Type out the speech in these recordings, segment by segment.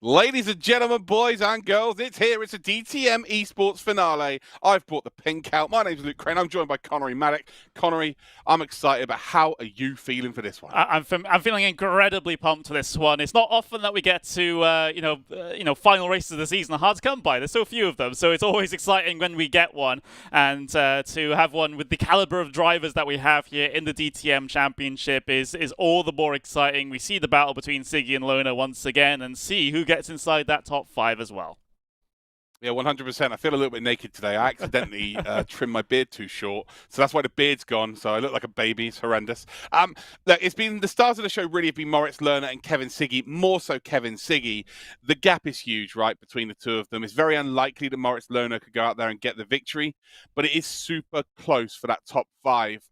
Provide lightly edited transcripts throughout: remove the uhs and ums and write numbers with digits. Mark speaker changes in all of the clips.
Speaker 1: Ladies and gentlemen, boys and girls, it's here. It's a DTM Esports finale. I've brought the pink out. My name's Luke Crane. I'm joined by Connery Maddock. Connery, I'm excited, but how are you feeling for this one?
Speaker 2: I'm feeling incredibly pumped for this one. It's not often that we get to final races of the season. Hard to come by. There's so few of them, so it's always exciting when we get one. And to have one with the caliber of drivers that we have here in the DTM Championship is all the more exciting. We see the battle between Siggy and Lona once again, and see who gets inside that top 5 as well.
Speaker 1: Yeah, 100%. I feel a little bit naked today. I accidentally trimmed my beard too short, so that's why the beard's gone. So I look like a baby. It's horrendous. Look, it's been the stars of the show really have been Moritz Lerner and Kevin Siggy, more so Kevin Siggy. The gap is huge, right, between the two of them. It's very unlikely that Moritz Lerner could go out there and get the victory, but it is super close for that top 5.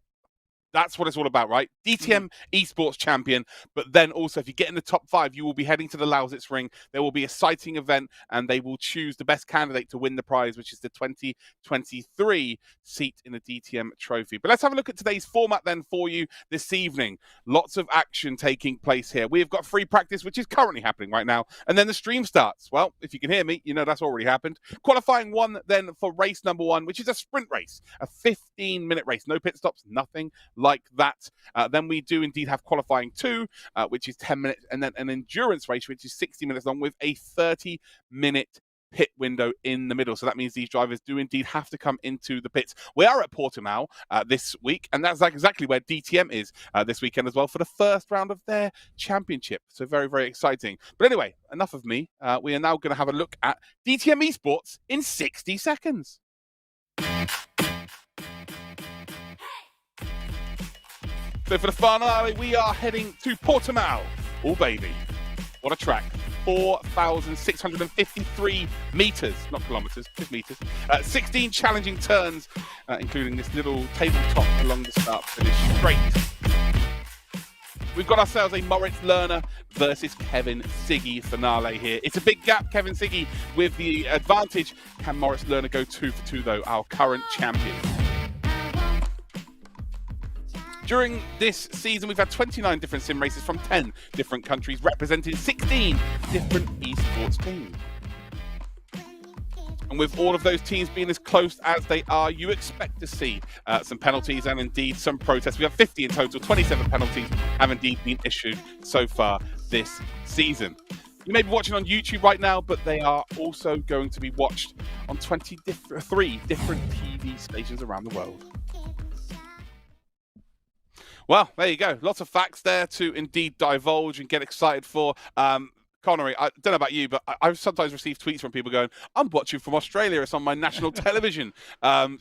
Speaker 1: That's what it's all about, right? DTM Esports Champion, but then also if you get in the top 5, you will be heading to the Lausitz Ring. There will be a sighting event, and they will choose the best candidate to win the prize, which is the 2023 seat in the DTM Trophy. But let's have a look at today's format then for you this evening. Lots of action taking place here. We've got free practice, which is currently happening right now, and then the stream starts. Well, if you can hear me, you know that's already happened. Qualifying 1 then for race number 1, which is a sprint race, a 15-minute race. No pit stops, nothing like that. Then we do indeed have qualifying 2, which is 10 minutes, and then an endurance race, which is 60 minutes long with a 30-minute pit window in the middle. So that means these drivers do indeed have to come into the pits. We are at Portimão this week, and that's exactly where DTM is this weekend as well for the first round of their championship. So very, very exciting. But anyway, enough of me. We are now going to have a look at DTM Esports in 60 seconds. So for the finale, we are heading to Portimão. Oh, baby. What a track. 4,653 meters, not kilometers, just meters. 16 challenging turns, including this little tabletop along the start finish straight. We've got ourselves a Moritz Lerner versus Kevin Siggy finale here. It's a big gap, Kevin Siggy with the advantage. Can Moritz Lerner go 2 for 2, though, our current champion? During this season, we've had 29 different sim races from 10 different countries, representing 16 different esports teams. And with all of those teams being as close as they are, you expect to see some penalties and indeed some protests. We have 50 in total, 27 penalties have indeed been issued so far this season. You may be watching on YouTube right now, but they are also going to be watched on 3 different TV stations around the world. Well, there you go. Lots of facts there to indeed divulge and get excited for. Connery, I don't know about you, but I've sometimes received tweets from people going, I'm watching from Australia. It's on my national television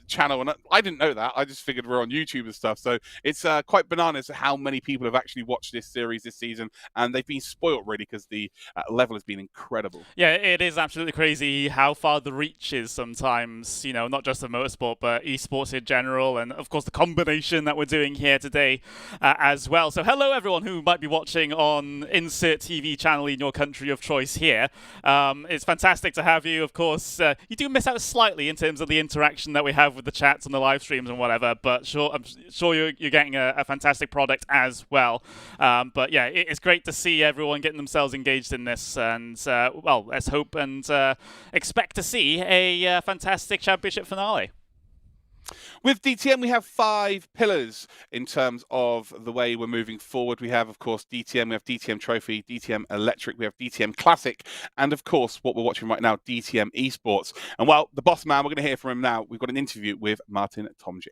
Speaker 1: channel. And I didn't know that. I just figured we're on YouTube and stuff. So it's quite bananas how many people have actually watched this series this season. And they've been spoiled, really, because the level has been incredible.
Speaker 2: Yeah, it is absolutely crazy how far the reach is sometimes, you know, not just of motorsport, but esports in general. And, of course, the combination that we're doing here today as well. So hello, everyone who might be watching on insert TV channel in your country of choice here. It's fantastic to have you. Of course, you do miss out slightly in terms of the interaction that we have with the chats and the live streams and whatever, but I'm sure you're getting a fantastic product as well. But yeah, it's great to see everyone getting themselves engaged in this, and well, let's hope and expect to see a fantastic championship finale.
Speaker 1: With DTM, we have 5 pillars in terms of the way we're moving forward. We have, of course, DTM, we have DTM Trophy, DTM Electric, we have DTM Classic, and, of course, what we're watching right now, DTM Esports. And, well, the boss man, we're going to hear from him now. We've got an interview with Martin Tomczyk.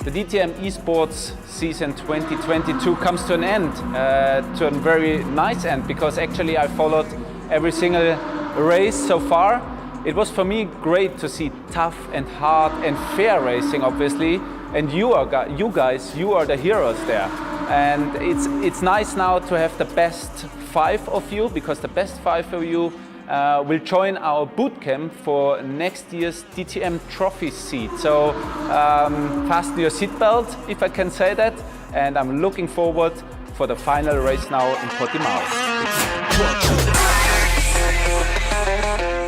Speaker 3: The DTM Esports season 2022 comes to an end, to a very nice end, because actually I followed every single race so far. It was for me great to see tough and hard and fair racing, obviously, and you guys, you are the heroes there. And it's nice now to have the best 5 of you, because the best 5 of you will join our bootcamp for next year's DTM Trophy seat. So fasten your seatbelt, if I can say that, and I'm looking forward for the final race now in Portimão.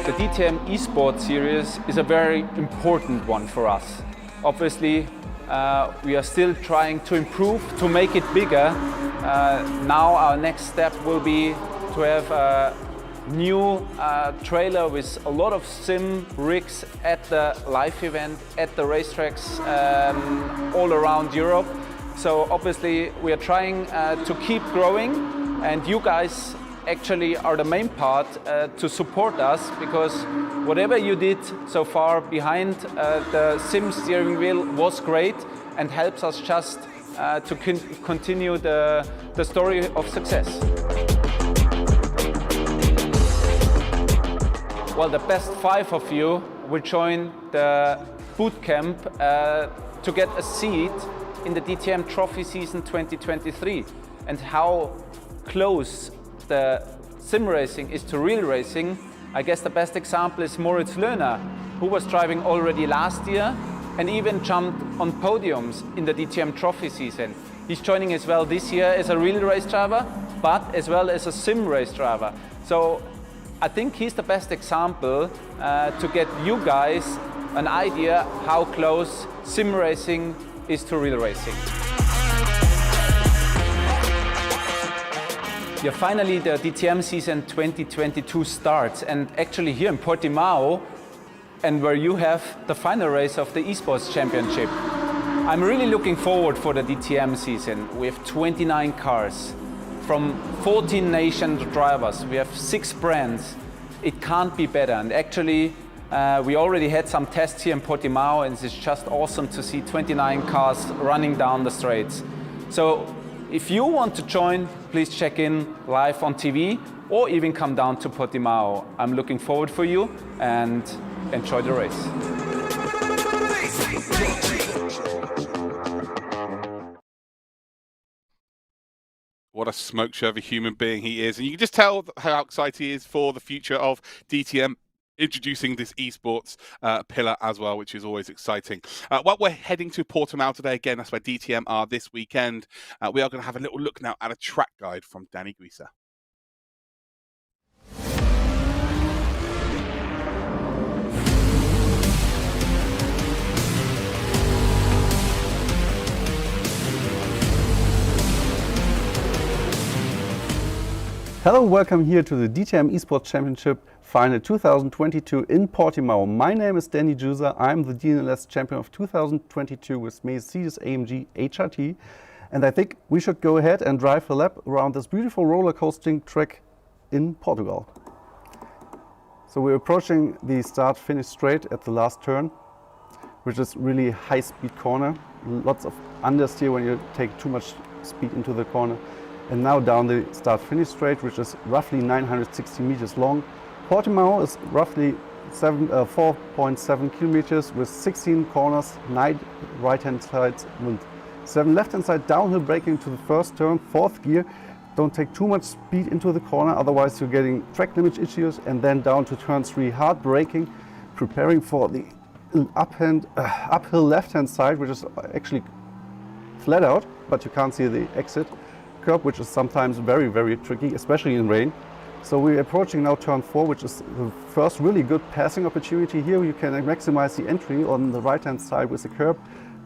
Speaker 3: The DTM Esports series is a very important one for us. Obviously, we are still trying to improve, to make it bigger. Now our next step will be to have a new trailer with a lot of sim rigs at the live event, at the racetracks all around Europe. So obviously we are trying to keep growing, and you guys actually are the main part to support us, because whatever you did so far behind the sim steering wheel was great and helps us just to continue the story of success. Well, the best 5 of you will join the boot camp to get a seat in the DTM Trophy Season 2023. And how close the sim racing is to real racing, I guess the best example is Leonardo, who was driving already last year and even jumped on podiums in the DTM Trophy season. He's joining as well this year as a real race driver, but as well as a sim race driver. So I think he's the best example to get you guys an idea how close sim racing is to real racing. Yeah, finally the DTM season 2022 starts, and actually here in Portimão, and where you have the final race of the Esports Championship. I'm really looking forward for the DTM season. We have 29 cars from 14 nation drivers. We have 6 brands. It can't be better. And actually, we already had some tests here in Portimão, and it's just awesome to see 29 cars running down the straights. So if you want to join, please check in live on TV or even come down to Portimão. I'm looking forward for you, and enjoy the race.
Speaker 1: What a smoke show of a human being he is. And you can just tell how excited he is for the future of DTM, introducing this esports pillar as well, which is always exciting. Well, we're heading to Portimão today. Again, that's where DTM are this weekend. We are going to have a little look now at a track guide from Danny Grieser.
Speaker 4: Hello, welcome here to the DTM Esports Championship Final 2022 in Portimão. My name is Danny Grieser. I'm the DNLS champion of 2022 with Mercedes-AMG HRT. And I think we should go ahead and drive a lap around this beautiful roller coasting track in Portugal. So we're approaching the start-finish straight at the last turn, which is really high-speed corner. Lots of understeer when you take too much speed into the corner. And now down the start-finish straight, which is roughly 960 meters long. Portimão is roughly 4.7 kilometers with 16 corners, 9 right-hand sides and 7 left-hand side. Downhill braking to the first turn, 4th gear. Don't take too much speed into the corner, otherwise you're getting track limit issues. And then down to turn 3, hard braking, preparing for the uphill left-hand side, which is actually flat out, but you can't see the exit curb, which is sometimes very, very tricky, especially in rain. So we're approaching now turn 4, which is the first really good passing opportunity here. You can maximize the entry on the right-hand side with the curb,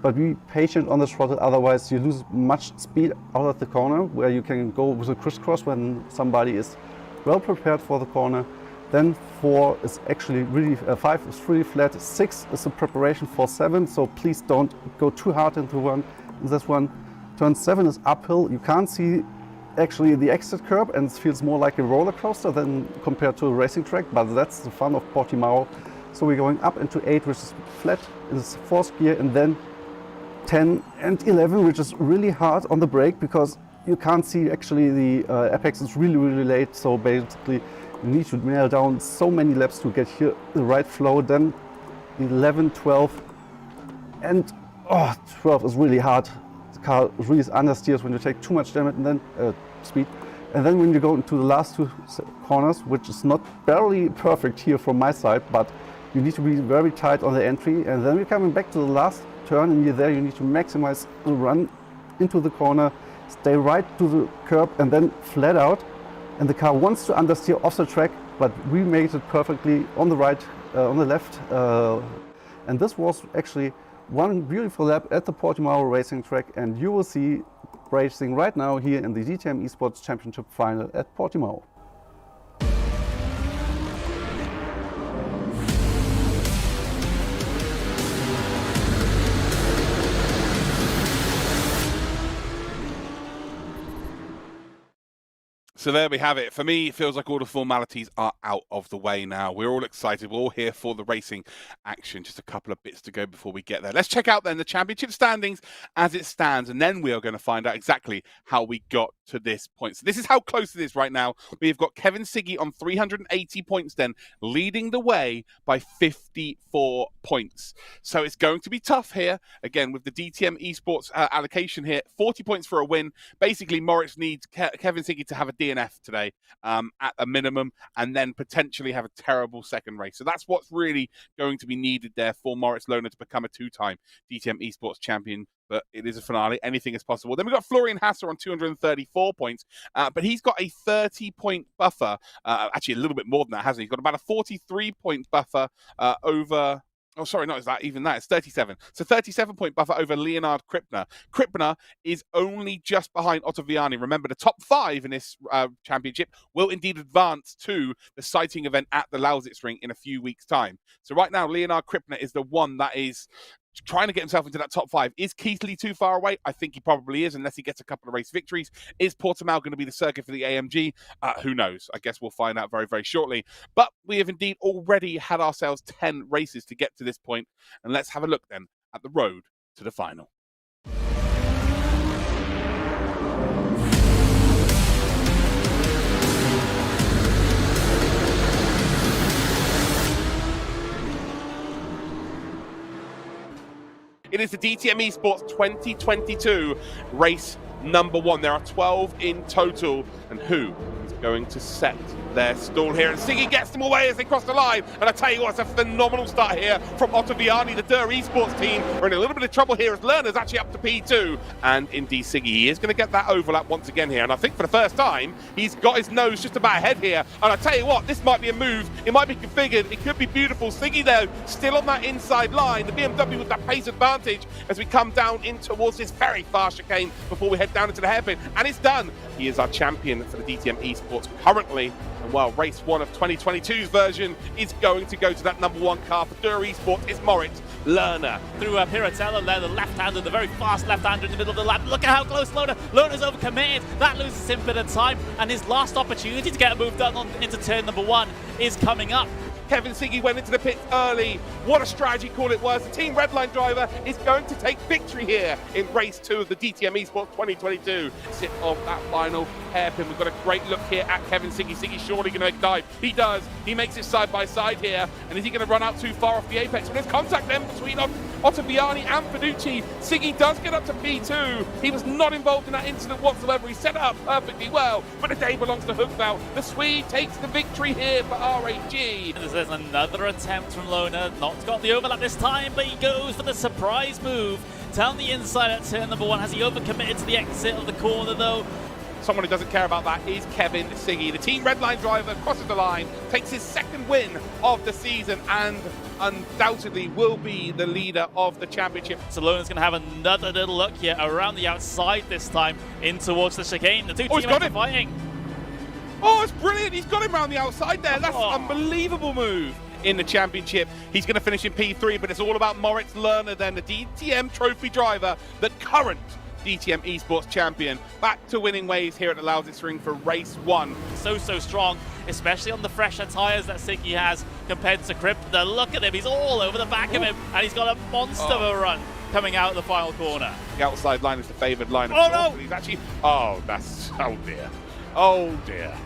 Speaker 4: but be patient on the throttle, otherwise you lose much speed out of the corner, where you can go with a crisscross when somebody is well prepared for the corner. Then 4 is actually really, 5 is really flat, 6 is a preparation for 7, so please don't go too hard into this one. Turn 7 is uphill. You can't see actually the exit curb, and it feels more like a roller coaster than compared to a racing track, but that's the fun of Portimão. So we're going up into 8, which is flat, is 4th gear, and then 10 and 11, which is really hard on the brake because you can't see actually the apex is really, really late. So basically you need to nail down so many laps to get here the right flow. Then 11, 12, and 12 is really hard. The car really understeers when you take too much damage and then speed. And then when you go into the last 2 corners, which is not barely perfect here from my side, but you need to be very tight on the entry. And then we're coming back to the last turn, and you're there, you need to maximize the run into the corner, stay right to the curb, and then flat out. And the car wants to understeer off the track, but we made it perfectly on the right, on the left, and this was actually one beautiful lap at the Portimão racing track, and you will see racing right now here in the DTM Esports Championship final at Portimão.
Speaker 1: So there we have it. For me, it feels like all the formalities are out of the way now. We're all excited. We're all here for the racing action. Just a couple of bits to go before we get there. Let's check out then the championship standings as it stands, and then we are going to find out exactly how we got to this point. So this is how close it is right now. We've got Kevin Siggy on 380 points then, leading the way by 54 points. So it's going to be tough here. Again, with the DTM Esports allocation here, 40 points for a win. Basically, Moritz needs Kevin Siggy to have a DNF today at a minimum, and then potentially have a terrible second race. So that's what's really going to be needed there for Moritz Lohner to become a two-time DTM Esports champion. But it is a finale. Anything is possible. Then we've got Florian Hassler on 234 points, but he's got a 30-point buffer. Actually, a little bit more than that, hasn't he? He's got about a 43-point buffer over... Oh, sorry, not even that. It's 37. So 37-point buffer over Leonardo Crippler. Crippler is only just behind Otto Vianni. Remember, the top 5 in this championship will indeed advance to the sighting event at the Lausitzring in a few weeks' time. So right now, Leonardo Crippler is the one that is trying to get himself into that top 5. Is Keithley too far away? I think he probably is, unless he gets a couple of race victories. Is Portimão going to be the circuit for the AMG? Who knows? I guess we'll find out very, very shortly. But we have indeed already had ourselves 10 races to get to this point. And let's have a look then at the road to the final. It is the DTM Esports 2022 race number 1. There are 12 in total. And who is going to set their stall here? And Siggy gets them away as they cross the line. And I tell you what, it's a phenomenal start here from Otto Vianni. The DTM Esports team are in a little bit of trouble here as Lerner's actually up to P2. And indeed, Siggy, he is going to get that overlap once again here. And I think for the first time, he's got his nose just about ahead here. And I tell you what, this might be a move. It might be configured. It could be beautiful. Siggy, though, still on that inside line. The BMW with that pace advantage as we come down in towards this very fast chicane before we head down into the hairpin. And it's done. He is our champion for the DTM Esports currently. And while race 1 of 2022's version is going to go to that number 1 car for DTM Esports, it's Moritz Lohner.
Speaker 2: Through Piratello there, the left-hander, the very fast left-hander in the middle of the lap. Look at how close Lohner's overcommitted. That loses him a bit of time, and his last opportunity to get a move done into turn number 1 is coming up.
Speaker 1: Kevin Siggy went into the pits early. What a strategy call it was. The Team Redline driver is going to take victory here in race 2 of the DTM Esports 2022. Sit off that final hairpin. We've got a great look here at Kevin Siggy. Siggy's surely going to make a dive. He does. He makes it side by side here. And is he going to run out too far off the apex? But there's contact then between Otto Vianni and Fiducci. Siggy does get up to P2. He was not involved in that incident whatsoever. He set it up perfectly well. But the day belongs to Hookveld. The Swede takes the victory here for RAG.
Speaker 2: There's another attempt from Lohner. Not got the overlap this time, but he goes for the surprise move down the inside at turn number 1. Has he overcommitted to the exit of the corner though?
Speaker 1: Someone who doesn't care about that is Kevin Siggy. The Team Redline driver crosses the line, takes his second win of the season, and undoubtedly will be the leader of the championship.
Speaker 2: So Lohner's going to have another little look here around the outside this time in towards the chicane. The two teams are fighting.
Speaker 1: Oh, it's brilliant. He's got him around the outside there. That's an unbelievable move in the championship. He's going to finish in P3, but it's all about Moritz Lohner then, the DTM trophy driver, the current DTM Esports champion, back to winning ways here at the Lausitzring for race 1.
Speaker 2: So strong, especially on the fresher tyres that Siggy has compared to Crippler. Look at him, he's all over the back of him, and he's got a monster of a run coming out of the final corner.
Speaker 1: The outside line is the favoured line.
Speaker 2: Oh no!
Speaker 1: He's actually, oh dear. Oh dear.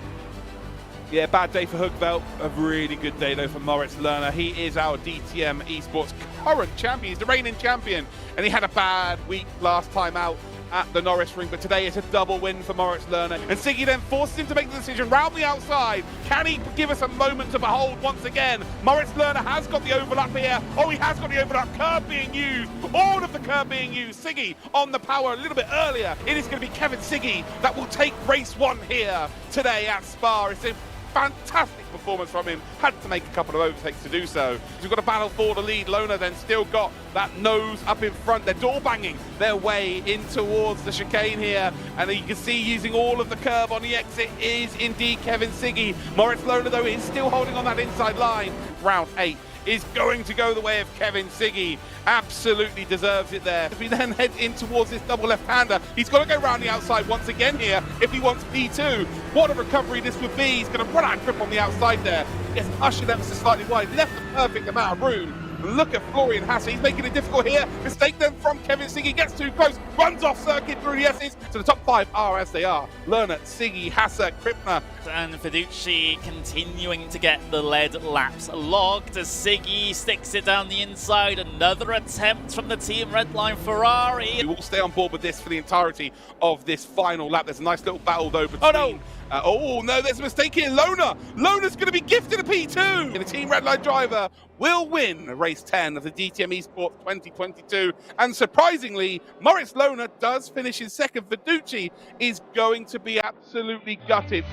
Speaker 1: Yeah, bad day for Hookveld. A really good day, though, for Moritz Lohner. He is our DTM Esports current champion. He's the reigning champion. And he had a bad week last time out at the Norris Ring. But today it's a double win for Moritz Lohner. And Siggy then forces him to make the decision round the outside. Can he give us a moment to behold once again? Moritz Lohner has got the overlap here. Oh, he has got the overlap. Curb being used. All of the curb being used. Siggy on the power a little bit earlier. It is going to be Kevin Siggy that will take race 1 here today at Spa. It's fantastic performance from him. Had to make a couple of overtakes to do so. We've got a battle for the lead. Lona then still got that nose up in front. They're door banging their way in towards the chicane here, and you can see using all of the curve on the exit is indeed Kevin Siggy. Moritz Lona though is still holding on that inside line. Round 8 is going to go the way of Kevin Siggy. Absolutely deserves it there. As we then head in towards this double left-hander, he's got to go round the outside once again here if he wants P2. What a recovery this would be. He's going to run out and grip on the outside there. Gets ushered ever so slightly wide, left the perfect amount of room. Look at Florian Hassler, he's making it difficult here. Mistake then from Kevin Siggy, gets too close, runs off circuit through the S's. So the top 5 are as they are. Lerner, Siggy, Hassler, Crippler.
Speaker 2: And Fiducci continuing to get the lead laps logged as Siggy sticks it down the inside. Another attempt from the Team Redline Ferrari.
Speaker 1: We will stay on board with this for the entirety of this final lap. There's a nice little battle though between... Oh no, there's a mistake here. Lona's going to be gifted a P2. And the Team Redline driver will win race 10 of the DTM Esports 2022. And surprisingly, Moritz Lona does finish in second. Fiducci is going to be absolutely gutted.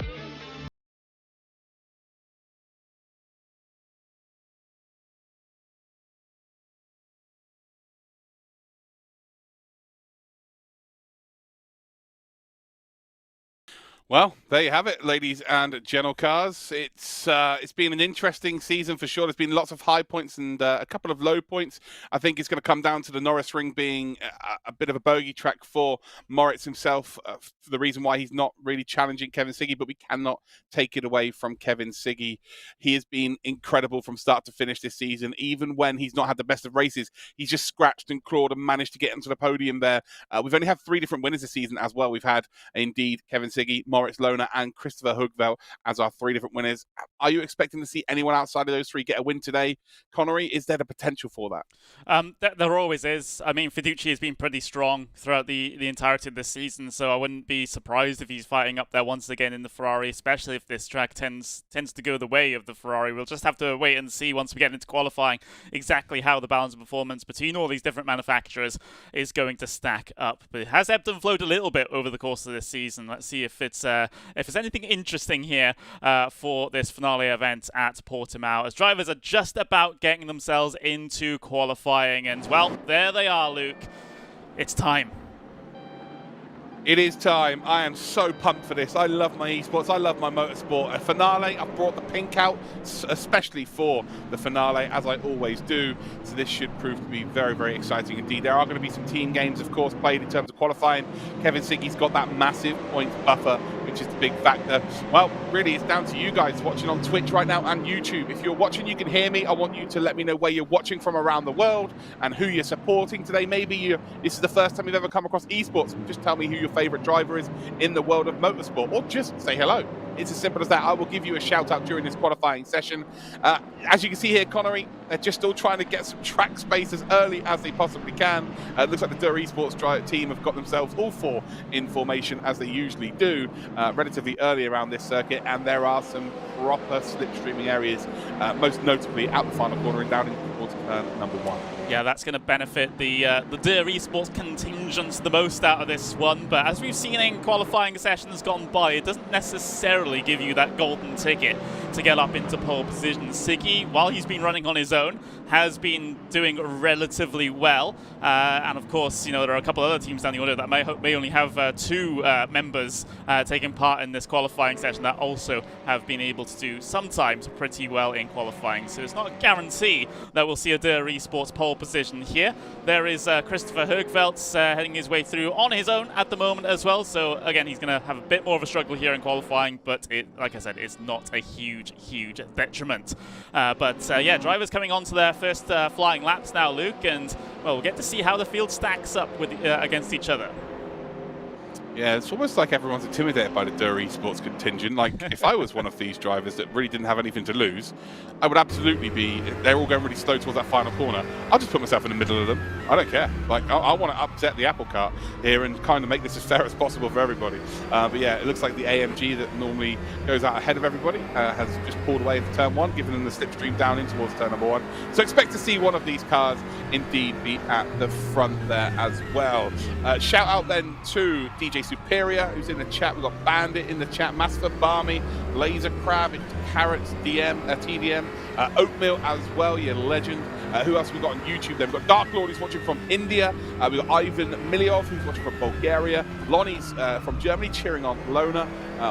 Speaker 1: Well, there you have it, ladies and gentle cars. It's been an interesting season for sure. There's been lots of high points and a couple of low points. I think it's going to come down to the Norris Ring being a bit of a bogey track for Moritz himself, for the reason why he's not really challenging Kevin Siggy, but we cannot take it away from Kevin Siggy. He has been incredible from start to finish this season. Even when he's not had the best of races, he's just scratched and clawed and managed to get into the podium there. We've only had 3 different winners this season as well. We've had, indeed, Kevin Siggy, Moritz Lona and Christopher Hugveld as our 3 different winners. Are you expecting to see anyone outside of those 3 get a win today, Connery? Is there the potential for that?
Speaker 2: There always is. I mean, Fiducci has been pretty strong throughout the entirety of this season, so I wouldn't be surprised if he's fighting up there once again in the Ferrari, especially if this track tends to go the way of the Ferrari. We'll just have to wait and see once we get into qualifying exactly how the balance of performance between all these different manufacturers is going to stack up. But it has ebbed and flowed a little bit over the course of this season. Let's see if there's anything interesting here for this finale event at Portimão, as drivers are just about getting themselves into qualifying. And, well, there they are, Luke. It's time.
Speaker 1: It is time. I am so pumped for this. I love my esports. I love my motorsport. A finale. I've brought the pink out, especially for the finale, as I always do. So this should prove to be very, very exciting indeed. There are going to be some team games, of course, played in terms of qualifying. Kevin Siggy's got that massive point buffer, which is the big factor. Well, really, it's down to you guys watching on Twitch right now and YouTube. If you're watching, you can hear me. I want you to let me know where you're watching from around the world and who you're supporting today. Maybe this is the first time you've ever come across esports. Just tell me who your favorite driver is in the world of motorsport, or just say hello. It's as simple as that. I will give you a shout out during this qualifying session. As you can see here, Connery, they're just still trying to get some track space as early as they possibly can. It looks like the DTM Esports team have got themselves all 4 in formation, as they usually do, relatively early around this circuit, and there are some proper slipstreaming areas, most notably out the final corner and down towards turn number 1.
Speaker 2: Yeah, that's going to benefit the DTM Esports contingent the most out of this one. But as we've seen in qualifying sessions gone by, it doesn't necessarily give you that golden ticket to get up into pole position. Siggy, while he's been running on his own, has been doing relatively well. And of course, you know, there are a couple other teams down the order that may only have 2 members taking part in this qualifying session that also have been able to do sometimes pretty well in qualifying. So it's not a guarantee that we'll see a DTM Esports pole position here. There is Christopher Hugveld heading his way through on his own at the moment as well. So again, he's going to have a bit more of a struggle here in qualifying, but like I said, it's not a huge detriment. Yeah, drivers coming on to their first flying laps now, Luke, and well, we'll get to see how the field stacks up with against each other.
Speaker 1: Yeah, it's almost like everyone's intimidated by the DTM Esports contingent. Like, if I was one of these drivers that really didn't have anything to lose, I would absolutely be, they're all going really slow towards that final corner. I'll just put myself in the middle of them. I don't care. Like, I want to upset the apple cart here and kind of make this as fair as possible for everybody. But yeah, it looks like the AMG that normally goes out ahead of everybody has just pulled away into turn 1, giving them the slipstream down in towards turn number 1. So expect to see one of these cars indeed be at the front there as well. Shout out then to DJ Superior, who's in the chat. We've got Bandit in the chat, Master Barmy, Laser Crab, Carrots, TDM, Oatmeal as well, you legend. Who else have we got on YouTube then? We've got Dark Lord, who's watching from India. We've got Ivan Miliov, who's watching from Bulgaria. Lonnie's from Germany, cheering on Lona.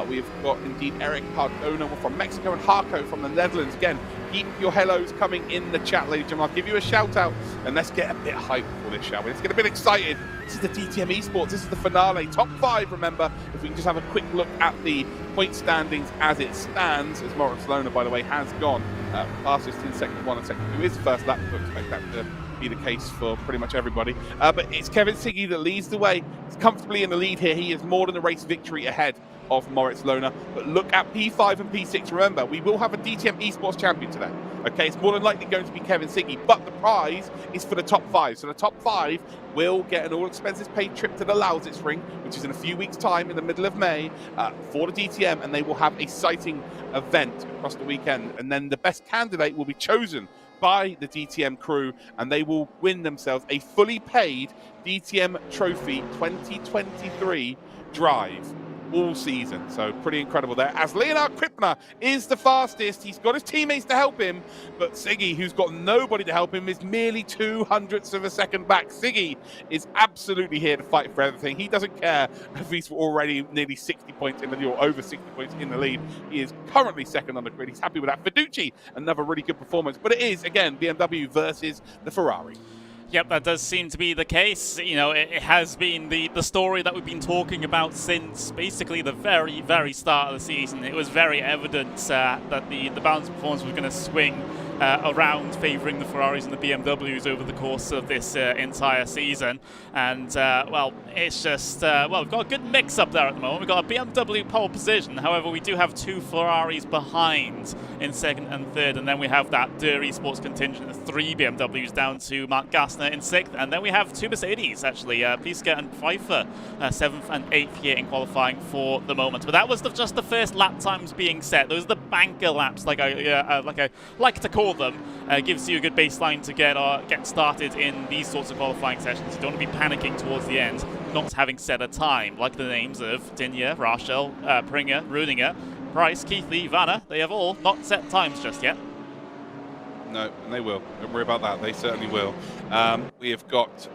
Speaker 1: We've got indeed Eric Cardona from Mexico and Harco from the Netherlands. Again, keep your hellos coming in the chat, ladies and gentlemen. I'll give you a shout out and let's get a bit hyped for this, shall we? Let's get a bit excited. This is the DTM Esports. This is the finale. Top 5, remember. If we can just have a quick look at the point standings as it stands, as Moritz Lona, by the way, has gone fastest in second 1 and second 2 is first lap. I expect that to be the case for pretty much everybody. But it's Kevin Siggy that leads the way. He's comfortably in the lead here. He is more than a race victory ahead of Moritz Lona. But look at P5 and P6. Remember, we will have a DTM Esports champion today. Okay, it's more than likely going to be Kevin Siggy, but the prize is for the top 5. So the top 5 will get an all-expenses-paid trip to the Lausitz Ring, which is in a few weeks' time in the middle of May, for the DTM, and they will have a sighting event across the weekend. And then the best candidate will be chosen by the DTM crew, and they will win themselves a fully paid DTM Trophy 2023 drive all season. So pretty incredible there. As Leonardo Crippler is the fastest, he's got his teammates to help him, but Siggy, who's got nobody to help him, is merely 200ths of a second back. Siggy is absolutely here to fight for everything. He doesn't care if he's already nearly 60 points in the lead or over 60 points in the lead. He is currently second on the grid. He's happy with that. Fiducci, another really good performance, but it is, again, BMW versus the Ferrari.
Speaker 2: Yep, that does seem to be the case. You know, it has been the story that we've been talking about since basically the very, very start of the season. It was very evident that the balance performance was going to swing around, favouring the Ferraris and the BMWs over the course of this entire season. And, well, it's just, well, we've got a good mix up there at the moment. We've got a BMW pole position. However, we do have 2 Ferraris behind in second and third. And then we have that DTM Esports contingent of 3 BMWs down to Mark Gassner in 6th. And then we have 2 Mercedes, actually, Piska and Pfeiffer, 7th and 8th here in qualifying for the moment. But that was just the first lap times being set. Those are the banker laps, like I like to call them. Gives you a good baseline to get started in these sorts of qualifying sessions. You don't want to be panicking towards the end, not having set a time, like the names of Dinya, Rachel, Pringer, Rudinger, Price, Keithley, Vanna. They have all not set times just yet.
Speaker 1: No, and they will. Don't worry about that. They certainly will. We have got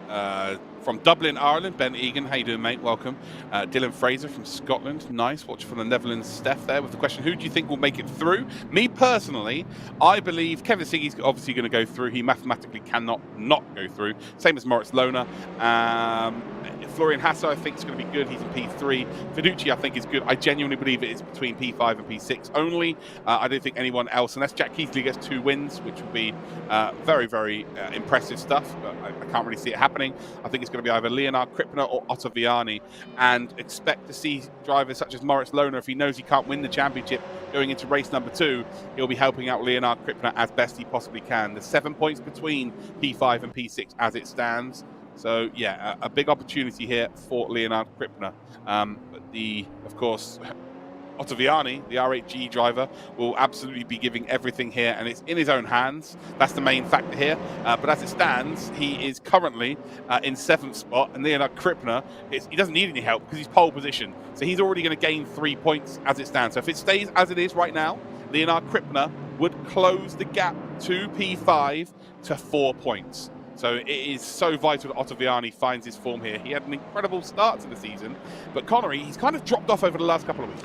Speaker 1: from Dublin, Ireland, Ben Egan. How you doing, mate? Welcome. Dylan Fraser from Scotland. Nice. Watching from the Netherlands, Steph there with the question, who do you think will make it through? Me personally, I believe Kevin Siggy's obviously going to go through. He mathematically cannot not go through. Same as Moritz Lona. Florian Hassler, I think, is going to be good. He's in P3. Fiducci, I think, is good. I genuinely believe it is between P5 and P6 only. I don't think anyone else, unless Jack Keithley gets 2 wins, which would be very, very impressive stuff, but I can't really see it happening. I think it's going to be either Leonardo Crippler or Otto Vianni, and expect to see drivers such as Moritz Lona, if he knows he can't win the championship going into race number 2, he'll be helping out Leonardo Crippler as best he possibly can. There's 7 points between P5 and P6 as it stands. So, yeah, a big opportunity here for Leonardo Crippler. But of course, Otto Vianni, the R8G driver, will absolutely be giving everything here, and it's in his own hands. That's the main factor here. But as it stands, he is currently in 7th spot, and Leonardo Crippler, he doesn't need any help because he's pole position. So he's already going to gain 3 points as it stands. So if it stays as it is right now, Leonardo Crippler would close the gap to P5 to 4 points. So it is so vital that Otto Vianni finds his form here. He had an incredible start to the season, but Connery, he's kind of dropped off over the last couple of weeks.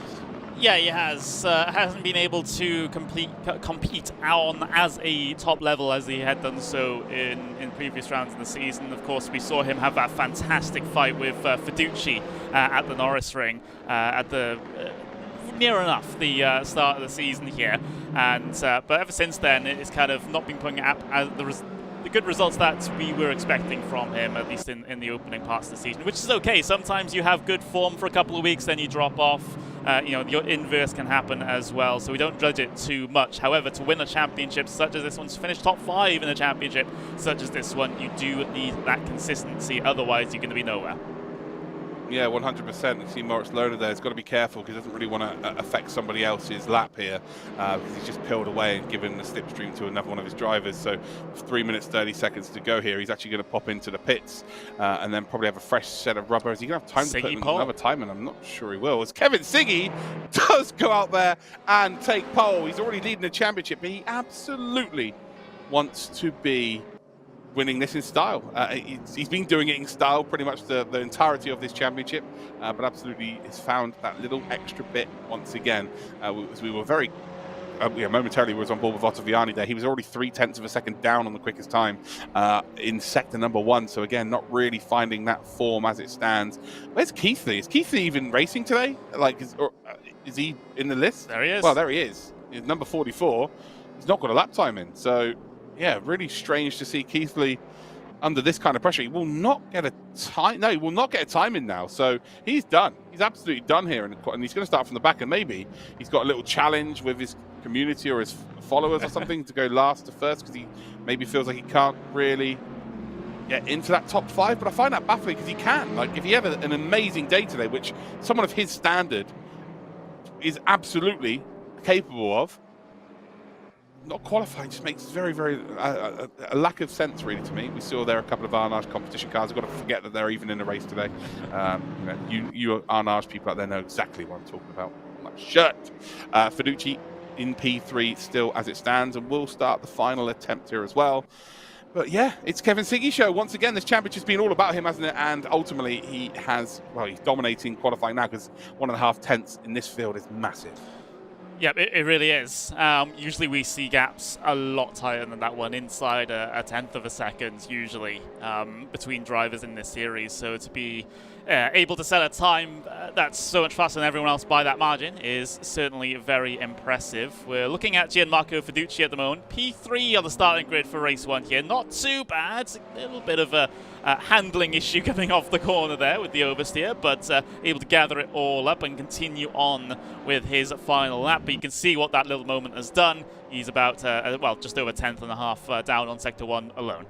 Speaker 2: Yeah, he has. Hasn't been able to compete on as a top level as he had done so in previous rounds in the season. Of course, we saw him have that fantastic fight with Fiducci at the Norris Ring at the near enough the start of the season here, and but ever since then, it's kind of not been putting up as the good results that we were expecting from him, at least in the opening parts of the season, which is okay. Sometimes you have good form for a couple of weeks, then you drop off. You know, your inverse can happen as well, so we don't judge it too much. However, to win a championship such as this one, to finish top 5 in a championship such as this one, you do need that consistency, otherwise you're going to be nowhere.
Speaker 1: Yeah, 100%. You see Moritz Lohner there. He's got to be careful because he doesn't really want to affect somebody else's lap here because he's just peeled away and given the slipstream to another one of his drivers. So with 3 minutes, 30 seconds to go here, he's actually going to pop into the pits and then probably have a fresh set of rubber. Is he going to have time to put in another time? And I'm not sure he will. As Kevin Siggy does go out there and take pole. He's already leading the championship, but he absolutely wants to be winning this in style. He's been doing it in style pretty much the entirety of this championship, but absolutely has found that little extra bit once again. We were very momentarily was on board with Otto Vianni there. He was already 0.3 of a second down on the quickest time in sector number 1. So again, not really finding that form as it stands. Where's Keithley? Is Keithley even racing today? Like, is he in the list?
Speaker 2: There he is.
Speaker 1: Well, there he is. He's number 44. He's not got a lap time in. So yeah, really strange to see Keithley under this kind of pressure. He will not get a time. No, he will not get a time in now. So he's done. He's absolutely done here, and he's going to start from the back. And maybe he's got a little challenge with his community or his followers or something to go last to first because he maybe feels like he can't really get into that top 5. But I find that baffling because he can. Like, if he had an amazing day today, which someone of his standard is absolutely capable of, not qualifying just makes very, very a lack of sense really to me. We saw there a couple of Arnage competition cars. I've got to forget that they're even in a race today. You Arnage people out there know exactly what I'm talking about. My shirt. Fiducci in P3 still as it stands, and will start the final attempt here as well. But yeah, it's Kevin Siggy's show. Once again, this championship's been all about him, hasn't it? And ultimately, he's dominating qualifying now because 1.5 tenths in this field is massive.
Speaker 2: Yeah, it really is. Usually we see gaps a lot higher than that one, inside a 1/10 of a second usually between drivers in this series. So to be able to set a time that's so much faster than everyone else by that margin is certainly very impressive. We're looking at Gianmarco Fiducci at the moment. P3 on the starting grid for race 1 here. Not too bad. A little bit of a handling issue coming off the corner there with the oversteer, but able to gather it all up and continue on with his final lap. But you can see what that little moment has done. He's about, just over 1/10.5 down on Sector 1 alone.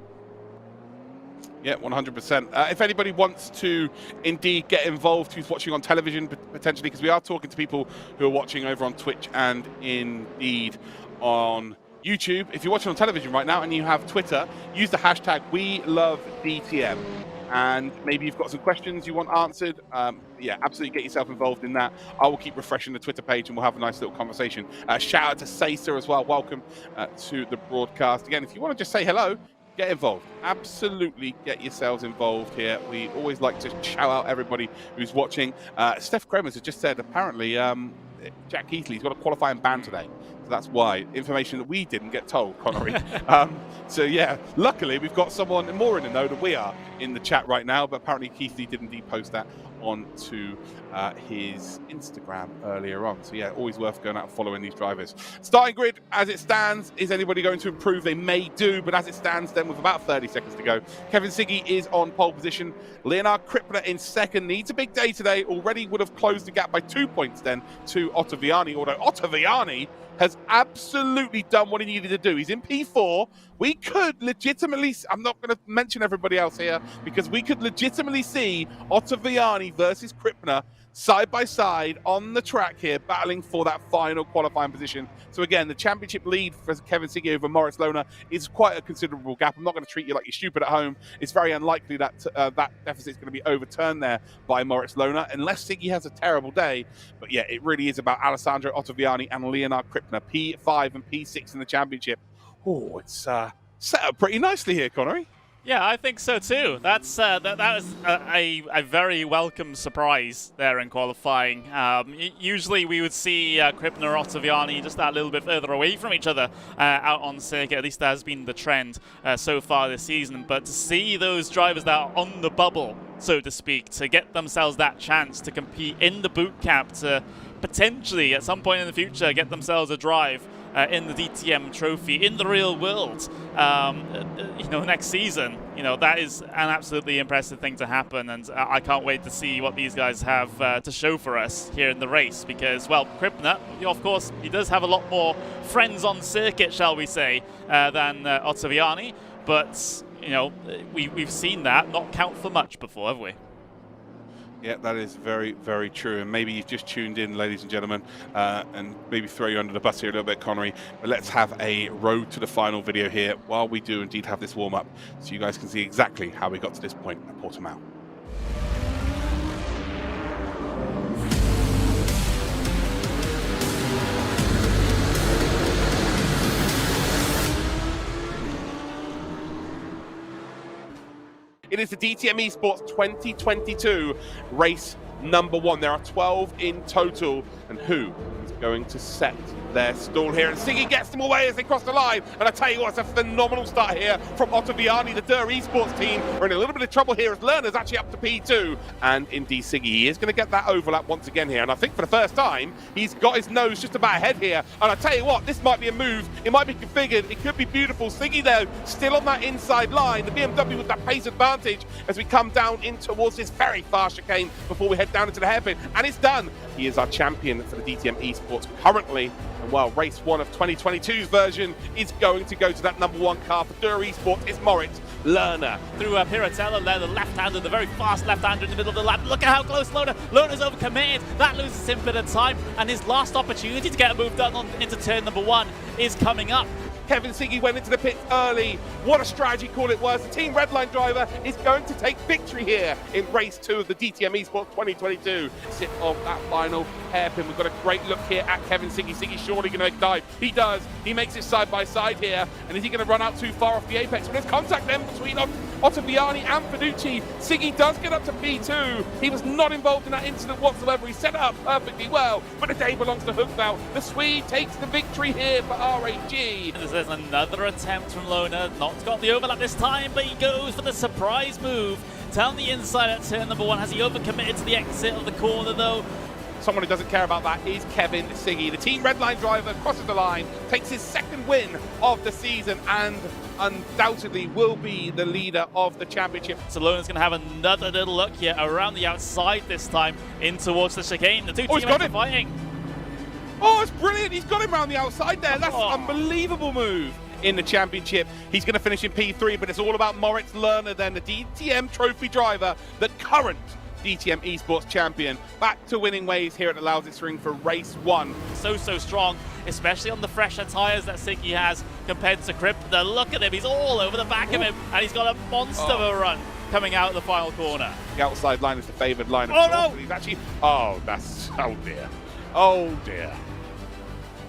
Speaker 1: Yeah, 100%. If anybody wants to indeed get involved, who's watching on television potentially, because we are talking to people who are watching over on Twitch and indeed on YouTube. If you're watching on television right now and you have Twitter, use the hashtag #WeLoveDTM. And maybe you've got some questions you want answered. Yeah, absolutely get yourself involved in that. I will keep refreshing the Twitter page and we'll have a nice little conversation. Shout out to Sacer as well. Welcome to the broadcast. Again, if you want to just say hello, get involved. Absolutely get yourselves involved here. We always like to shout out everybody who's watching. Steph Kremers has just said apparently Jack Keithley's got a qualifying ban today. So that's why. Information that we didn't get told, Connery. So yeah, luckily we've got someone more in the know than we are in the chat right now, but apparently Keithley did indeed post that onto his Instagram earlier on. So yeah, always worth going out and following these drivers. Starting grid as it stands, is anybody going to improve? They may do, but as it stands then with about 30 seconds to go, Kevin Siggy is on pole position. Leonardo Crippler in second. Needs a big day today. Already would have closed the gap by 2 points then to Otto Vianni, although Otto Vianni has absolutely done what he needed to do. He's in P4. We could legitimately, I'm not going to mention everybody else here, because we could legitimately see Otto Vianni versus Crippler side by side on the track here, battling for that final qualifying position. So again, the championship lead for Kevin Siggy over Moritz Lohner is quite a considerable gap. I'm not going to treat you like you're stupid at home. It's very unlikely that that deficit is going to be overturned there by Moritz Lohner, unless Siggy has a terrible day. But yeah, it really is about Alessandro Otto Vianni and Leonardo Crippler, P5 and P6 in the championship. Oh, it's set up pretty nicely here, Connery.
Speaker 2: Yeah, I think so too. That was a very welcome surprise there in qualifying. Usually we would see Crippler and Otto Vianni just that little bit further away from each other out on circuit. At least that has been the trend so far this season. But to see those drivers that are on the bubble, so to speak, to get themselves that chance to compete in the boot camp, to potentially at some point in the future get themselves a drive in the DTM trophy in the real world, next season, that is an absolutely impressive thing to happen, and I can't wait to see what these guys have to show for us here in the race, because, well, Crippler, of course, he does have a lot more friends on circuit, shall we say, than Otto Vianni, but, we've seen that not count for much before, have we?
Speaker 1: Yeah, that is very, very true. And maybe you've just tuned in, ladies and gentlemen, and maybe throw you under the bus here a little bit, Connery. But let's have a road to the final video here while we do indeed have this warm-up, so you guys can see exactly how we got to this point at Portimão. It is the DTM Esports 2022 race number 1. There are 12 in total. And who is going to set their stall here? And Siggy gets them away as they cross the line. And I tell you what, it's a phenomenal start here from Otto Vianni. The DTM Esports team are in a little bit of trouble here as Leonardo's actually up to P2. And indeed, Siggy, he is going to get that overlap once again here. And I think for the first time, he's got his nose just about ahead here. And I tell you what, this might be a move. It might be configured. It could be beautiful. Siggy, though, still on that inside line. The BMW with that pace advantage as we come down in towards this very fast chicane before we head down into the hairpin. And it's done. He is our champion for the DTM Esports currently. And while race 1 of 2022's version is going to go to that number 1 car for DTM Esports, it's Moritz Lerner.
Speaker 2: Through Piratella there, the left-hander, the very fast left-hander in the middle of the lap. Look at how close Lerner's overcommitted. That loses him a bit of time, and his last opportunity to get a move done into turn number 1 is coming up.
Speaker 1: Kevin Siggy went into the pits early. What a strategy call it was. The Team Redline driver is going to take victory here in race 2 of the DTM Esports 2022. Sit of that final hairpin. We've got a great look here at Kevin Siggy. Siggy's surely going to make a dive. He does. He makes it side by side here. And is he going to run out too far off the apex? Well, there's contact then between Otto Vianni and Fiducci. Siggy does get up to P2. He was not involved in that incident whatsoever. He set it up perfectly well. But the day belongs to Hookveld. The Swede takes the victory here for RAG.
Speaker 2: There's another attempt from Lona. Not got the overlap this time, but he goes for the surprise move down the inside at turn number 1. Has he overcommitted to the exit of the corner though?
Speaker 1: Someone who doesn't care about that is Kevin Siggy. The Team Redline driver crosses the line, takes his 2nd win of the season, and undoubtedly will be the leader of the championship.
Speaker 2: So Lona's going to have another little look here around the outside this time in towards the chicane. The two teams are fighting.
Speaker 1: Oh, it's brilliant. He's got him around the outside there. That's an unbelievable move in the championship. He's going to finish in P3, but it's all about Moritz Lerner then, the DTM trophy driver, the current DTM Esports champion, back to winning ways here at the Lausitz Ring for race 1.
Speaker 2: So strong, especially on the fresher tyres that Siggy has compared to Crippler. Look at him, he's all over the back of him, and he's got a monster of a run coming out of the final corner.
Speaker 1: The outside line is the favoured line.
Speaker 2: Oh no!
Speaker 1: He's actually, oh dear. Oh dear.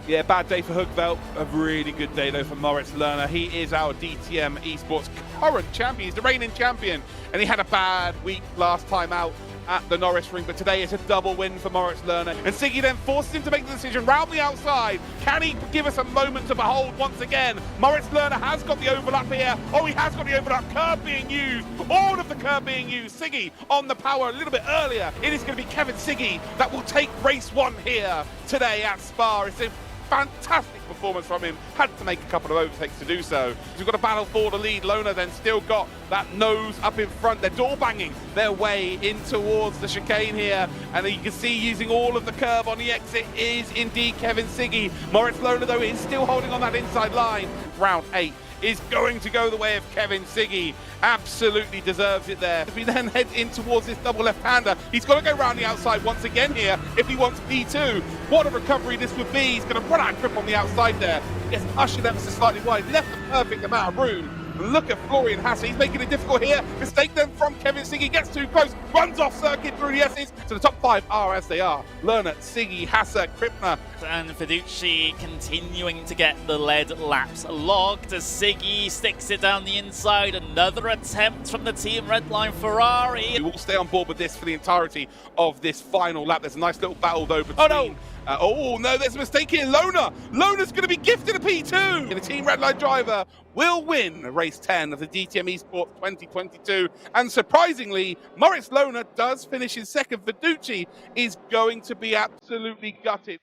Speaker 1: Yeah, bad day for Hookveld. A really good day though for Moritz Lerner. He is our DTM Esports current champion. He's the reigning champion, and he had a bad week last time out at the Norris Ring, but today is a double win for Moritz Lerner. And Siggy then forces him to make the decision round the outside. Can he give us a moment to behold once again? Moritz Lerner has got the overlap here. Oh, he has got the overlap. Curb being used. All of the curb being used. Siggy on the power a little bit earlier. It is going to be Kevin Siggy that will take race 1 here today at Spa. It's a fantastic performance from him. Had to make a couple of overtakes to do so. We've got a battle for the lead. Lona then still got that nose up in front. They're door banging their way in towards the chicane here. And you can see using all of the curb on the exit is indeed Kevin Siggy. Moritz Lerner, though, is still holding on that inside line. Round 8 is going to go the way of Kevin Siggy. Absolutely deserves it there. As we then head in towards this double left-hander, he's got to go round the outside once again here if he wants P2. What a recovery this would be. He's going to run out of grip on the outside there. Gets ushered ever so slightly wide. Left a perfect amount of room. Look at Florian Hassler. He's making it difficult here. Mistake then from Kevin Siggy. Gets too close. Runs off circuit through the S's. So the top 5 are as they are. Lerner, Siggy, Hassler, Crippler.
Speaker 2: And Fiducci continuing to get the lead laps logged as Siggy sticks it down the inside. Another attempt from the Team Redline Ferrari.
Speaker 1: We will stay on board with this for the entirety of this final lap. There's a nice little battle though between... Oh no, there's a mistake here. Lona's going to be gifted a P2. And the Team Redline driver will win race 10 of the DTM Esports 2022. And surprisingly, Moritz Lerner does finish in 2nd. Fiducci is going to be absolutely gutted.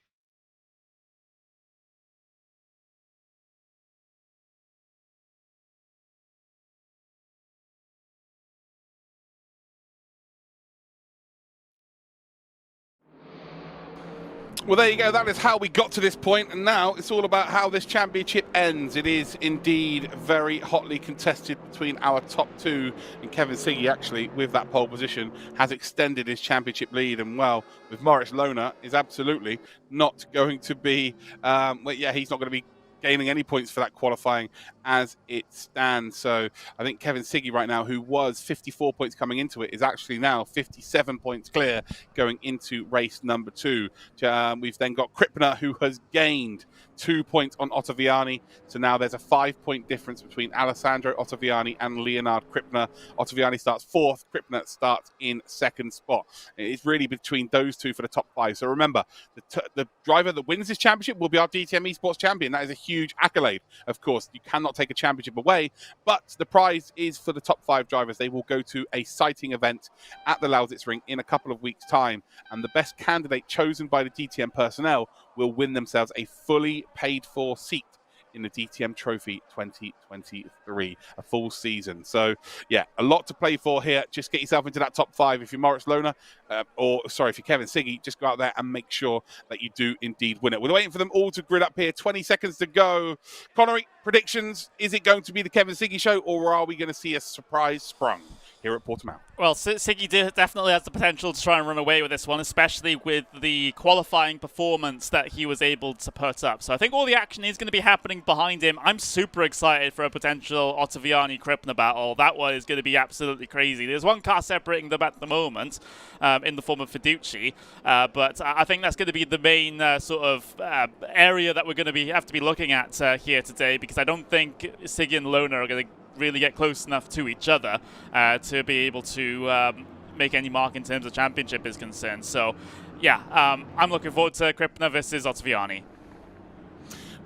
Speaker 1: Well, there you go. That is how we got to this point, and now it's all about how this championship ends. It is indeed very hotly contested between our top two, and Kevin Siggy, actually, with that pole position, has extended his championship lead. And, well, with Moritz Lohner, is absolutely not going to be, he's not going to be gaining any points for that qualifying as it stands. So I think Kevin Siggy right now, who was 54 points coming into it, is actually now 57 points clear going into race number 2. We've then got Crippler, who has gained 2 points on Otto Vianni. So now there's a 5-point difference between Alessandro Ottoviani and Leonardo Crippler. Ottoviani starts 4th, Crippler starts in 2nd spot. It's really between those two for the top 5. So remember, the driver that wins this championship will be our DTM Esports champion. That is a huge accolade. Of course, you cannot take a championship away, but the prize is for the top 5 drivers. They will go to a sighting event at the Lausitz Ring in a couple of weeks' time, and the best candidate chosen by the DTM personnel will win themselves a fully paid-for seat in the DTM Trophy 2023, a full season. So, yeah, a lot to play for here. Just get yourself into that top 5. If you're Moritz Lohner, if you're Kevin Siggy, just go out there and make sure that you do indeed win it. We're waiting for them all to grid up here. 20 seconds to go. Connery, predictions. Is it going to be the Kevin Siggy show, or are we going to see a surprise sprung here at Portimão?
Speaker 2: Well, Siggy definitely has the potential to try and run away with this one, especially with the qualifying performance that he was able to put up. So I think all the action is going to be happening behind him. I'm super excited for a potential Ottoviani-Crippler battle. That one is going to be absolutely crazy. There's one car separating them at the moment in the form of Fiduci, but I think that's going to be the main area that we're going to have to be looking at here today, because I don't think Siggy and Lohner are going to really get close enough to each other to be able to make any mark in terms of championship is concerned. So, yeah, I'm looking forward to Crippler versus Ottoviani.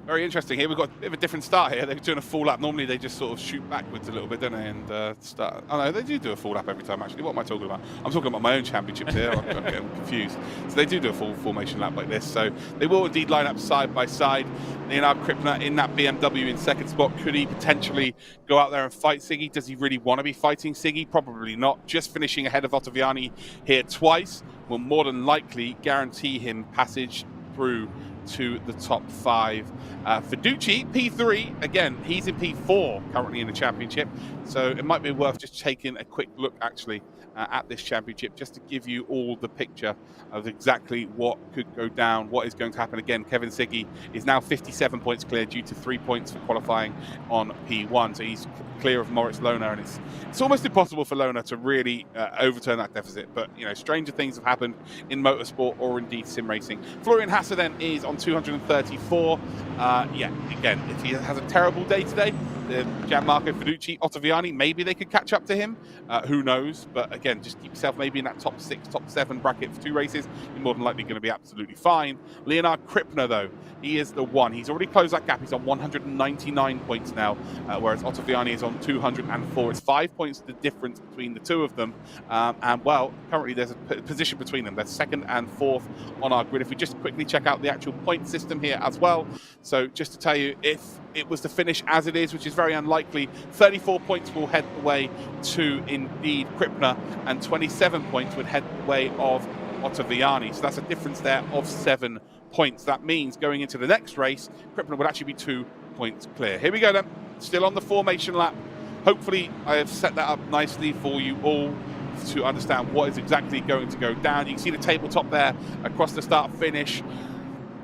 Speaker 1: Very interesting here. We've got a bit of a different start here. They're doing a full lap. Normally they just sort of shoot backwards a little bit, don't they? And start. Oh no, they do a full lap every time, actually. What am I talking about? I'm talking about my own championships here. I'm getting confused. So they do a full formation lap like this. So they will indeed line up side by side. Leonardo Crippler in that BMW in 2nd spot. Could he potentially go out there and fight Siggy? Does he really want to be fighting Siggy? Probably not. Just finishing ahead of Ottoviani here twice will more than likely guarantee him passage through to the top 5. Fiduci, P3, again, he's in P4 currently in the championship, so it might be worth just taking a quick look actually at this championship, just to give you all the picture of exactly what could go down, what is going to happen. Again, Kevin Siggy is now 57 points clear due to 3 points for qualifying on P1, so he's clear of Moritz Lohner, and it's almost impossible for Lohner to really overturn that deficit. But, you know, stranger things have happened in motorsport or indeed sim racing. Florian Hassler then is on 234. Again, if he has a terrible day today, Gianmarco Fiduci, Ottoviani, maybe they could catch up to him. Who knows? But again, just keep yourself maybe in that top 6, top 7 bracket for 2 races. You're more than likely going to be absolutely fine. Leonardo Crippler, though, he is the one. He's already closed that gap. He's on 199 points now, whereas Ottoviani is on 204. It's 5 points the difference between the two of them. And, well, currently there's a position between them. They're 2nd and 4th on our grid. If we just quickly check out the actual point system here as well. So just to tell you, if it was to finish as it is, which is very unlikely, 34 points will head the way to indeed Crippler, and 27 points would head the way of Ottoviani. So that's a difference there of 7 points. That means going into the next race, Crippler would actually be 2 points clear. Here we go then, still on the formation lap. Hopefully I have set that up nicely for you all to understand what is exactly going to go down. You can see the tabletop there across the start finish.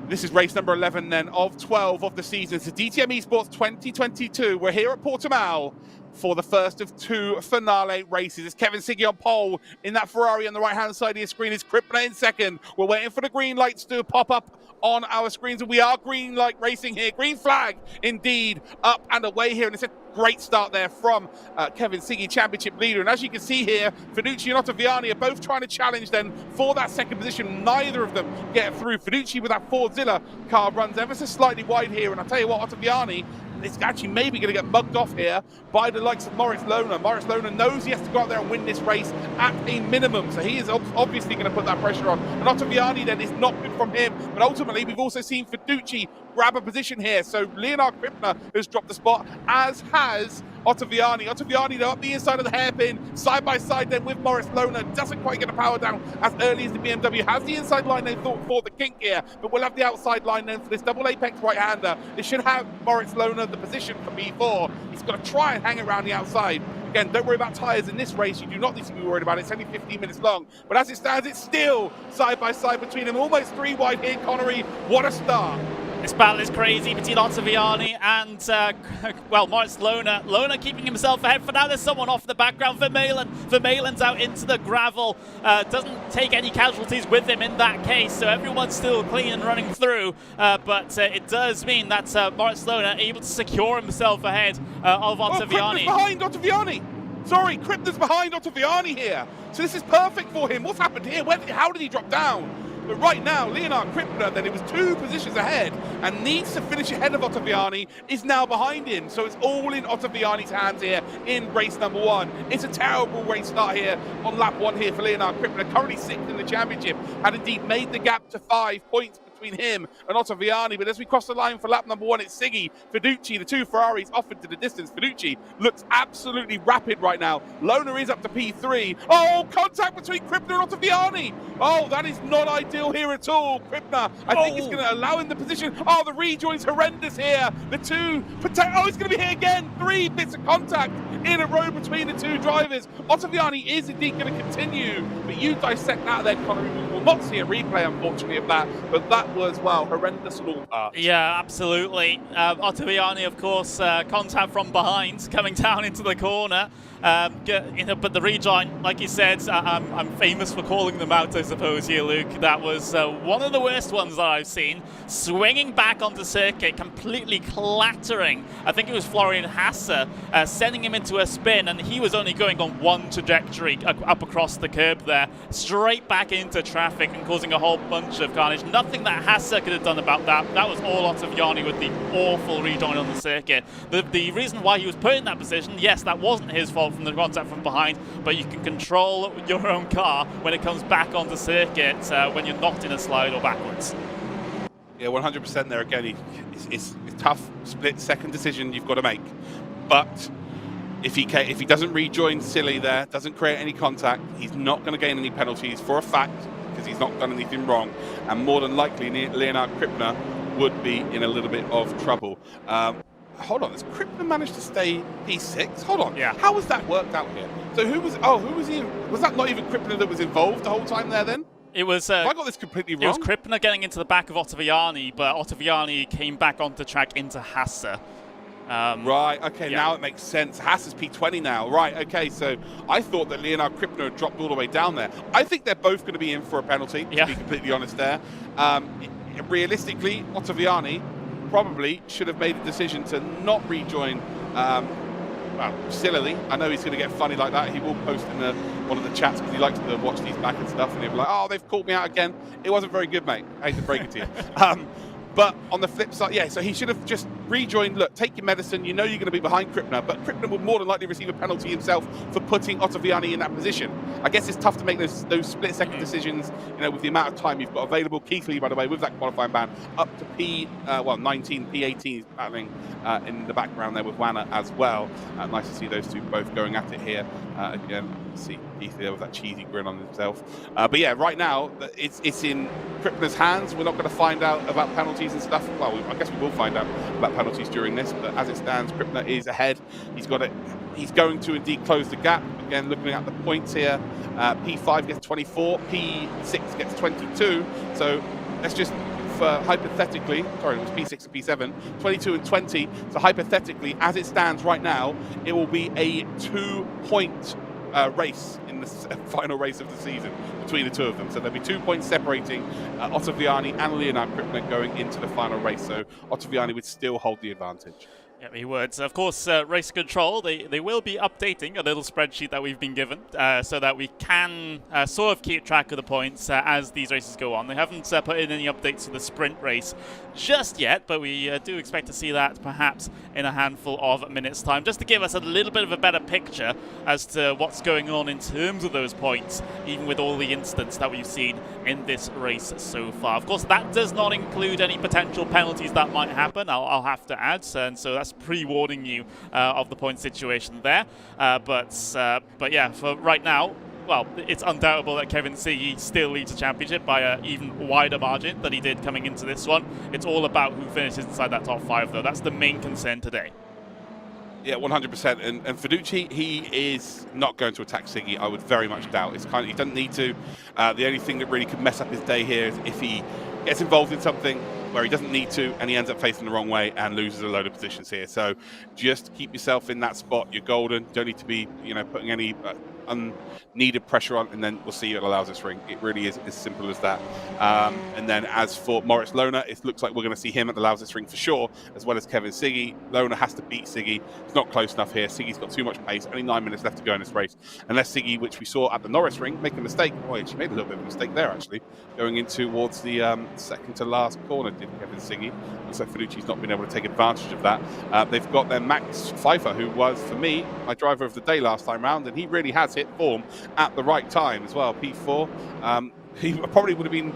Speaker 1: This is race number 11 then of 12 of the season. It's the DTM Esports 2022. We're here at Portimão for the first of 2 finale races. It's Kevin Siggy on pole in that Ferrari on the right-hand side of your screen. It's Crippler in 2nd. We're waiting for the green lights to pop up on our screens, and we are green light racing here. Green flag, indeed, up and away here, and it's a great start there from Kevin Siggy, championship leader. And as you can see here, Fiduci and Ottoviani are both trying to challenge then for that 2nd position. Neither of them get through. Fiduci with that Fordzilla car runs ever so slightly wide here, and I'll tell you what, Ottoviani is actually maybe going to get mugged off here by the likes of Moritz Lohner. Moritz Lohner knows he has to go out there and win this race at a minimum, so he is obviously going to put that pressure on. And Ottoviani then is not good from him But ultimately, we've also seen Fiducci grab a position here. So Leonardo Crippler has dropped the spot, as has Otto Vianni. Otto Vianni, though, up the inside of the hairpin, side by side then with Moritz Lohner. Doesn't quite get a power down as early as the BMW. Has the inside line then for the kink here, but we'll have the outside line then for this double apex right-hander. It should have Moritz Lohner the position for P4. He's got to try and hang around the outside. Again, don't worry about tyres in this race. You do not need to be worried about it. It's only 15 minutes long. But as it stands, it's still side by side between them. Almost 3 wide here, Connery. What a start.
Speaker 2: This battle is crazy between Otto Vianni and, well, Moritz Lohner. Lohner keeping himself ahead. For now, there's someone off in the background. Vermeulen's out into the gravel. Doesn't take any casualties with him in that case, so everyone's still clean and running through. But it does mean that Moritz Lohner able to secure himself ahead of Otto Vianni.
Speaker 1: Crippler's behind Otto Vianni. Sorry, Crippler's behind Otto Vianni here. So this is perfect for him. What's happened here? How did he drop down? But right now, Leonardo Crippler, then it was 2 positions ahead and needs to finish ahead of Otto Vianni, is now behind him. So it's all in Otto Vianni's hands here in race number 1. It's a terrible race start here on lap 1 here for Leonardo Crippler, currently 6th in the championship, had indeed made the gap to 5 points between him and Otto Vianni. But as we cross the line for lap number 1, it's Siggy, Fiducci, the 2 Ferraris off into the distance. Fiducci looks absolutely rapid right now. Lohner is up to P3. Oh, contact between Crippler and Otto Vianni. Oh, that is not ideal here at all. Crippler, I think, is going to allow him the position. Oh, the rejoin's horrendous here. The 2, oh, it's going to be here again. 3 bits of contact in a row between the 2 drivers. Otto Vianni is indeed going to continue, but you dissect that there, Connery. We will not see a replay, unfortunately, of that, but that was, well, horrendous on all parts.
Speaker 2: Yeah, absolutely. Otto Vianni, of course, contact from behind, coming down into the corner. But the rejoin, like you said, I'm famous for calling them out, I suppose, here, Luke. That was one of the worst ones that I've seen. Swinging back onto circuit, completely clattering. I think it was Florian Hassler, sending him into a spin, and he was only going on one trajectory up across the curb there, straight back into traffic and causing a whole bunch of carnage. Nothing that Hassler could have done about that. That was all Otto Vianni with the awful rejoin on the circuit. The reason why he was put in that position, yes, that wasn't his fault from the contact from behind, but you can control your own car when it comes back onto circuit when you're not in a slide or backwards.
Speaker 1: Yeah, 100% there again. It's a tough split-second decision you've got to make. But if he doesn't rejoin silly there, doesn't create any contact, he's not going to gain any penalties for a fact, because he's not done anything wrong. And more than likely, Leonardo Crippler would be in a little bit of trouble. Hold on, has Crippler managed to stay P6? Hold on,
Speaker 2: yeah.
Speaker 1: How was that worked out here? So who was he? Was that not even Crippler that was involved the whole time there then?
Speaker 2: It was.
Speaker 1: Have I got this completely wrong?
Speaker 2: It was Crippler getting into the back of Otto Vianni, but Otto Vianni came back onto track into Hassler.
Speaker 1: Right, okay,
Speaker 2: yeah.
Speaker 1: Now it makes sense. Hassler's P20 now. Right, okay, so I thought that Leonardo Crippler had dropped all the way down there. I think they're both going to be in for a penalty, to be completely honest there. Realistically, Otto Vianni probably should have made a decision to not rejoin, well, sillily. I know he's going to get funny like that. He will post in one of the chats because he likes to watch these back and stuff, and he'll be like, oh, they've called me out again. It wasn't very good, mate. I hate to break it to you. But on the flip side, yeah, so he should have just rejoined. Look, take your medicine. You know you're going to be behind Crippler, but Crippler would more than likely receive a penalty himself for putting Otto Vianni in that position. I guess it's tough to make those split-second decisions, you know, with the amount of time you've got available. Keith Lee, by the way, with that qualifying ban, up to P19, P18 is battling in the background there with Wanner as well. Nice to see those two both going at it here. Again, see Keith Lee with that cheesy grin on himself. But yeah, right now, it's in Crippler's hands. We're not going to find out about penalties and stuff. Well, I guess we will find out about penalties during this, but as it stands, Crippler is ahead. He's got it. He's going to indeed close the gap. Again, looking at the points here, P5 gets 24, P6 gets 22. So let's just, hypothetically, sorry, it was P6 and P7, 22 and 20. So hypothetically, as it stands right now, it will be a 2-point race in the final race of the season between the two of them. So there'll be 2 points separating Otto Vianni and Leonardo Crippler going into the final race. So Otto Vianni would still hold the advantage.
Speaker 2: Yeah, he would. Of course, race control, they will be updating a little spreadsheet that we've been given so that we can sort of keep track of the points as these races go on. They haven't put in any updates to the sprint race just yet, but we do expect to see that perhaps in a handful of minutes' time, just to give us a little bit of a better picture as to what's going on in terms of those points, even with all the incidents that we've seen in this race so far. Of course, that does not include any potential penalties that might happen, I'll have to add, and so that's pre-warning you of the point situation there. But yeah, for right now, well, it's undoubtable that Kevin Siggy still leads the championship by an even wider margin than he did coming into this one. It's all about who finishes inside that top 5, though. That's the main concern today.
Speaker 1: Yeah, 100%. And Fiducci, he is not going to attack Siggy. I would very much doubt. It's kind of, he doesn't need to. The only thing that really could mess up his day here is if he gets involved in something where he doesn't need to, and he ends up facing the wrong way and loses a load of positions here. So just keep yourself in that spot. You're golden. Don't need to be, putting any unneeded pressure on, and then we'll see what allows this ring. It really is as simple as that. And then as for Moritz Lohner, it looks like we're going to see him at the allows this ring for sure, as well as Kevin Siggy. Lohner has to beat Siggy. It's not close enough here. Siggy's got too much pace. Only 9 minutes left to go in this race. Unless Siggy, which we saw at the Norris ring, make a mistake. Oh, she made a little bit of a mistake there, actually. Going in towards the second to last corner, did Kevin Siggy. Looks like Fiduci's not been able to take advantage of that. They've got their Max Pfeiffer, who was, for me, my driver of the day last time round, and he really has hit form at the right time as well. P4. He probably would have been,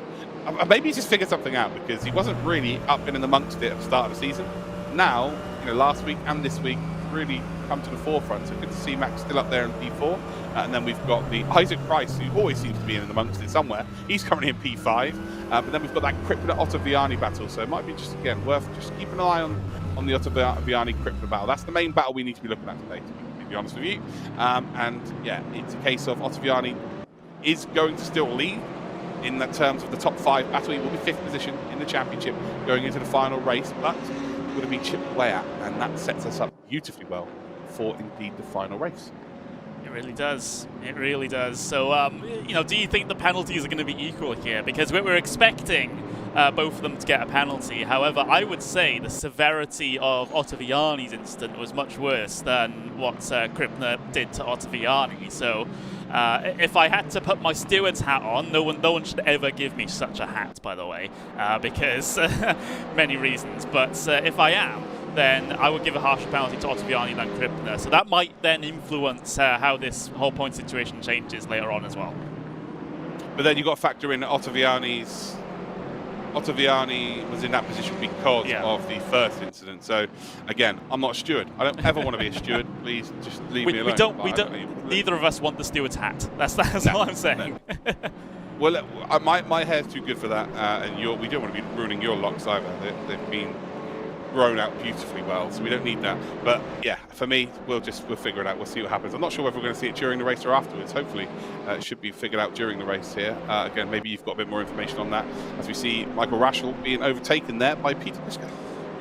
Speaker 1: maybe he's just figured something out, because he wasn't really up and in amongst it at the start of the season. Now, last week and this week, really come to the forefront. So good to see Max still up there in P4. And then we've got the Isaac Price, who always seems to be in amongst it somewhere. He's currently in P5. But then we've got that Crippler Otto Vianni battle. So it might be just, again, worth just keeping an eye on the Otto Vianni Crippler battle. That's the main battle we need to be looking at today, to be honest with you. And yeah, it's a case of Otto Vianni is going to still lead in the terms of the top 5 battle. He will be 5th position in the championship going into the final race, but it's going to be chipped away at, and that sets us up beautifully well for indeed the final race.
Speaker 2: It really does. It really does. So, do you think the penalties are going to be equal here? Because we're expecting both of them to get a penalty. However, I would say the severity of Otto Vianni's incident was much worse than what Crippler did to Otto Vianni. So, if I had to put my steward's hat on, no one should ever give me such a hat, by the way, because many reasons. But if I am, then I would give a harsher penalty to Otto Vianni than Crippler. So that might then influence how this whole point situation changes later on as well.
Speaker 1: But then you've got to factor in Otto Vianni was in that position because of the first incident. So again, I'm not a steward. I don't ever want to be a steward. Please just leave me alone.
Speaker 2: Neither of us want the steward's hat. That's all I'm saying.
Speaker 1: No. Well, my hair's too good for that, and we don't want to be ruining your locks either. They've been grown out beautifully well, so we don't need that. But yeah, for me, we'll figure it out. We'll see what happens. I'm not sure whether we're going to see it during the race or afterwards. Hopefully it should be figured out during the race here. Again, maybe you've got a bit more information on that, as we see Michael Raschel being overtaken there by Peter Piska.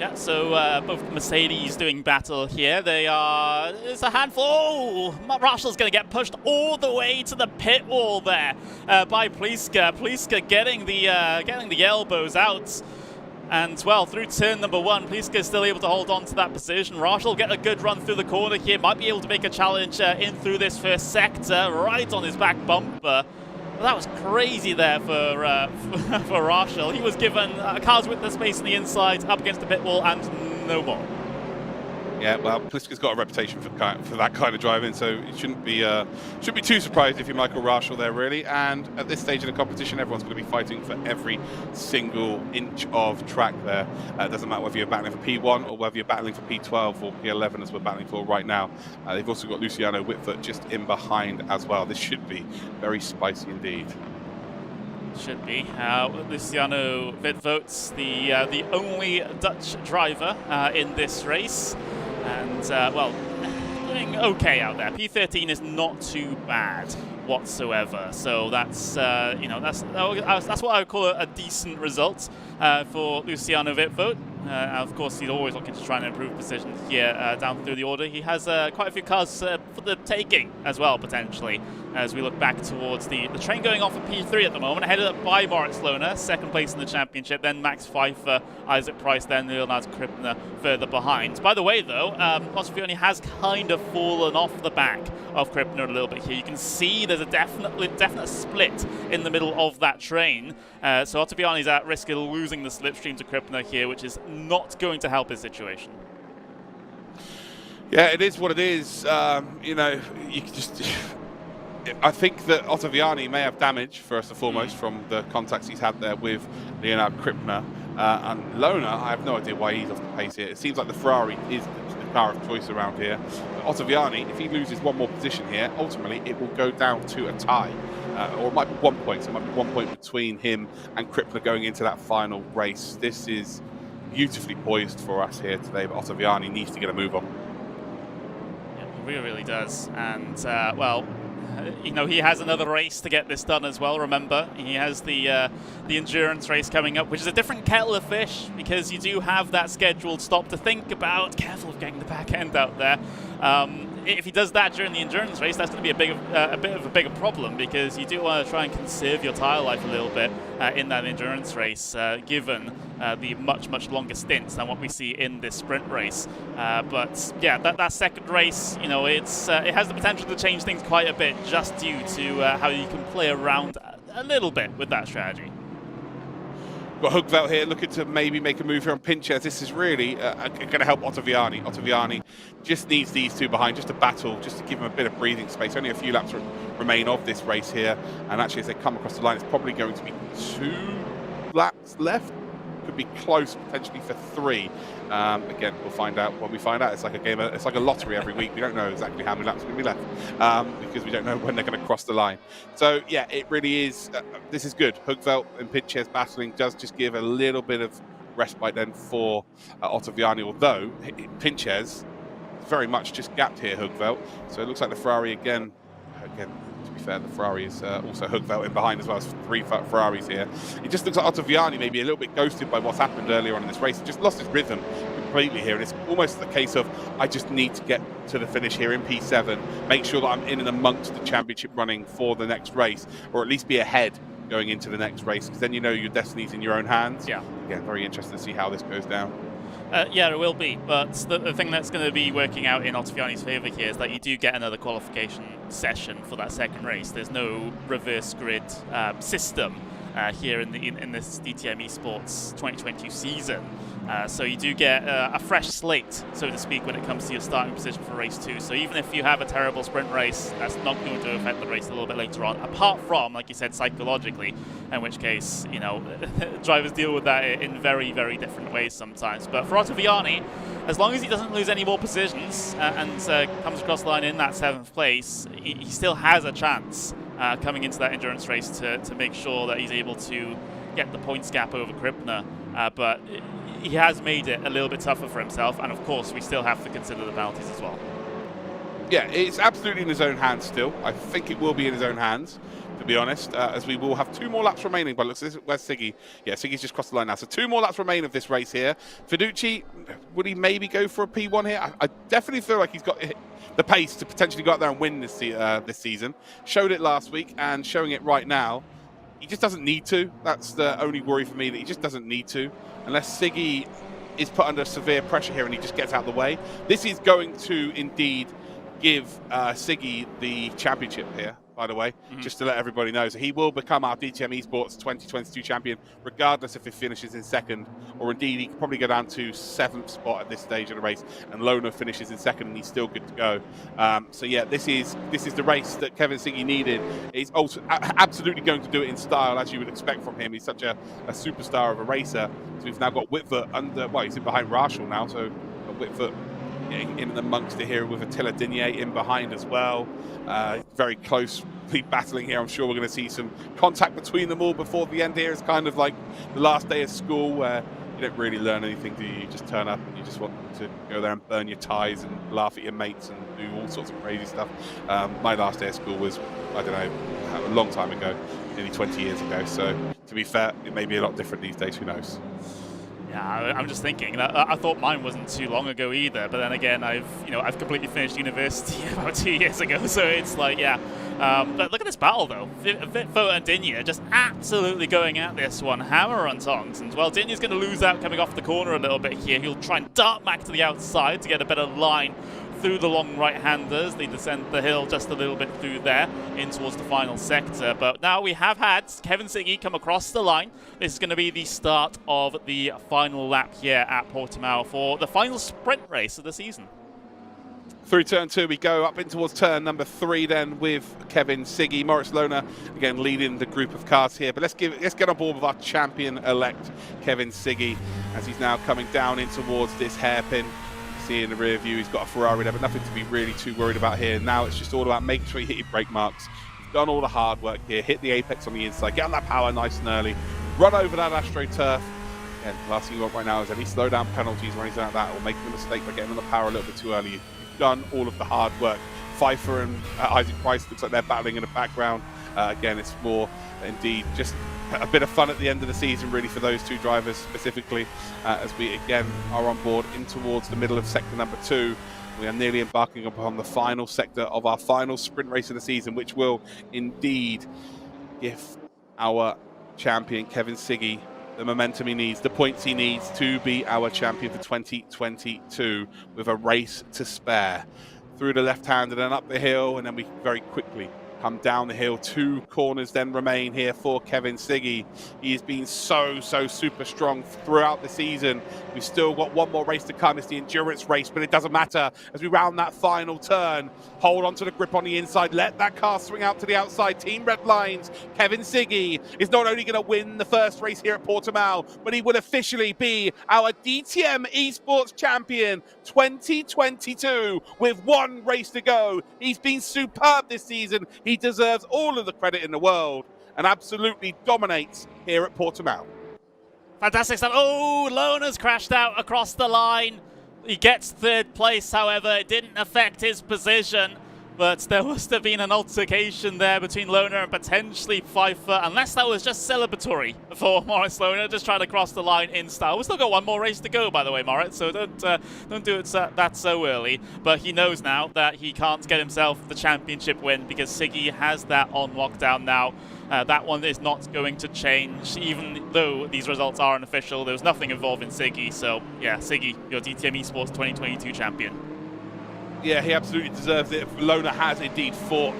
Speaker 2: Yeah, so both Mercedes doing battle here. It's a handful. Oh, Raschel's going to get pushed all the way to the pit wall there by Pliska. Pliska getting the elbows out. And, well, through turn number 1, Pliska is still able to hold on to that position. Raschel will get a good run through the corner here. Might be able to make a challenge in through this first sector, right on his back bumper. Well, that was crazy there for Raschel. He was given cars with the space on the inside, up against the pit wall, and no more.
Speaker 1: Yeah, well, Pliska's got a reputation for that kind of driving, so it shouldn't be too surprised if you're Michael Raschel there, really. And at this stage of the competition, everyone's going to be fighting for every single inch of track there. It doesn't matter whether you're battling for P1 or whether you're battling for P12 or P11, as we're battling for right now. They've also got Luciano Whitford just in behind as well. This should be very spicy indeed.
Speaker 2: Should be. Luciano Whitvoet's the only Dutch driver in this race. And, well, doing okay out there. P13 is not too bad whatsoever. So that's, that's what I would call a decent result for Luciano Whitvoet. Of course, he's always looking to try and improve positions here down through the order. He has quite a few cars for the taking as well, potentially, as we look back towards the train going off at P3 at the moment, headed up by Moritz Lohner, second place in the championship, then Max Pfeiffer, Isaac Price, then Leonardo Crippler further behind. By the way, though, Otto Vianni has kind of fallen off the back of Crippler a little bit here. You can see there's a definite split in the middle of that train. So Otto Vianni's at risk of losing the slipstream to Crippler here, which is not going to help his situation.
Speaker 1: Yeah, it is what it is. You know, you can just... I think that Otto Vianni may have damage, first and foremost, from the contacts he's had there with Leonardo Crippler. And Lohner, I have no idea why he's off the pace here. It seems like the Ferrari is the car of choice around here. But Otto Vianni, if he loses one more position here, ultimately it will go down to a tie. Or it might be 1 point. So it might be 1 point between him and Crippler going into that final race. This is beautifully poised for us here today, but Otto Vianni needs to get a move on.
Speaker 2: Yeah, he really does. And, well, you know, he has another race to get this done as well. Remember, he has the endurance race coming up, which is a different kettle of fish, because you do have that scheduled stop to think about. Careful of getting the back end out there. If he does that during the endurance race, that's going to be a bit of a bigger problem, because you do want to try and conserve your tyre life a little bit in that endurance race, given the much longer stints than what we see in this sprint race. But yeah, that second race, you know, it has the potential to change things quite a bit, just due to how you can play around a little bit with that strategy.
Speaker 1: Got Hugveld here looking to maybe make a move here on Pinches. This is really going to help Otto Vianni. Otto Vianni just needs these two behind, just to battle, just to give him a bit of breathing space. Only a few laps remain of this race here. And actually, as they come across the line, it's probably going to be 2 laps left. Could be close, potentially for 3. Again, we'll find out when we find out. It's like a game. It's like a lottery every week. We don't know exactly how many laps are going to be left because we don't know when they're going to cross the line. So yeah, it really is. This is good. Hugveld and Pinches battling does just give a little bit of respite then for Otto Vianni. Although Pinches very much just gapped here, Hugveld. So it looks like the Ferrari again. To be fair, the Ferrari is also Hugveld in behind as well. As 3 Ferraris here. It just looks like Otto Vianni maybe a little bit ghosted by what's happened earlier on in this race. He just lost his rhythm completely here, and it's almost the case of I just need to get to the finish here in P7, make sure that I'm in and amongst the championship running for the next race, or at least be ahead going into the next race, because then you know your destiny's in your own hands. Yeah. Again, very interesting to see how this goes down.
Speaker 2: Yeah, it will be, but the thing that's going to be working out in Otto Vianni's favour here is that you do get another qualification session for that second race. There's no reverse grid system here in this DTM Esports 2022 season. So you do get a fresh slate, so to speak, when it comes to your starting position for race 2. So even if you have a terrible sprint race, that's not going to affect the race a little bit later on, apart from, like you said, psychologically, in which case, you know, drivers deal with that in very different ways sometimes. But for Otto Vianni, as long as he doesn't lose any more positions and comes across the line in that 7th place, he still has a chance coming into that endurance race to make sure that he's able to get the points gap over Crippler. But he has made it a little bit tougher for himself, and of course we still have to consider the penalties as well.
Speaker 1: Yeah, it's absolutely in his own hands still. I think it will be in his own hands, to be honest, as we will have 2 more laps remaining. But looks, where's Siggy? Yeah, Siggy's just crossed the line now. So 2 more laps remain of this race here. Fiducci, would he maybe go for a P1 here? I definitely feel like he's got the pace to potentially go out there and win this season. Showed it last week and showing it right now. He just doesn't need to. That's the only worry for me, that he just doesn't need to. Unless Siggy is put under severe pressure here and he just gets out of the way. This is going to indeed give Siggy the championship here, by the way, just to let everybody know. So he will become our DTM Esports 2022 champion, regardless if he finishes in 2nd, or indeed he can probably go down to 7th spot at this stage of the race, and Lohner finishes in 2nd and he's still good to go. So yeah, this is the race that Kevin Siggy needed. He's also absolutely going to do it in style, as you would expect from him. He's such a superstar of a racer. So we've now got Whitford under, well, he's in behind Rachel now, so got Whitford in amongst it here with Attila Digne in behind as well. Very closely battling here. I'm sure we're going to see some contact between them all before the end here. It's kind of like the last day of school where you don't really learn anything, do you? You just turn up and you just want to go there and burn your ties and laugh at your mates and do all sorts of crazy stuff. My last day of school was, I don't know, a long time ago, nearly 20 years ago. So to be fair, it may be a lot different these days, who knows?
Speaker 2: Yeah, I'm just thinking. I thought mine wasn't too long ago either, but then again, I've completely finished university about 2 years ago, so it's like, yeah. But look at this battle though. Vitfo and Dinya just absolutely going at this one, hammer on tongs. And well, Dinya's going to lose out coming off the corner a little bit here. He'll try and dart back to the outside to get a better line through the long right-handers. They descend the hill just a little bit through there, in towards the final sector. But now we have had Kevin Siggy come across the line. This is going to be the start of the final lap here at Portimão for the final sprint race of the season.
Speaker 1: Through turn 2 we go, up in towards turn number 3 then with Kevin Siggy. Moritz Lohner again leading the group of cars here, but let's get on board with our champion-elect Kevin Siggy as he's now coming down in towards this hairpin. See in the rear view he's got a Ferrari there, but nothing to be really too worried about here. Now it's just all about making sure you hit your brake marks. You've done all the hard work here, hit the apex on the inside, get on that power nice and early, run over that AstroTurf. And the last thing you want right now is any slowdown penalties or anything like that, or making a mistake by getting on the power a little bit too early. You've done all of the hard work. Pfeiffer and Isaac Price looks like they're battling in the background. Again, it's more indeed just a bit of fun at the end of the season really for those two drivers specifically, as we again are on board in towards the middle of sector number 2. We are nearly embarking upon the final sector of our final sprint race of the season, which will indeed give our champion Kevin Siggy the momentum he needs, the points he needs to be our champion for 2022 with a race to spare. Through the left hand and then up the hill, and then we very quickly come down the hill. 2 corners then remain here for Kevin Siggy. He has been so super strong throughout the season. We've still got one more race to come. It's the endurance race, but it doesn't matter as we round that final turn. Hold on to the grip on the inside. Let that car swing out to the outside. Team red lines. Kevin Siggy is not only going to win the first race here at Portimão, but he will officially be our DTM Esports Champion 2022 with 1 race to go. He's been superb this season. He deserves all of the credit in the world and absolutely dominates here at Portimão.
Speaker 2: Fantastic stuff. Oh, Lohner's crashed out across the line. He gets 3rd place, however. It didn't affect his position, but there must have been an altercation there between Lohner and potentially Pfeiffer, unless that was just celebratory for Moritz Lohner, just trying to cross the line in style. We've still got 1 more race to go, by the way, Moritz, so don't do it that so early. But he knows now that he can't get himself the championship win because Siggy has that on lockdown now. That one is not going to change, even though these results are unofficial. There was nothing involving Siggy, so yeah, Siggy, your DTM Esports 2022 champion.
Speaker 1: Yeah, he absolutely deserves it. Lohner has indeed fought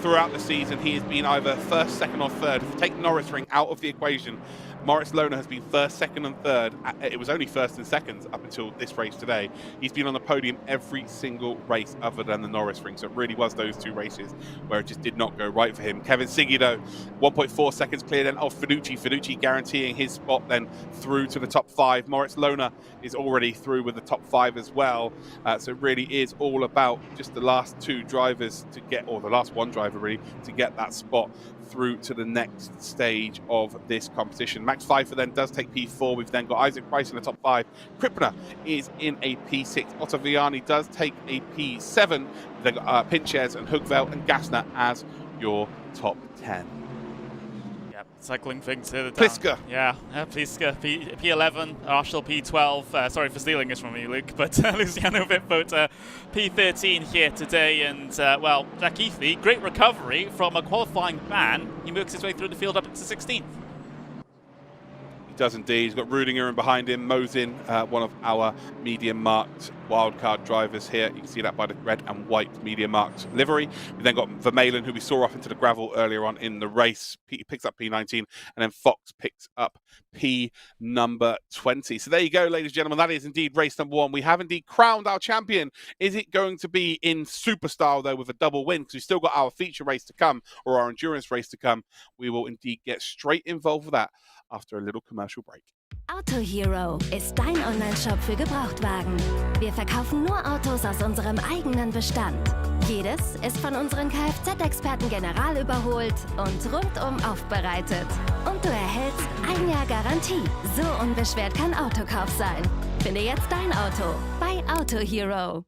Speaker 1: throughout the season. He has been either 1st, 2nd or 3rd. If you take Norrisring out of the equation, Moritz Lohner has been 1st, 2nd and 3rd. It was only 1st and 2nd up until this race today. He's been on the podium every single race other than the Norrisring. So it really was those 2 races where it just did not go right for him. Kevin Siggy though, 1.4 seconds clear then of Finucci. Finucci guaranteeing his spot then through to the top 5. Moritz Lohner is already through with the top 5 as well. So it really is all about just the last 2 drivers to get, or the last 1 driver really, to get that spot through to the next stage of this competition. Max Pfeiffer then does take P4. We've then got Isaac Price in the top 5. Crippler is in a P6. Otto Vianni does take a P7. Then got Pinches and Hugveld and Gassner as your top 10.
Speaker 2: Cycling things here.
Speaker 1: Pliska.
Speaker 2: Yeah, Pliska, P11, Arshel P12. Sorry for stealing this from you, Luke, but Luciano Vitfo P13 here today. And, well, Jack Eathley, great recovery from a qualifying ban. He works his way through the field up to 16th.
Speaker 1: He does indeed. He's got Rudinger in behind him. Mosin, one of our MediaMarkt wildcard drivers here. You can see that by the red and white MediaMarkt livery. We then got Vermeulen, who we saw off into the gravel earlier on in the race. He picks up P19, and then Fox picks up P number 20. So there you go, ladies and gentlemen. That is indeed race number 1. We have indeed crowned our champion. Is it going to be in super style, though, with a double win? Because we've still got our feature race to come, or our endurance race to come. We will indeed get straight involved with that after a little commercial break.
Speaker 5: Auto Hero ist dein Online-Shop für Gebrauchtwagen. Wir verkaufen nur Autos aus unserem eigenen Bestand. Jedes ist von unseren Kfz-Experten general überholt und rundum aufbereitet. Und du erhältst 1 Jahr Garantie. So unbeschwert kann Autokauf sein. Finde jetzt dein Auto bei Auto Hero.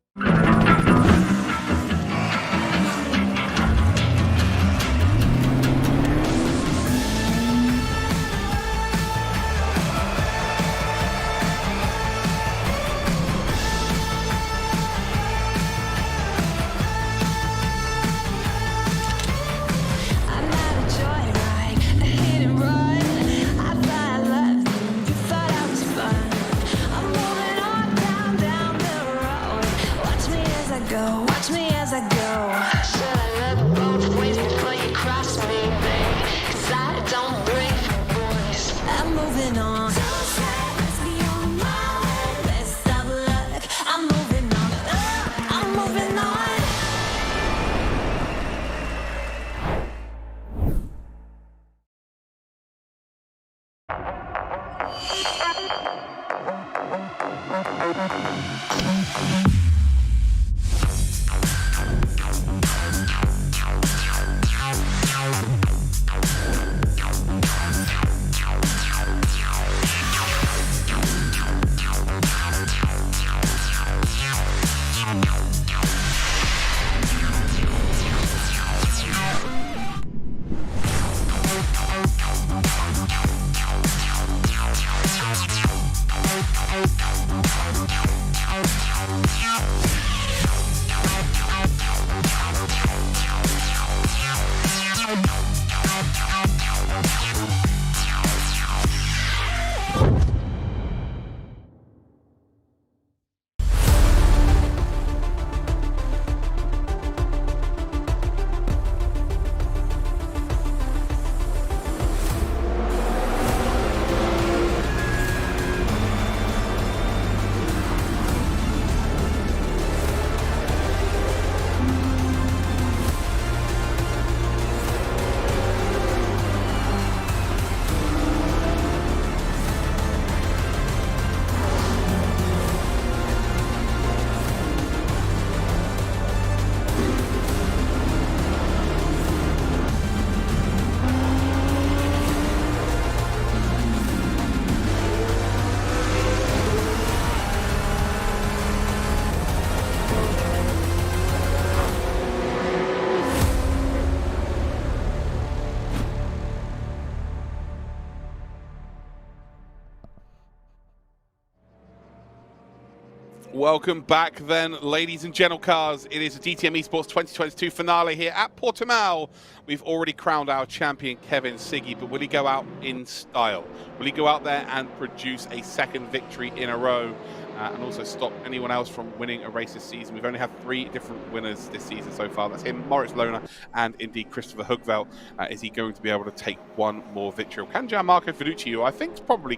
Speaker 1: Welcome back then, ladies and gentle cars. It is a DTM Esports 2022 finale here at Portimão. We've already crowned our champion, Kevin Siggy, but will he go out in style? Will he go out there and produce a second victory in a row and also stop anyone else from winning a race this season? We've only had 3 different winners this season so far. That's him, Moritz Lohner, and indeed Christopher Hugveld. Is he going to be able to take one more victory? Or can Gianmarco Fiducci, who I think is probably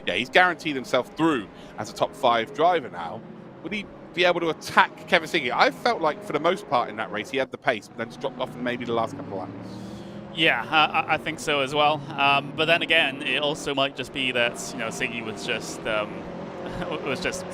Speaker 1: he's guaranteed himself through as a top 5 driver now. Would he be able to attack Kevin Siggy? I felt like for the most part in that race he had the pace, but then just dropped off in maybe the last couple of laps.
Speaker 2: Yeah, I think so as well. But then again, it also might just be that Siggy was just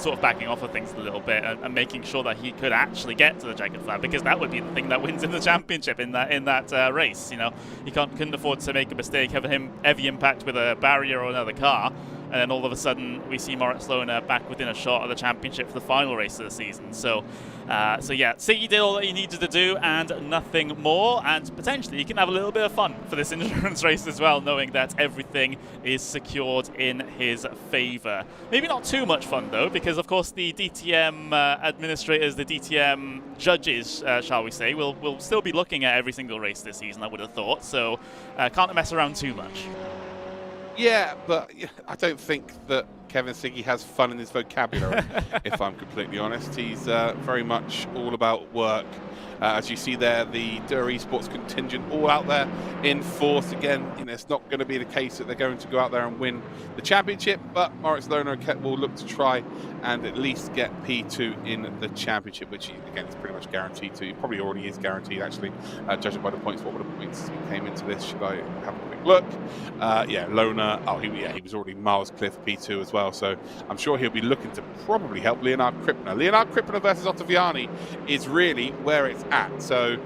Speaker 2: sort of backing off of things a little bit and making sure that he could actually get to the checkered flag, because that would be the thing that wins him the championship in that race. He couldn't afford to make a mistake, have him heavy impact with a barrier or another car. And then all of a sudden, we see Moritz Lohner back within a shot of the championship for the final race of the season. So yeah, Siggy did all that he needed to do and nothing more. And potentially, he can have a little bit of fun for this endurance race as well, knowing that everything is secured in his favour. Maybe not too much fun, though, because, of course, the DTM administrators, the DTM judges, shall we say, will still be looking at every single race this season, I would have thought. So can't mess around too much.
Speaker 1: Yeah, but I don't think that Kevin Siggy has fun in his vocabulary, if I'm completely honest. He's very much all about work. As you see there, the DTM Esports contingent all out there in force. Again, it's not going to be the case that they're going to go out there and win the championship, but Moritz Lohner will look to try and at least get P2 in the championship, which, again, is pretty much guaranteed to. It probably already is guaranteed, actually, judging by the points. What were the points we came into this? Should I have a quick look? Yeah, Lohner, he was already miles clear for P2 as well, so I'm sure he'll be looking to probably help Leonardo Crippler. Leonardo Crippler versus Otto Vianni is really where it's at. So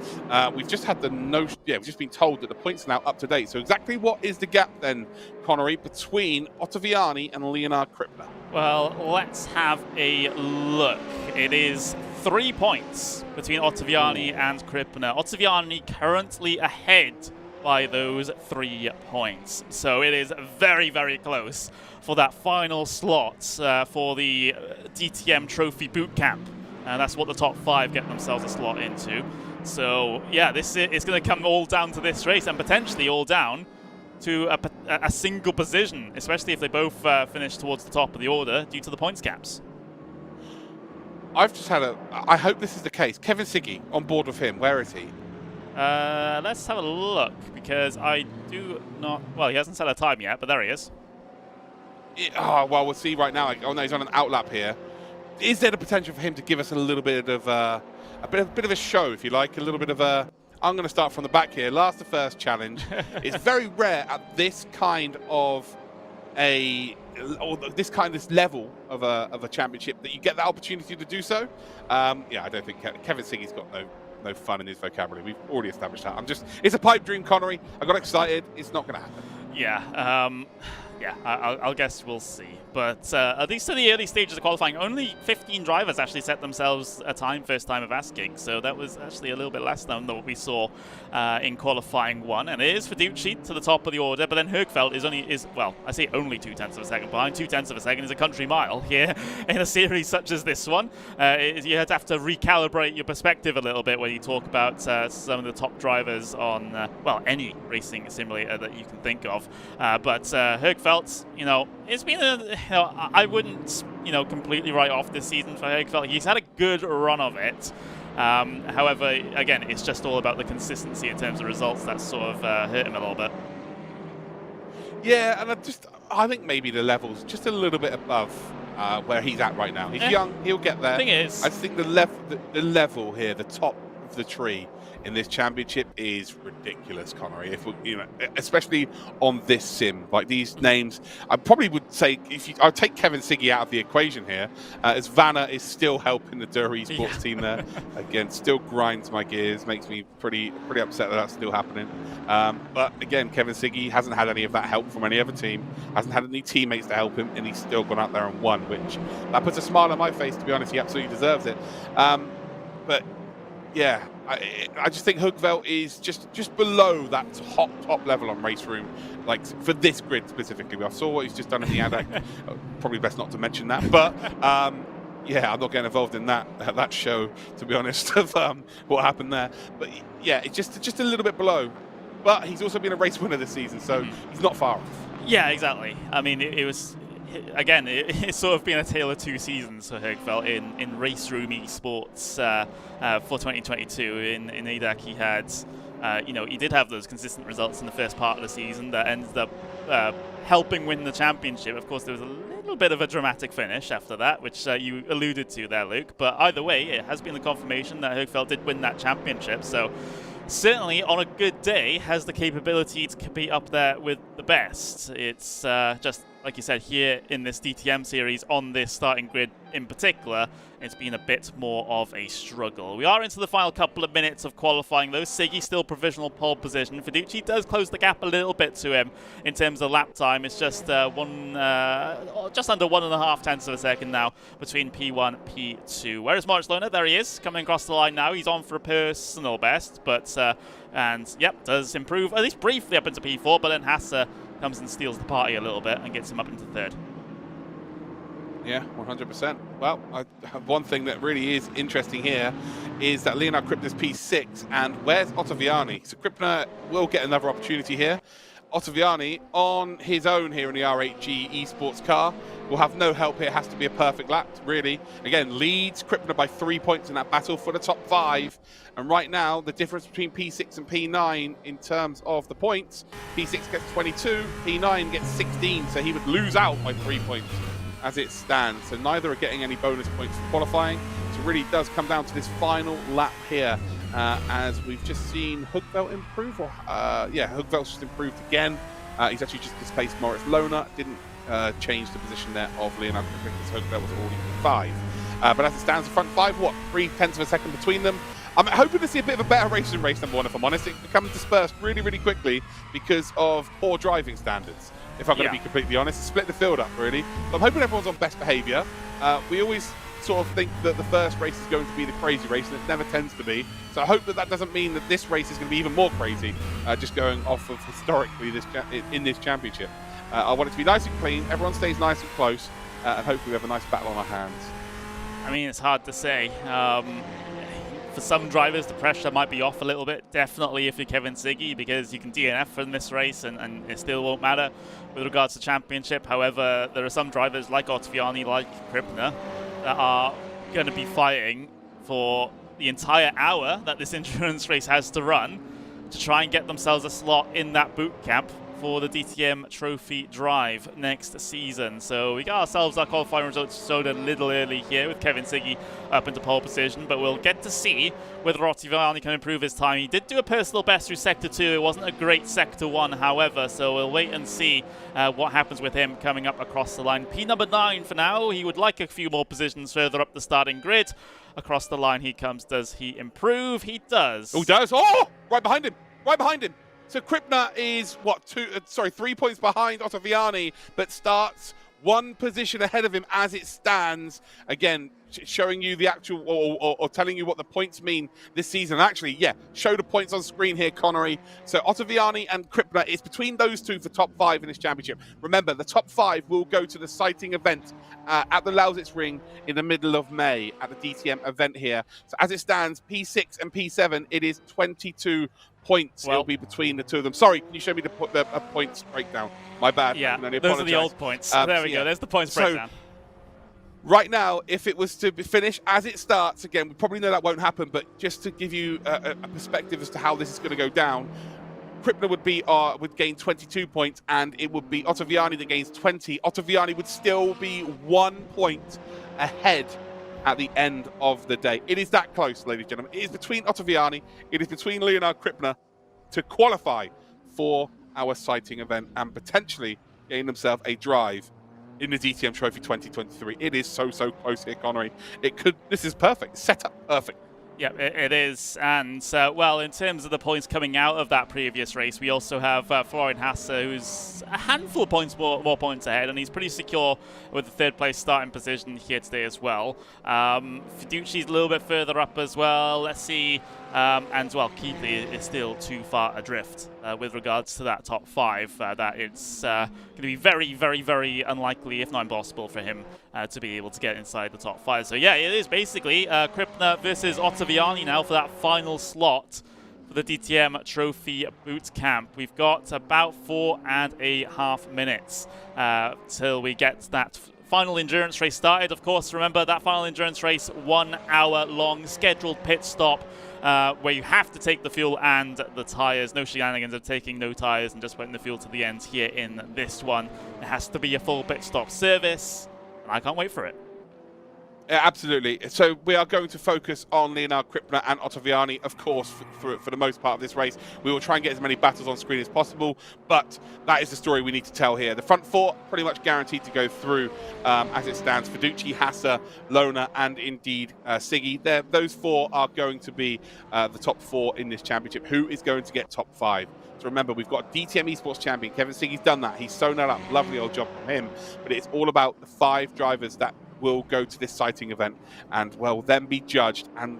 Speaker 1: we've just had we've just been told that the points are now up to date. So exactly what is the gap then, Connery, between Otto Vianni and Leonardo Crippler?
Speaker 2: Well, let's have a look. It is 3 points between Otto Vianni and Crippler. Otto Vianni currently ahead by those 3 points. So it is very, very close for that final slot for the DTM Trophy Boot Camp. And that's what the top 5 get themselves a slot into. So yeah, this is going to come all down to this race, and potentially all down to a single position, especially if they both finish towards the top of the order due to the points caps.
Speaker 1: I hope this is the case. Kevin Siggy, on board with him. Where is he?
Speaker 2: Let's have a look, because I do not... Well, he hasn't set a time yet, but there he is.
Speaker 1: Well, we'll see right now. Oh no, he's on an outlap here. Is there the potential for him to give us a little bit of a bit of a show, if you like, a little bit of a... I'm going to start from the back here. Last to first challenge. It's very rare at this kind of a or this level of a championship, that you get that opportunity to do so. Yeah, I don't think Kevin Siggy's got no fun in his vocabulary. We've already established that. It's a pipe dream, Connery. I got excited. It's not going to happen.
Speaker 2: Yeah, I'll guess we'll see. But at least in the early stages of qualifying, only 15 drivers actually set themselves a time first time of asking. So that was actually a little bit less than what we saw in qualifying 1. And it is Fiducci to the top of the order, but then Högfeldt is well, I say only 0.2 of a second behind. 0.2 of a second is a country mile here in a series such as this one. You have to recalibrate your perspective a little bit when you talk about some of the top drivers on, well, any racing simulator that you can think of. But Högfeldt, it's been I wouldn't, completely write off this season for Högfeldt. He's had a good run of it. However, again, it's just all about the consistency in terms of results that sort of hurt him a little bit.
Speaker 1: Yeah, and I think maybe the level's just a little bit above where he's at right now. He's young, he'll get there.
Speaker 2: Thing is,
Speaker 1: I think the level here, the top of the tree in this championship is ridiculous, Connery. If especially on this sim, like these names, I probably would say I'd take Kevin Siggy out of the equation here, as Vanna is still helping the DTM Esports team there. Again, still grinds my gears, makes me pretty upset that that's still happening. But again, Kevin Siggy hasn't had any of that help from any other team, hasn't had any teammates to help him, and he's still gone out there and won, which that puts a smile on my face. To be honest, he absolutely deserves it. But yeah, I just think Högfeldt is just below that top level on race room, like for this grid specifically. I saw what he's just done in the ADAC. Probably best not to mention that, but yeah, I'm not getting involved in that show, to be honest, of what happened there. But yeah, it's just a little bit below. But he's also been a race winner this season, so he's not far off.
Speaker 2: Yeah, exactly. I mean, it was. Again, it's sort of been a tale of two seasons for Högfeldt in race room esports for 2022. In ADAC, he had, he did have those consistent results in the first part of the season that ended up helping win the championship. Of course, there was a little bit of a dramatic finish after that, which you alluded to there, Luke. But either way, it has been the confirmation that Högfeldt did win that championship. So certainly, on a good day, has the capability to compete up there with the best. It's just, like you said, here in this DTM series, on this starting grid in particular, it's been a bit more of a struggle. We are into the final couple of minutes of qualifying, though. Siggy still provisional pole position. Fiducci does close the gap a little bit to him in terms of lap time. It's just just under 1.5 tenths of a second now between P1 P2. Whereas Moritz Lohner, there he is, coming across the line now. He's on for a personal best, but and yep, does improve at least briefly up into P4, but then Hassler comes and steals the party a little bit and gets him up into third.
Speaker 1: Yeah, 100%. Well, one thing that really is interesting here is that Leonardo Crippler's P6, and where's Otto Vianni? So Crippler will get another opportunity here. Otto Vianni on his own here in the R8G Esports car will have no help here. Has to be a perfect lap, really. Again, leads Crippler by 3 points in that battle for the top 5. And right now, the difference between P6 and P9 in terms of the points, P6 gets 22, P9 gets 16, so he would lose out by 3 points as it stands. So neither are getting any bonus points for qualifying. So it really does come down to this final lap here, as we've just seen Högfeldt improve. Högfeldt's just improved again. He's actually just displaced Moritz Lohner. Didn't change the position there of Leonardo because Högfeldt was already in 5. But as it stands, the front 5, 3/10 of a second between them. I'm hoping to see a bit of a better race in race number 1, if I'm honest. It becomes dispersed really, really quickly because of poor driving standards, if I'm going to be completely honest. Split the field up, really. So I'm hoping everyone's on best behaviour. We always sort of think that the first race is going to be the crazy race, and it never tends to be. So I hope that doesn't mean that this race is going to be even more crazy, just going off of historically in this championship. I want it to be nice and clean, everyone stays nice and close, and hopefully we have a nice battle on our hands.
Speaker 2: I mean, it's hard to say. For some drivers, the pressure might be off a little bit. Definitely if you're Kevin Siggy, because you can DNF from this race and it still won't matter with regards to championship. However, there are some drivers like Otto Vianni, like Crippler, that are going to be fighting for the entire hour that this endurance race has to run to try and get themselves a slot in that boot camp for the DTM Trophy Drive next season. So we got ourselves our qualifying results showed a little early here with Kevin Siggy up into pole position, but we'll get to see whether Otto Vianni can improve his time. He did do a personal best through Sector 2. It wasn't a great Sector 1, however, so we'll wait and see what happens with him coming up across the line. P number 9 for now. He would like a few more positions further up the starting grid. Across the line he comes. Does he improve? He does.
Speaker 1: Oh, does. Oh, right behind him. Right behind him. So Crippler is, 3 points behind Otto Vianni, but starts 1 position ahead of him as it stands. Again, showing you the actual, or telling you what the points mean this season. Actually, yeah, show the points on screen here, Connery. So Otto Vianni and Crippler, it's between those two for top 5 in this championship. Remember, the top 5 will go to the sighting event at the Lausitz Ring in the middle of May at the DTM event here. So as it stands, P6 and P7, it is 22 points. It'll be between the two of them. Sorry, can you show me the points breakdown? My bad.
Speaker 2: Yeah, those are the old points. There we go. There's the points breakdown.
Speaker 1: Right now, if it was to finish as it starts, again, we probably know that won't happen, but just to give you a perspective as to how this is going to go down, Crippler would gain 22 points, and it would be Otto Vianni that gains 20. Otto Vianni would still be 1 point ahead at the end of the day. It is that close, ladies and gentlemen. It is between Otto Vianni, it is between Leonardo Crippler to qualify for our sighting event and potentially gain themselves a drive in the DTM Trophy 2023. It is so close here, Connery. This is perfect. Set up perfect.
Speaker 2: Yeah, it is. And, well, in terms of the points coming out of that previous race, we also have Florian Hassler, who's a handful of points more points ahead, and he's pretty secure with the 3rd place starting position here today as well. Fiduci's a little bit further up as well. Let's see. And, well, Keithley is still too far adrift with regards to that top 5. That it's going to be very unlikely, if not impossible, for him to be able to get inside the top 5. So, yeah, it is basically Crippler versus Otto Vianni now for that final slot for the DTM Trophy Boot Camp. We've got about 4.5 minutes till we get that final endurance race started. Of course, remember that final endurance race, 1 hour long scheduled pit stop where you have to take the fuel and the tyres. No shenanigans of taking no tyres and just putting the fuel to the end here in this one. It has to be a full pit stop service, and I can't wait for it.
Speaker 1: Yeah, absolutely. So we are going to focus on Leonardo Crippler and Otto Vianni, of course, for the most part of this race. We will try and get as many battles on screen as possible, but that is the story we need to tell here. The front 4 pretty much guaranteed to go through as it stands. Fiduci, Hassler, Lona, and indeed Siggy. Those 4 are going to be the top 4 in this championship. Who is going to get top 5? So remember, we've got DTM Esports Champion. Kevin Siggy's done that. He's sewn that up. Lovely old job from him. But it's all about the 5 drivers that will go to this sighting event and will then be judged, and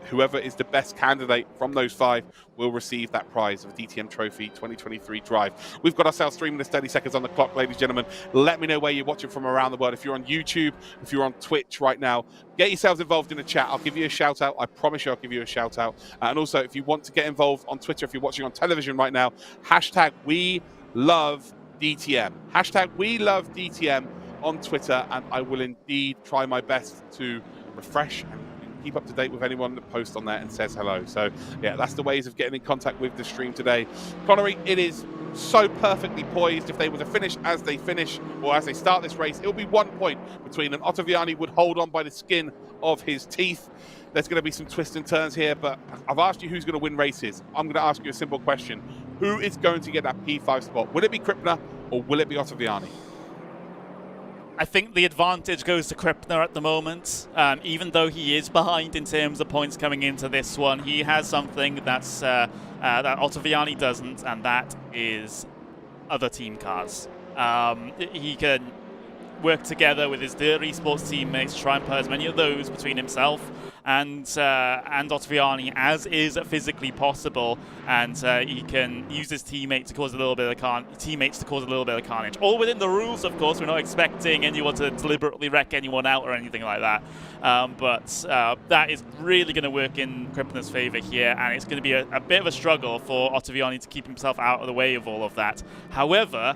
Speaker 1: whoever is the best candidate from those 5 will receive that prize of a DTM Trophy 2023 drive. We've got ourselves 3 minutes 30 seconds on the clock, ladies and gentlemen. Let me know where you're watching from around the world. If you're on YouTube, if you're on Twitch right now, get yourselves involved in the chat. I'll give you a shout out. I promise you I'll give you a shout out. And also, if you want to get involved on Twitter, if you're watching on television right now, hashtag we love DTM. Hashtag we love DTM on Twitter, and I will indeed try my best to refresh and keep up to date with anyone that posts on there and says hello. So yeah, that's the ways of getting in contact with the stream today. Connery, it is so perfectly poised. If they were to finish as they finish, or as they start this race, it'll be 1 point between them. Otto Vianni would hold on by the skin of his teeth. There's going to be some twists and turns here, but I've asked you who's going to win races. I'm going to ask you a simple question. Who is going to get that P5 spot? Will it be Crippler or will it be Otto Vianni?
Speaker 2: I think the advantage goes to Crippler at the moment. Even though he is behind in terms of points coming into this one, he has something that's that Otto Vianni doesn't, and that is other team cars. He can work together with his Dirt Esports teammates to try and put as many of those between himself and Otto Vianni as is physically possible, and he can use his teammates to cause a little bit of carnage. All within the rules, of course. We're not expecting anyone to deliberately wreck anyone out or anything like that. But that is really going to work in Crippler's favor here, and it's going to be a bit of a struggle for Otto Vianni to keep himself out of the way of all of that. However,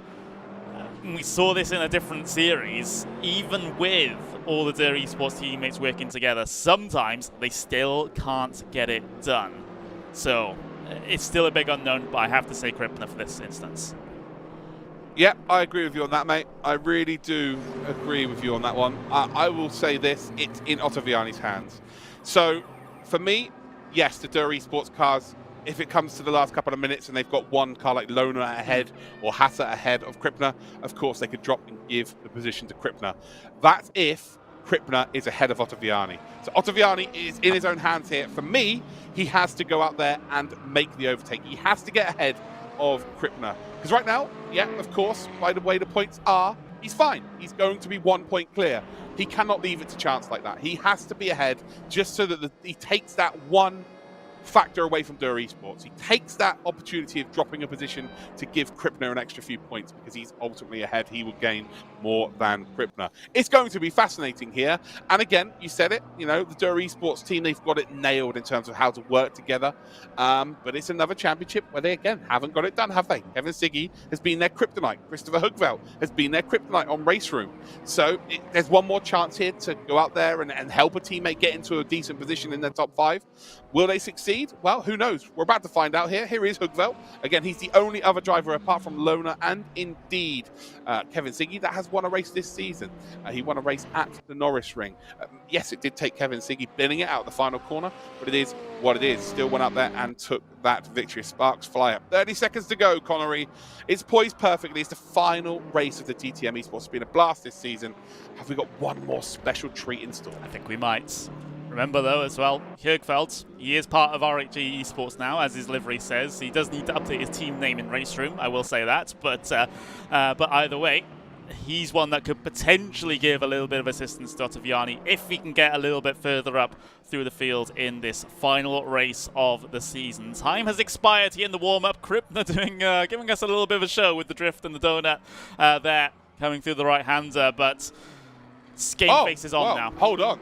Speaker 2: we saw this in a different series. Even with all the Dirt Esports teammates working together, sometimes they still can't get it done. So it's still a big unknown, but I have to say Crippler for this instance.
Speaker 1: Yeah, I agree with you on that, mate. I really do agree with you on that one. I will say this, it's in Otto Vianni's hands. So, for me, yes, the DTM Esports cars, if it comes to the last couple of minutes and they've got one car like Leonardo ahead or Hassler ahead of Crippler, of course they could drop and give the position to Crippler. That's if Crippler is ahead of Otto Vianni. So Otto Vianni is in his own hands here. For me, he has to go out there and make the overtake. He has to get ahead of Crippler. Because right now, yeah, of course, by the way the points are, he's fine. He's going to be 1 point clear. He cannot leave it to chance like that. He has to be ahead just so that he takes that one factor away from DTM Esports. He takes that opportunity of dropping a position to give Crippler an extra few points because he's ultimately ahead. He will gain more than Crippler. It's going to be fascinating here. And again, you said it, you know, the DTM Esports team, they've got it nailed in terms of how to work together. But it's another championship where they, again, haven't got it done, have they? Kevin Siggy has been their kryptonite. Christopher Hugveld has been their kryptonite on Race Room. So there's one more chance here to go out there and help a teammate get into a decent position in their top 5. Will they succeed? Well, who knows? We're about to find out here. Here is Hugveld. Again, he's the only other driver apart from Lona and indeed Kevin Siggy that has won a race this season. He won a race at the Norris Ring. Yes, it did take Kevin Siggy binning it out the final corner, but it is what it is. Still went out there and took that victory. Sparks fly up. 30 seconds to go, Connery. It's poised perfectly. It's the final race of the DTM Esports. It's been a blast this season. Have we got one more special treat in store?
Speaker 2: I think we might. Remember, though, as well, Hugveld, he is part of RHG Esports now, as his livery says. He does need to update his team name in Race Room, I will say that. But either way, he's one that could potentially give a little bit of assistance to Otto Vianni if he can get a little bit further up through the field in this final race of the season. Time has expired here in the warm-up. Crippler giving us a little bit of a show with the drift and the donut there coming through the right-hander, but Game Face is on now.
Speaker 1: Hold on.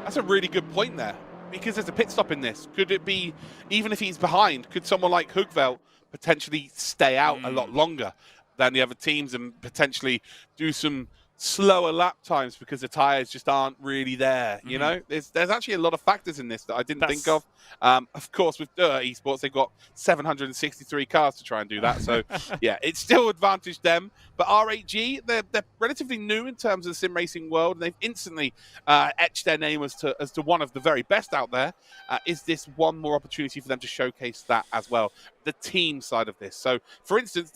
Speaker 1: That's a really good point there, because there's a pit stop in this. Could it be, even if he's behind, could someone like Hugveld potentially stay out a lot longer than the other teams and potentially do some slower lap times because the tyres just aren't really there? You know, there's actually a lot of factors in this that I didn't think of. Of course, with DTM Esports, they've got 763 cars to try and do that. So, yeah, it's still advantaged them. But RHG, they're relatively new in terms of the sim racing world, and they've instantly etched their name as to one of the very best out there. Is this one more opportunity for them to showcase that as well? The team side of this. So, for instance,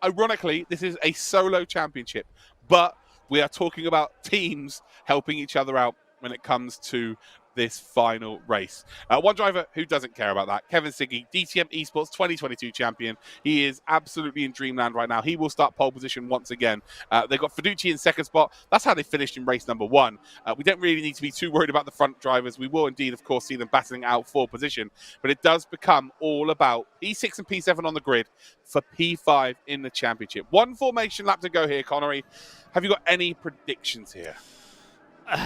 Speaker 1: ironically, this is a solo championship, but we are talking about teams helping each other out when it comes to this final race. One driver who doesn't care about that, Kevin Siggy, DTM Esports 2022 champion. He is absolutely in dreamland right now. He will start pole position once again. They've got Fiducci in second spot. That's how they finished in race number 1. We don't really need to be too worried about the front drivers. We will indeed, of course, see them battling out for position, but it does become all about P6 and P7 on the grid for P5 in the championship. One formation lap to go here, Connery. Have you got any predictions here?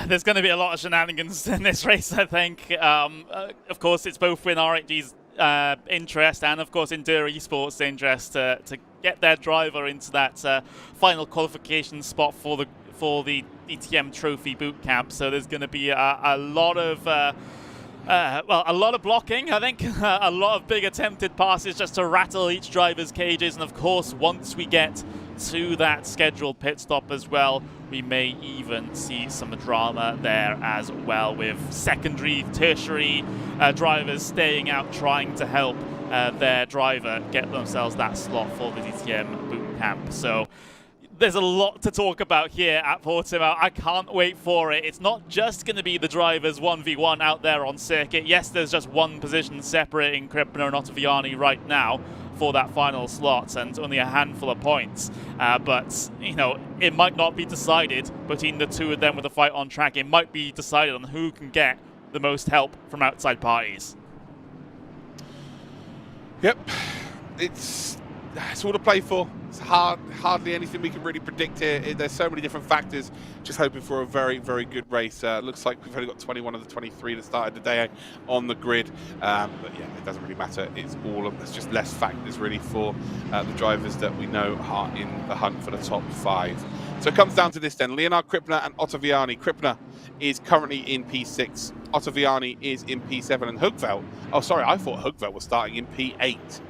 Speaker 2: There's going to be a lot of shenanigans in this race, I think. Of course, it's both in RHG's interest and, of course, in DTM Esports' interest to get their driver into that final qualification spot for the DTM Trophy boot camp. So there's going to be a lot of blocking, I think. A lot of big attempted passes just to rattle each driver's cages. And, of course, once we get to that scheduled pit stop as well, we may even see some drama there as well, with secondary, tertiary drivers staying out trying to help their driver get themselves that slot for the DTM boot camp. So there's a lot to talk about here at Portimão. I can't wait for it. It's not just going to be the drivers 1v1 out there on circuit. Yes, there's just one position separating Crippler and Otto Vianni right now for that final slot, and only a handful of points. But, you know, it might not be decided between the two of them with a fight on track. It might be decided on who can get the most help from outside parties.
Speaker 1: Yep. It's all to play for. It's hardly anything we can really predict here. There's so many different factors. Just hoping for a very, very good race. Looks like we've only got 21 of the 23 that started the day on the grid. But yeah, it doesn't really matter. It's just less factors really for the drivers that we know are in the hunt for the top 5. So it comes down to this then. Leonardo, Crippler and Otto Vianni. Crippler is currently in P6. Otto Vianni is in P7, and Hugveld. Oh, sorry, I thought Hugveld was starting in P8.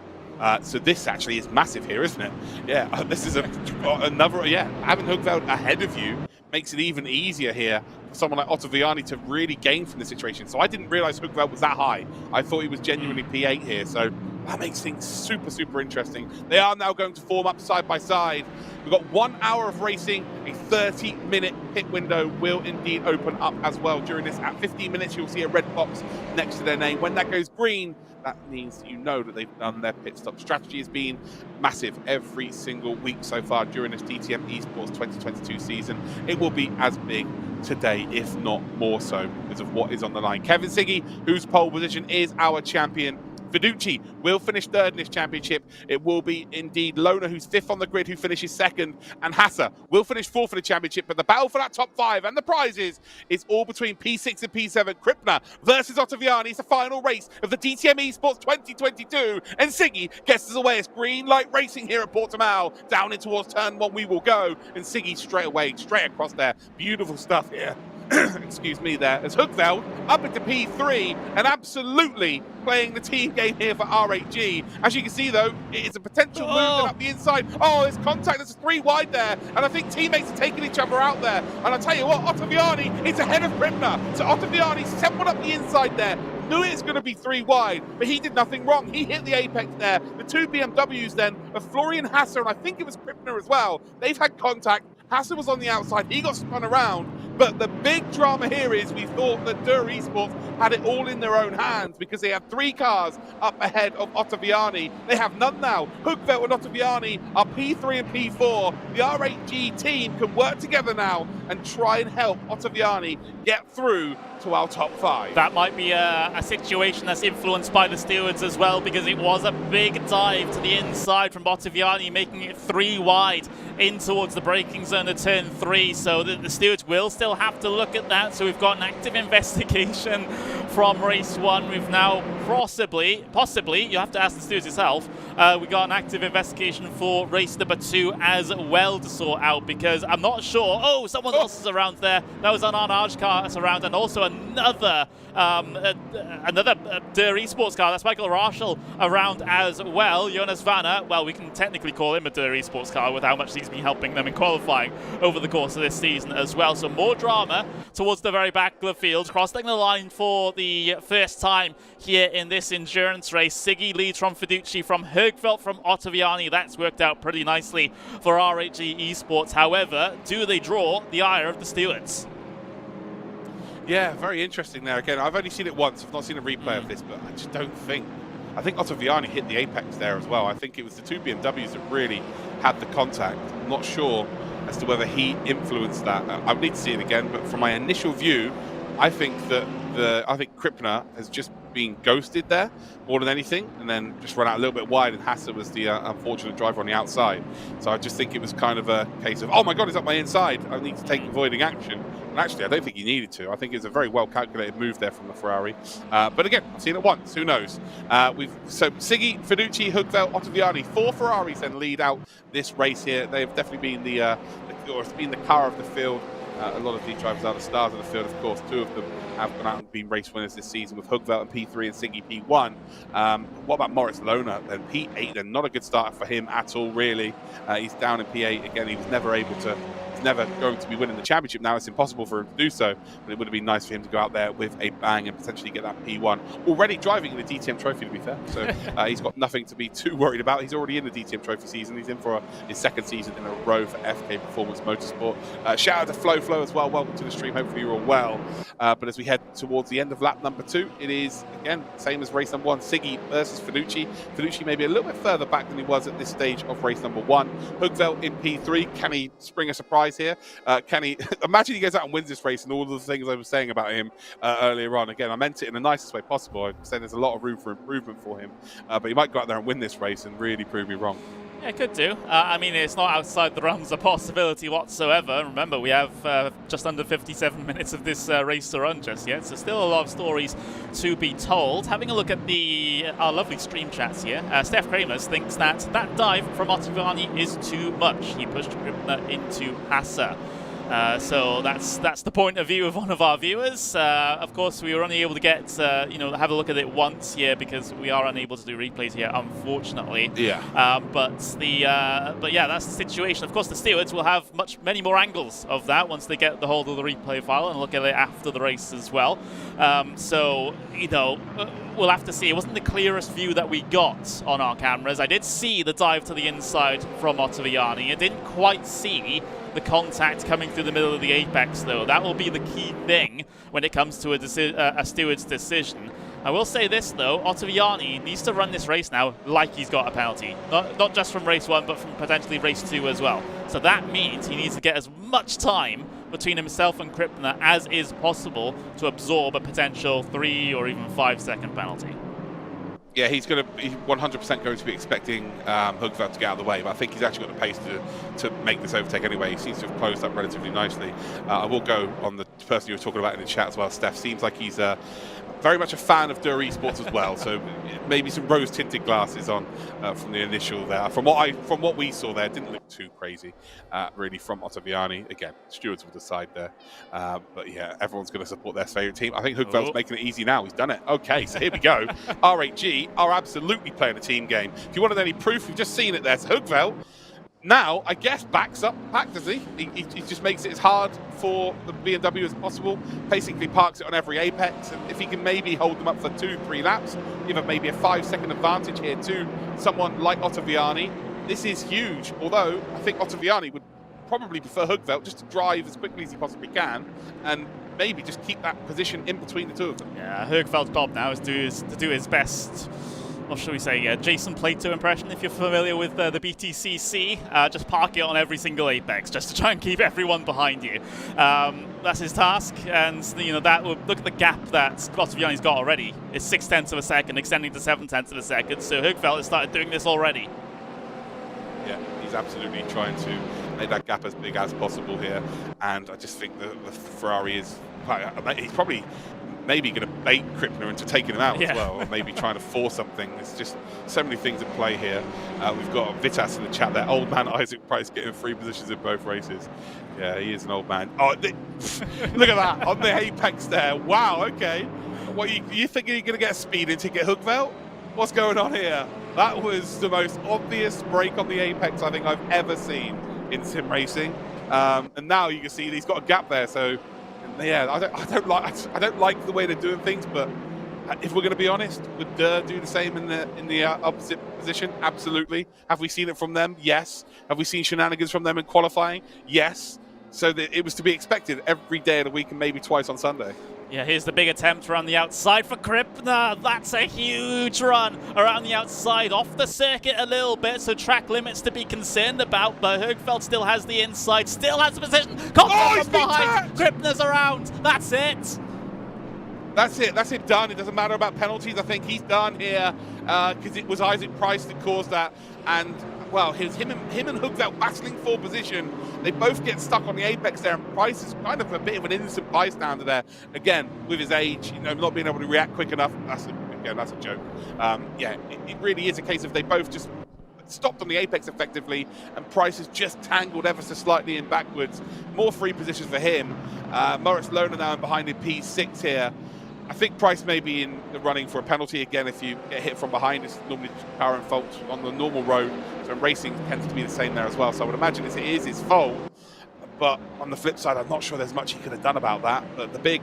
Speaker 1: So this actually is massive here, isn't it? Yeah, this is another, having Hugveld ahead of you makes it even easier here for someone like Otto Vianni to really gain from the situation. So I didn't realize Hugveld was that high. I thought he was genuinely P8 here, so that makes things super, super interesting. They are now going to form up side by side. We've got 1 hour of racing. A 30-minute pit window will indeed open up as well during this. At 15 minutes, you'll see a red box next to their name. When that goes green, that means that you know that they've done their pit stop. Strategy has been massive every single week so far during this DTM Esports 2022 season. It will be as big today, if not more so, because of what is on the line. Kevin Siggy, whose pole position is our champion. Fiducci will finish third in this championship. It will be indeed Lona, who's fifth on the grid, who finishes second, and Hassler will finish fourth in the championship. But the battle for that top five and the prizes is all between P6 and P7. Crippler versus Otto Vianni. It's the final race of the DTM Esports 2022, and Siggy gets us away. It's green light racing here at Portimão. Down in towards turn one we will go, and Siggy straight away, straight across there. Beautiful stuff here. Excuse me there, as Hugveld up into P3 and absolutely playing the team game here for R8G. As you can see though, it is a potential movement up the inside. Oh, there's contact, there's 3 wide there, and I think teammates are taking each other out there. And I'll tell you what, Otto Vianni is ahead of Crippler. So Otto Vianni sent one up the inside there. Knew it's going to be 3 wide, but he did nothing wrong. He hit the apex there. The 2 BMWs then of Florian Hassler, and I think it was Crippler as well. They've had contact. Hassler was on the outside. He got spun around. But the big drama here is we thought that DTM Esports had it all in their own hands because they had 3 cars up ahead of Otto Vianni. They have none now. Hugveld and Otto Vianni are P3 and P4. The R8G team can work together now and try and help Otto Vianni get through to our top 5.
Speaker 2: That might be a situation that's influenced by the stewards as well, because it was a big dive to the inside from Otto Vianni, making it 3 wide in towards the braking zone of turn 3. So the stewards will still have to look at that. So we've got an active investigation from race 1. We've now possibly, you have to ask the stewards yourself, we got an active investigation for race number 2 as well to sort out, because I'm not sure. Oh, someone else is around there. That was an Arnage car that's around, and also another DTM Esports car. That's Michael Rachel around as well. Jonas Vanna, well, we can technically call him a DTM Esports car with how much he's been helping them in qualifying over the course of this season as well. So more drama towards the very back of the field. Crossing the line for the first time here in this endurance race. Siggy leads from Fiducci, from Hugveld, from Otto Vianni. That's worked out pretty nicely for R8G Esports. However, do they draw the ire of the stewards?
Speaker 1: Yeah, very interesting there. Again, I've only seen it once. I've not seen a replay of this, but I just don't think. I think Otto Vianni hit the apex there as well. I think it was the 2 BMWs that really had the contact. I'm not sure as to whether he influenced that. I would need to see it again, but from my initial view, I think that Crippler has just been ghosted there more than anything, and then just run out a little bit wide, and Hassler was the unfortunate driver on the outside. So I just think it was kind of a case of, oh my god, he's up my inside, I need to take avoiding action. And actually, I don't think he needed to. I think it was a very well calculated move there from the Ferrari. But again, I've seen it once, who knows? So Siggy, Fiducci, Hugveld, Otto Vianni, 4 Ferraris then lead out this race here. They've definitely been the car of the field. A lot of these drivers are the stars of the field, of course. 2 of them have gone out and been race winners this season, with Hugveld and P3 and Siggy P1. What about Moritz Lona then? P8, then not a good starter for him at all, really. He's down in P8 again. He was never able to. Never going to be winning the championship now. It's impossible for him to do so, but it would have been nice for him to go out there with a bang and potentially get that P1. Already driving in the DTM Trophy, to be fair, so he's got nothing to be too worried about. He's already in the DTM Trophy season. He's in for his 2nd season in a row for FK Performance Motorsport. Shout out to Flo as well. Welcome to the stream. Hopefully you're all well. But as we head towards the end of lap number 2, it is again same as race number 1. Siggy versus Fiducci. Fiducci maybe a little bit further back than he was at this stage of race number 1. Hugveld in P3. Can he spring a surprise here? Can he? Imagine he goes out and wins this race and all of the things I was saying about him earlier on. Again, I meant it in the nicest way possible. I said there's a lot of room for improvement for him, but he might go out there and win this race and really prove me wrong.
Speaker 2: Yeah, it could do. I mean, it's not outside the realms of possibility whatsoever. Remember, we have just under 57 minutes of this race to run just yet, so still a lot of stories to be told. Having a look at our lovely stream chats here, Steph Kramers thinks that dive from Otto Vianni is too much. He pushed Crippler into Hassler. So that's the point of view of one of our viewers. Of course, we were only able to get have a look at it once here because we are unable to do replays here, unfortunately.
Speaker 1: Yeah.
Speaker 2: But yeah, that's the situation. Of course, the stewards will have many more angles of that once they get the hold of the replay file and look at it after the race as well. So we'll have to see. It wasn't the clearest view that we got on our cameras. I did see the dive to the inside from Otto Vianni. I didn't quite see the contact coming through the middle of the apex, though. That will be the key thing when it comes to a steward's decision. I will say this, though. Otto Vianni needs to run this race now like he's got a penalty. Not just from race 1, but from potentially race 2 as well. So that means he needs to get as much time between himself and Crippler as is possible to absorb a potential 3 or even 5 second penalty.
Speaker 1: Yeah, he's 100% going to be expecting Hugveld to get out of the way, but I think he's actually got the pace to make this overtake anyway. He seems to have closed up relatively nicely. I will go on the person you were talking about in the chat as well, Steph. Seems like he's very much a fan of DTM Esports as well, so maybe some rose-tinted glasses on from the initial there. From what we saw there, it didn't look too crazy, really, from Otto Vianni. Again, stewards will decide there, but yeah, everyone's going to support their favourite team. I think Hugveld's making it easy now. He's done it. Okay, so here we go. R8G are absolutely playing a team game. If you wanted any proof, you've just seen it there. So Hugveld now, I guess, backs up the pack, does he? He just makes it as hard for the BMW as possible, basically parks it on every apex, and if he can maybe hold them up for 2-3 laps, give him maybe a 5-second advantage here to someone like Otto Vianni, this is huge. Although, I think Otto Vianni would probably prefer Hugveld just to drive as quickly as he possibly can, and maybe just keep that position in between the two of them.
Speaker 2: Yeah, Hugveld's job now is to do his best, what should we say, Jason Plato impression, if you're familiar with the BTCC. Just park it on every single apex, just to try and keep everyone behind you. That's his task, and that will look at the gap that Otto Vianni's got already. It's 0.6 of a second, extending to 0.7 of a second. So Hugveld has started doing this already.
Speaker 1: Yeah, he's absolutely trying to make that gap as big as possible here, and I just think the Ferrari is he's probably maybe going to bait Crippler into taking him out as well, or maybe trying to force something. There's just so many things at play here. We've got Vitas in the chat there. Old man Isaac Price getting 3 positions in both races. Yeah, he is an old man. Oh, look at that on the apex there. Wow, okay. What, you think you're going to get a speeding ticket, Hugveld? What's going on here? That was the most obvious break on the apex I think I've ever seen in sim racing. And now you can see he's got a gap there, so yeah, I don't like the way they're doing things, but if we're going to be honest, would do the same in the opposite position? Absolutely. Have we seen it from them? Yes. Have we seen shenanigans from them in qualifying? Yes. So it was to be expected every day of the week and maybe twice on Sunday.
Speaker 2: Yeah, here's the big attempt around the outside for Crippler. That's a huge run around the outside, off the circuit a little bit, so track limits to be concerned about, but Hugveld still has the inside, still has the position. Contact from behind, Crippler's around. That's it.
Speaker 1: That's it, done. It doesn't matter about penalties. I think he's done here because it was Isaac Price that caused that. And, well, him and Hugveld battling for position. They both get stuck on the apex there, and Price is kind of a bit of an innocent bystander there. Again, with his age, not being able to react quick enough. That's a joke. Yeah, it really is a case of they both just stopped on the apex effectively, and Price has just tangled ever so slightly in backwards. More free positions for him. Moritz Lohner now in behind in P6 here. I think Price may be in the running for a penalty again if you get hit from behind. It's normally power and fault on the normal road, so racing tends to be the same there as well. So I would imagine it is his fault. But on the flip side, I'm not sure there's much he could have done about that. But the big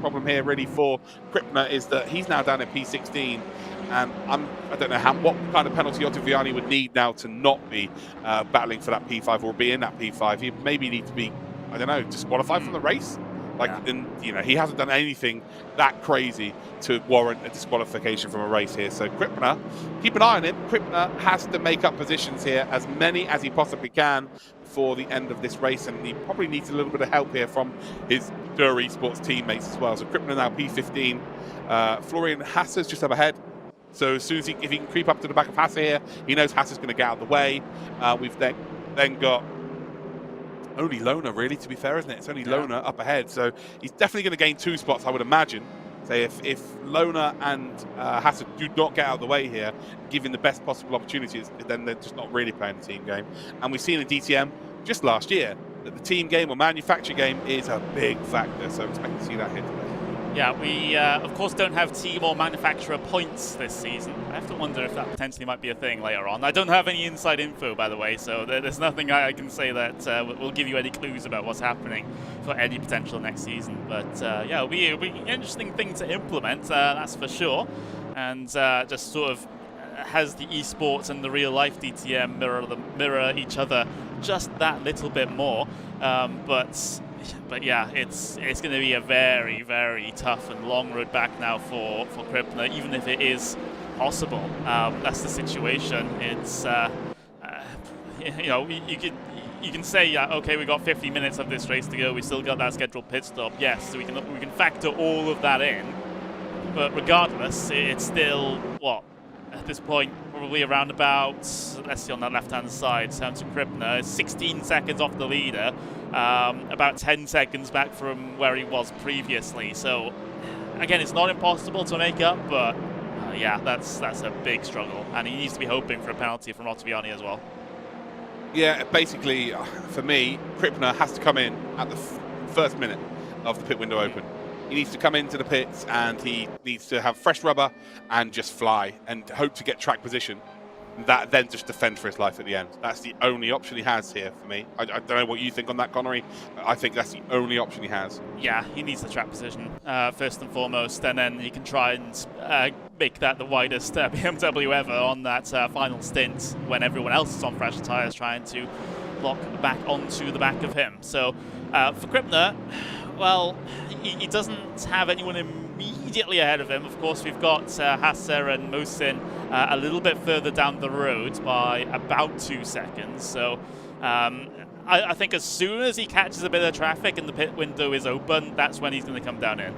Speaker 1: problem here really for Crippler is that he's now down at P16, and I don't know what kind of penalty Otto Vianni would need now to not be battling for that P5 or be in that P5. He maybe need to be, I don't know, disqualified from the race. He hasn't done anything that crazy to warrant a disqualification from a race here. So Crippler, keep an eye on him. Crippler has to make up positions here, as many as he possibly can, for the end of this race, and he probably needs a little bit of help here from his DTM Esports teammates as well. So Crippler now P15. Florian Hassler's just up ahead. So as soon as if he can creep up to the back of Hassler here, he knows Hassler's going to get out of the way. We've then got only Lohner, really, to be fair, isn't it? It's only Lohner up ahead, so he's definitely going to gain 2 spots, I would imagine. Say if Lohner and Hassler do not get out of the way here, given the best possible opportunities, then they're just not really playing the team game. And we've seen in DTM just last year, that the team game or manufacturer game is a big factor. So expect to see that here today.
Speaker 2: Yeah, we of course don't have team or manufacturer points this season. I have to wonder if that potentially might be a thing later on. I don't have any inside info, by the way, so there's nothing I can say that will give you any clues about what's happening for any potential next season. But yeah, it'll be an interesting thing to implement, that's for sure. And just sort of has the esports and the real life DTM mirror each other just that little bit more. But yeah, it's going to be a very, very tough and long road back now for Crippler, even if it is possible. That's the situation. It's you know, you can say, yeah, okay, we got 50 minutes of this race to go. We still got that scheduled pit stop. Yes, so we can factor all of that in. But regardless, it's still what at this point probably around about, let's see on that left-hand side, down to Crippler, 16 seconds off the leader. About 10 seconds back from where he was previously. So again, it's not impossible to make up, but yeah, that's a big struggle, and he needs to be hoping for a penalty from Otto Vianni as well.
Speaker 1: Yeah, basically, for me, Crippler has to come in at the first minute of the pit window open. He needs to come into the pits and he needs to have fresh rubber and just fly and hope to get track position. That then just defend for his life at the end. That's the only option he has here for me. I don't know what you think on that, Connery. I think that's the only option he has.
Speaker 2: Yeah, he needs the track position first and foremost, and then he can try and make that the widest BMW ever on that final stint when everyone else is on fresh tyres trying to lock back onto the back of him. So for Crippler, well, he doesn't have anyone immediately ahead of him. Of course, we've got Hassler and Mosin a little bit further down the road by about 2 seconds. So I think as soon as he catches a bit of traffic and the pit window is open, that's when he's going to come down in.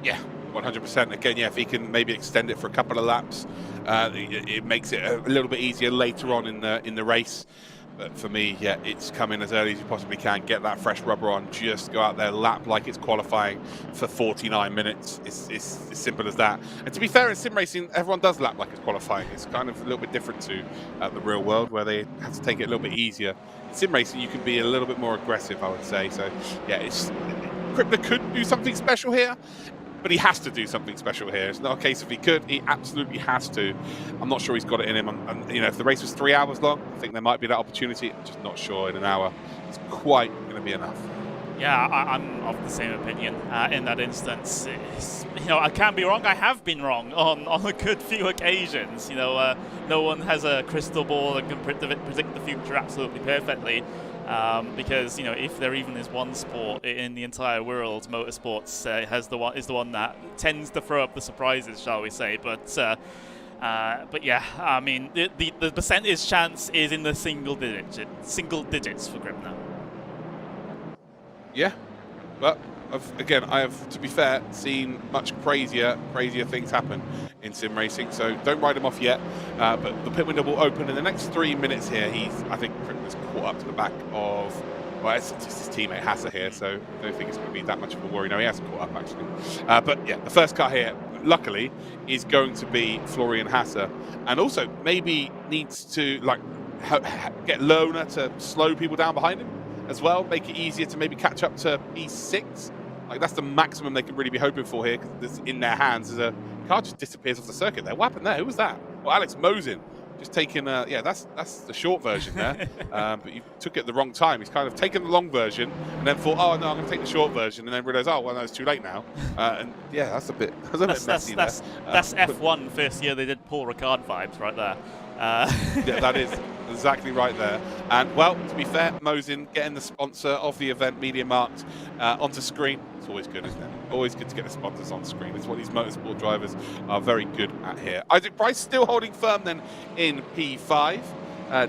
Speaker 1: Yeah, 100%. Again, yeah, if he can maybe extend it for a couple of laps, it makes it a little bit easier later on in the race. But for me, yeah, it's come in as early as you possibly can, get that fresh rubber on, just go out there, lap like it's qualifying for 49 minutes. It's as simple as that. And to be fair, in sim racing, everyone does lap like it's qualifying. It's kind of a little bit different to the real world, where they have to take it a little bit easier. In sim racing, you can be a little bit more aggressive, I would say. So, yeah, Crippler could do something special here, but he has to do something special here. It's not a case if he could, he absolutely has to. I'm not sure he's got it in him. And you know, if the race was 3 hours long, I think there might be that opportunity. I'm just not sure in an hour it's quite going to be enough.
Speaker 2: Yeah, I'm of the same opinion in that instance. You know, I can be wrong. I have been wrong on a good few occasions. You know, no one has a crystal ball that can predict the future absolutely perfectly. Because you know, if there even is one sport in the entire world, motorsports is the one that tends to throw up the surprises, shall we say? But yeah, I mean, the percentage chance is in the single digits for Crippler.
Speaker 1: Yeah, but again, I have, to be fair, seen much crazier things happen in sim racing, so don't write him off yet. But the pit window will open in the next 3 minutes here. I think Crippler's caught up to the back of, well, it's his teammate Hassler here, so I don't think it's going to be that much of a worry. No, he hasn't caught up, actually. But yeah, the first car here, luckily, is going to be Florian Hassler, and also maybe needs to get Leonardo to slow people down behind him as well, make it easier to maybe catch up to P6. Like, that's the maximum they can really be hoping for here, because it's in their hands. As a car just disappears off the circuit there. What happened there? Who was that? Well, Alex Mosin just taking yeah, that's the short version there. But you took it at the wrong time. He's kind of taken the long version and then thought, oh no, I'm going to take the short version, and then realised, oh well, no, it's too late now. And yeah, that's a bit messy. That's
Speaker 2: F1 first year they did Paul Ricard vibes right there.
Speaker 1: Yeah, that is exactly right there. And well, to be fair, Mosin getting the sponsor of the event, MediaMarkt, onto screen. It's always good, isn't it? Always good to get the sponsors on screen. It's what these motorsport drivers are very good at here. Isaac Price still holding firm then in P5,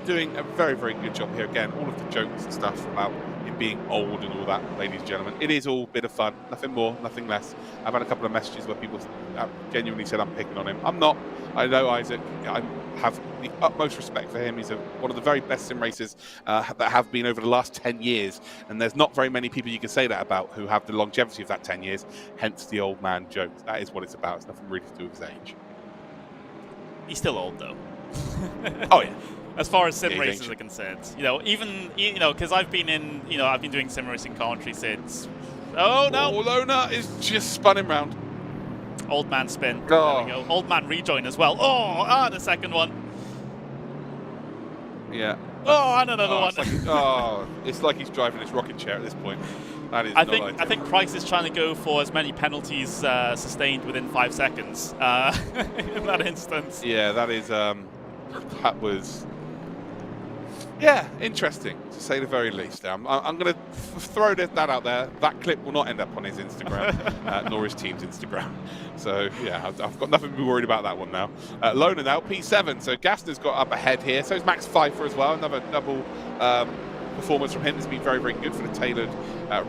Speaker 1: doing a very, very good job here. Again, all of the jokes and stuff about him being old and all that, ladies and gentlemen. It is all a bit of fun, nothing more, nothing less. I've had a couple of messages where people genuinely said I'm picking on him. I'm not. I know Isaac. I have the utmost respect for him. He's one of the very best sim racers that have been over the last 10 years. And there's not very many people you can say that about who have the longevity of that 10 years, hence the old man joke. That is what it's about. It's nothing really to do with his age.
Speaker 2: He's still old, though.
Speaker 1: Oh yeah.
Speaker 2: As far as sim
Speaker 1: Yeah,
Speaker 2: races are concerned, because I've been doing sim racing commentary since. Oh no!
Speaker 1: Lona is just spinning round.
Speaker 2: Old man spin.
Speaker 1: Oh.
Speaker 2: There we go. Old man rejoin as well. Oh, the second one.
Speaker 1: Yeah.
Speaker 2: Oh, and another one.
Speaker 1: It's like he's driving his rocket chair at this point. That is
Speaker 2: I think Price is trying to go for as many penalties sustained within 5 seconds in that instance.
Speaker 1: Yeah, that was. Yeah, interesting, to say the very least. I'm going to throw that out there. That clip will not end up on his Instagram, nor his team's Instagram. So, yeah, I've got nothing to be worried about that one now. Lona now, P7. So, Gassner's got up ahead here. So is Max Pfeiffer as well. Another double performance from him has been very, very good for the tailored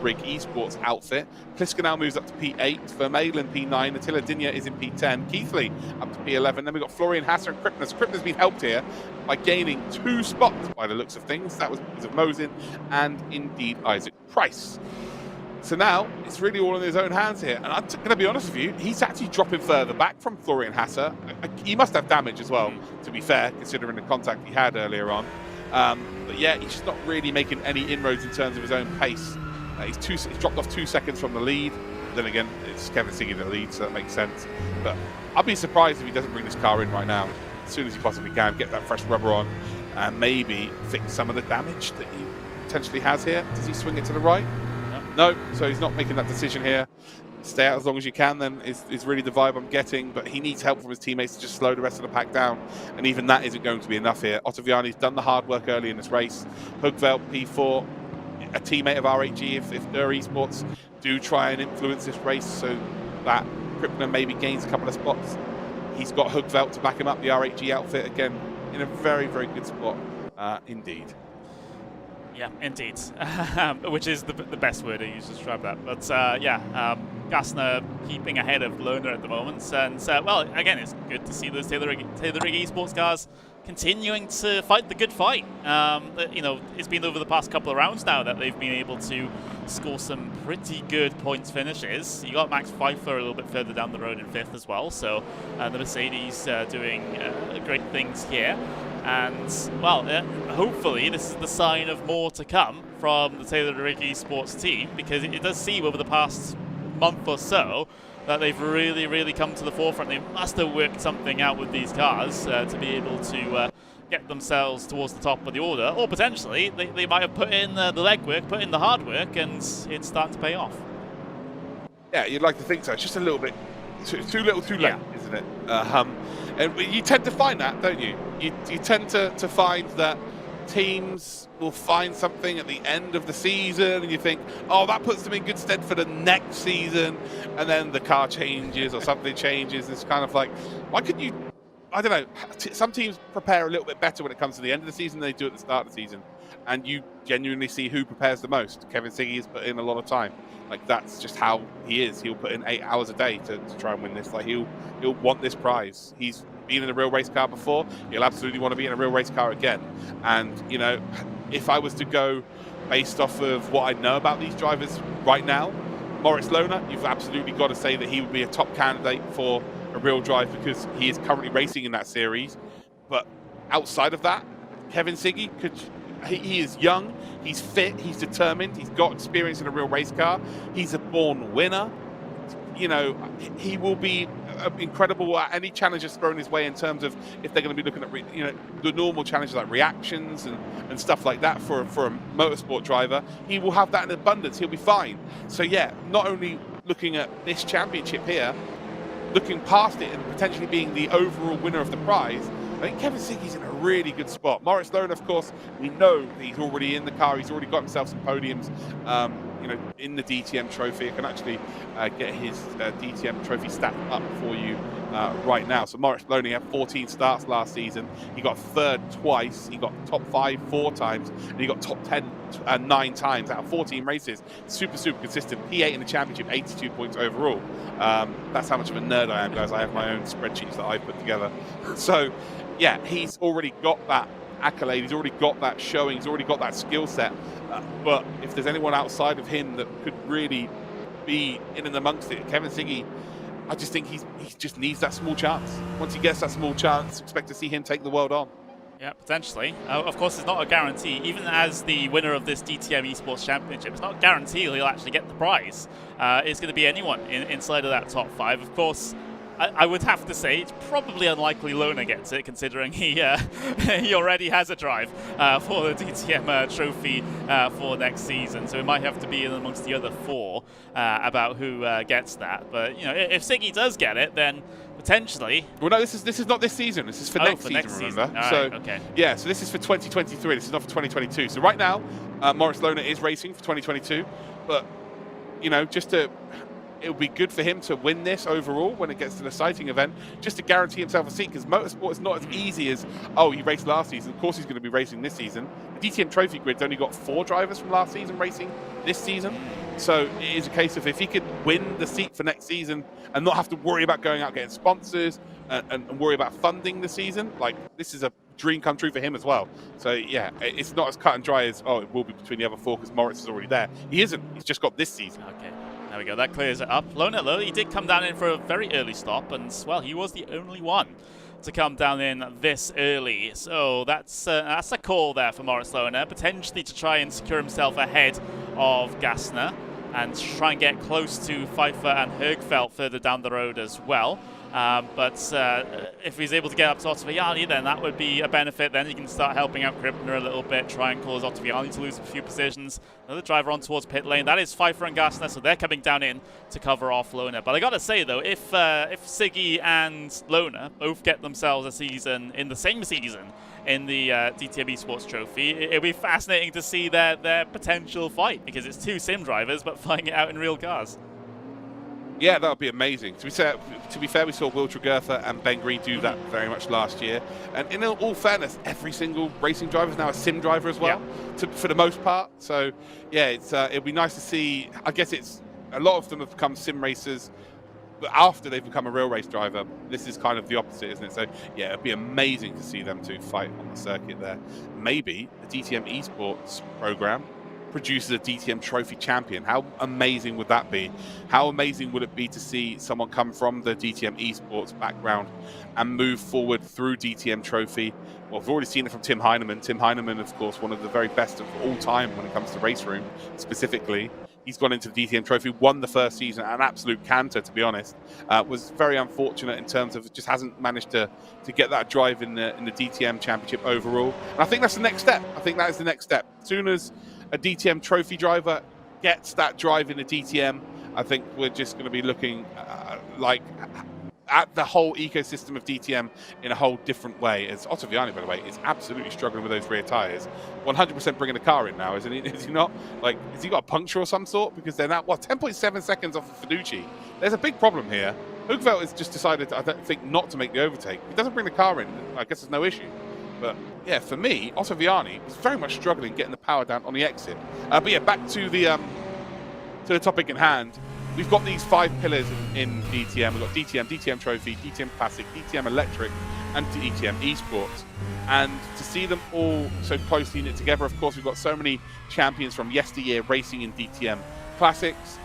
Speaker 1: rig esports outfit. Pliska now moves up to P8, Vermeulen P9, Attila Dinya is in P10, Keithley up to P11. Then we've got Florian Hassler and Crippler. Crippler's been helped here by gaining 2 spots by the looks of things. That was because of Mosin and indeed Isaac Price. So now it's really all in his own hands here. And I'm going to be honest with you, he's actually dropping further back from Florian Hassler. He must have damage as well, to be fair, considering the contact he had earlier on. But yeah, he's just not really making any inroads in terms of his own pace. He's dropped off 2 seconds from the lead. Then again, it's Kevin Siggy in the lead, so that makes sense. But I'll be surprised if he doesn't bring this car in right now, as soon as he possibly can, get that fresh rubber on, and maybe fix some of the damage that he potentially has here. Does he swing it to the right? No, so he's not making that decision here. Stay out as long as you can, then, is really the vibe I'm getting. But he needs help from his teammates to just slow the rest of the pack down. And even that isn't going to be enough here. Otto Vianni's done the hard work early in this race. Hugveld, P4, a teammate of RHG. If their esports do try and influence this race so that Crippler maybe gains a couple of spots, he's got Hugveld to back him up. The RHG outfit, again, in a very, very good spot indeed.
Speaker 2: Yeah, indeed. Which is the best word to use to describe that. But Gassner keeping ahead of Lona at the moment. And, well, again, it's good to see those Taylor Rig esports cars continuing to fight the good fight. It's been over the past couple of rounds now that they've been able to score some pretty good points finishes. You got Max Pfeiffer a little bit further down the road in 5th as well. So the Mercedes doing great things here. And, well, hopefully this is the sign of more to come from the Taylor Rig esports team, because it does seem over the past month or so that they've really, really come to the forefront. They must have worked something out with these cars to be able to get themselves towards the top of the order. Or potentially, they might have put in the legwork, put in the hard work, and it's starting to pay off.
Speaker 1: Yeah, you'd like to think so. It's just a little bit too little too late, isn't it? And you tend to find that, don't you? You tend to find that teams will find something at the end of the season and you think, oh, that puts them in good stead for the next season, and then the car changes or something changes. It's kind of like, why couldn't you, I don't know, some teams prepare a little bit better when it comes to the end of the season than they do at the start of the season, and you genuinely see who prepares the most. Kevin Siggy has put in a lot of time. Like, that's just how he is. He'll put in 8 hours a day to try and win this. Like, he'll want this prize. He's been in a real race car before. He'll absolutely want to be in a real race car again. And, you know, if I was to go based off of what I know about these drivers right now, Moritz Lona, you've absolutely got to say that he would be a top candidate for a real drive because he is currently racing in that series. But outside of that, Kevin Siggy could... He is young, he's fit, he's determined, he's got experience in a real race car, he's a born winner. You know, he will be incredible at any challenge that's thrown his way in terms of if they're going to be looking at, the normal challenges like reactions and stuff like that for a motorsport driver. He will have that in abundance, he'll be fine. So yeah, not only looking at this championship here, looking past it and potentially being the overall winner of the prize, I think Kevin Siggy's in a really good spot. Moritz Lona, of course, we know that he's already in the car. He's already got himself some podiums, in the DTM trophy. I can actually get his DTM trophy stat up for you right now. So Moritz Lona had 14 starts last season. He got 3rd twice. He got top 5 4 times, and he got top 10 9 times out of 14 races. Super, super consistent. P8 in the championship, 82 points overall. That's how much of a nerd I am, guys. I have my own spreadsheets that I put together. So, yeah, he's already got that accolade. He's already got that showing. He's already got that skill set. But if there's anyone outside of him that could really be in and amongst it, Kevin Siggy, I just think he just needs that small chance. Once he gets that small chance, expect to see him take the world on.
Speaker 2: Yeah, potentially. Of course, it's not a guarantee. Even as the winner of this DTM Esports Championship, it's not a guarantee he'll actually get the prize. It's going to be anyone inside of that top 5. Of course, I would have to say it's probably unlikely Lona gets it, considering he already has a drive for the DTM trophy for next season. So it might have to be in amongst the other 4 about who gets that. But you know, if Siggy does get it, then potentially.
Speaker 1: Well, no, this is not this season. This is for next season. Remember?
Speaker 2: Right,
Speaker 1: so
Speaker 2: okay.
Speaker 1: yeah, so this is for 2023. This is not for 2022. So right now, Moritz Lona is racing for 2022, but you know, it would be good for him to win this overall when it gets to the sighting event, just to guarantee himself a seat, because motorsport is not as easy as, oh, he raced last season, of course he's going to be racing this season. The DTM Trophy Grid's only got 4 drivers from last season racing this season, so it is a case of if he could win the seat for next season and not have to worry about going out getting sponsors and worry about funding the season, like, this is a dream come true for him as well. So yeah, it's not as cut and dry as, oh, it will be between the other 4 because Moritz is already there. He isn't, he's just got this season.
Speaker 2: Okay. There we go, that clears it up. Lona, though, he did come down in for a very early stop, and, well, he was the only one to come down in this early. So that's a call there for Moritz Lona, potentially to try and secure himself ahead of Gassner and try and get close to Pfeiffer and Högfeldt further down the road as well. But if he's able to get up to Otto Vianni, then that would be a benefit. Then he can start helping out Crippler a little bit, try and cause Otto Vianni to lose a few positions. Another driver on towards pit lane. That is Pfeiffer and Gassner, so they're coming down in to cover off Lona. But I got to say, though, if Siggy and Lona both get themselves a season in the same season in the DTM Esports Trophy, it'll be fascinating to see their potential fight, because it's 2 sim drivers, but fighting it out in real cars.
Speaker 1: Yeah, that would be amazing. To be fair, we saw Will Tregurtha and Ben Green do that very much last year. And in all fairness, every single racing driver is now a sim driver as well, for the most part. So yeah, it'll be nice to see. I guess it's a lot of them have become sim racers, but after they've become a real race driver, this is kind of the opposite, isn't it? So yeah, it'd be amazing to see them 2 fight on the circuit there. Maybe the DTM Esports program produces a DTM Trophy champion. How amazing would that be? How amazing would it be to see someone come from the DTM Esports background and move forward through DTM Trophy? Well, we've already seen it from Tim Heineman. Tim Heineman, of course, one of the very best of all time when it comes to race room specifically. He's gone into the DTM Trophy, won the first season, an absolute canter, to be honest. Was very unfortunate in terms of just hasn't managed to get that drive in the DTM Championship overall. And I think that's the next step. I think that is the next step. As soon as a DTM Trophy driver gets that drive in the DTM, I think we're just going to be looking like at the whole ecosystem of DTM in a whole different way. As Otto Vianni, by the way, is absolutely struggling with those rear tyres. 100% bringing the car in now, isn't he? Is he not? Like, has he got a puncture or some sort? Because they're now, 10.7 seconds off of Fiducci. There's a big problem here. Högfeldt has just decided, I don't think, not to make the overtake. If he doesn't bring the car in, I guess there's no issue. But yeah, for me, Otto Vianni was very much struggling getting the power down on the exit. But yeah, back to the topic in hand. We've got these 5 pillars in DTM. We've got DTM, DTM Trophy, DTM Classic, DTM Electric, and DTM Esports. And to see them all so closely knit together, of course, we've got so many champions from yesteryear racing in DTM Classics.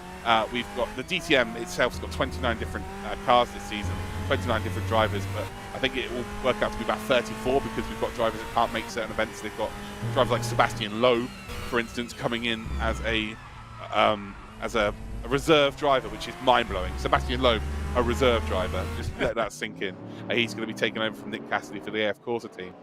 Speaker 1: We've got the DTM itself has got 29 different cars this season, 29 different drivers, but I think it will work out to be about 34 because we've got drivers that can't make certain events. They've got drivers like Sebastian Loeb, for instance, coming in as a reserve driver, which is mind-blowing. Sebastian Loeb, a reserve driver, just let that sink in. He's going to be taking over from Nick Cassidy for the AF Corsa team.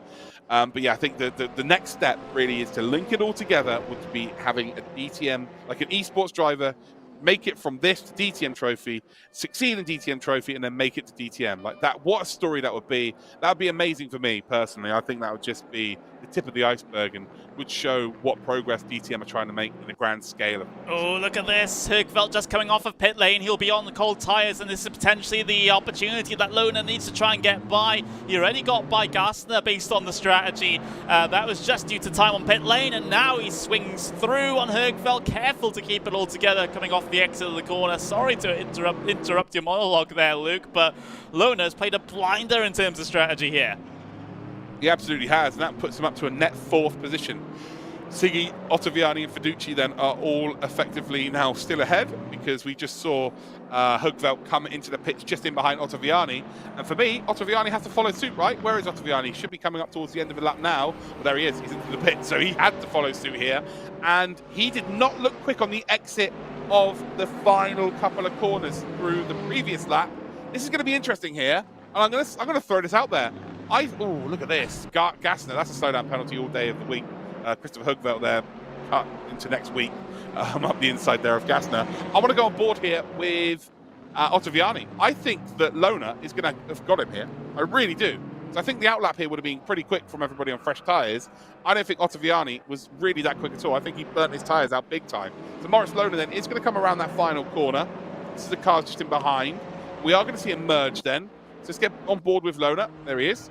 Speaker 1: But yeah, I think the next step really is to link it all together, would be having a DTM, like an esports driver, make it from this to DTM Trophy, succeed in DTM Trophy, and then make it to DTM. Like that, what a story that would be. That would be amazing for me personally. I think that would just be the tip of the iceberg and would show what progress DTM are trying to make in a grand scale of things.
Speaker 2: Oh, look at this. Högfeldt just coming off of pit lane. He'll be on the cold tyres, and this is potentially the opportunity that Lona needs to try and get by. He already got by Gassner based on the strategy. That was just due to time on pit lane, and now he swings through on Högfeldt. Careful to keep it all together coming off the exit of the corner. Sorry to interrupt your monologue there, Luke, but Lona's played a blinder in terms of strategy here.
Speaker 1: He absolutely has, and that puts him up to a net 4th position Siggy, Otto Vianni and Fiducci then are all effectively now still ahead, because we just saw Hugveld come into the pits just in behind Otto Vianni. And for me, Otto Vianni has to follow suit, right? Where is Otto Vianni? He should be coming up towards the end of the lap now. Well, there he is. He's into the pit, so he had to follow suit here. And he did not look quick on the exit of the final couple of corners through the previous lap. This is going to be interesting here, and I'm going to throw this out there. Oh, look at this. Gassner, that's a slowdown penalty all day of the week. Christopher Hugveld there, cut into next week, up the inside there of Gassner. I want to go on board here with Otto Vianni. I think that Lona is going to have got him here. I really do. So I think the outlap here would have been pretty quick from everybody on fresh tyres. I don't think Otto Vianni was really that quick at all. I think he burnt his tyres out big time. So Moritz Lona then is going to come around that final corner. This is the car just in behind. We are going to see a merge then. So let's get on board with Lona. There he is.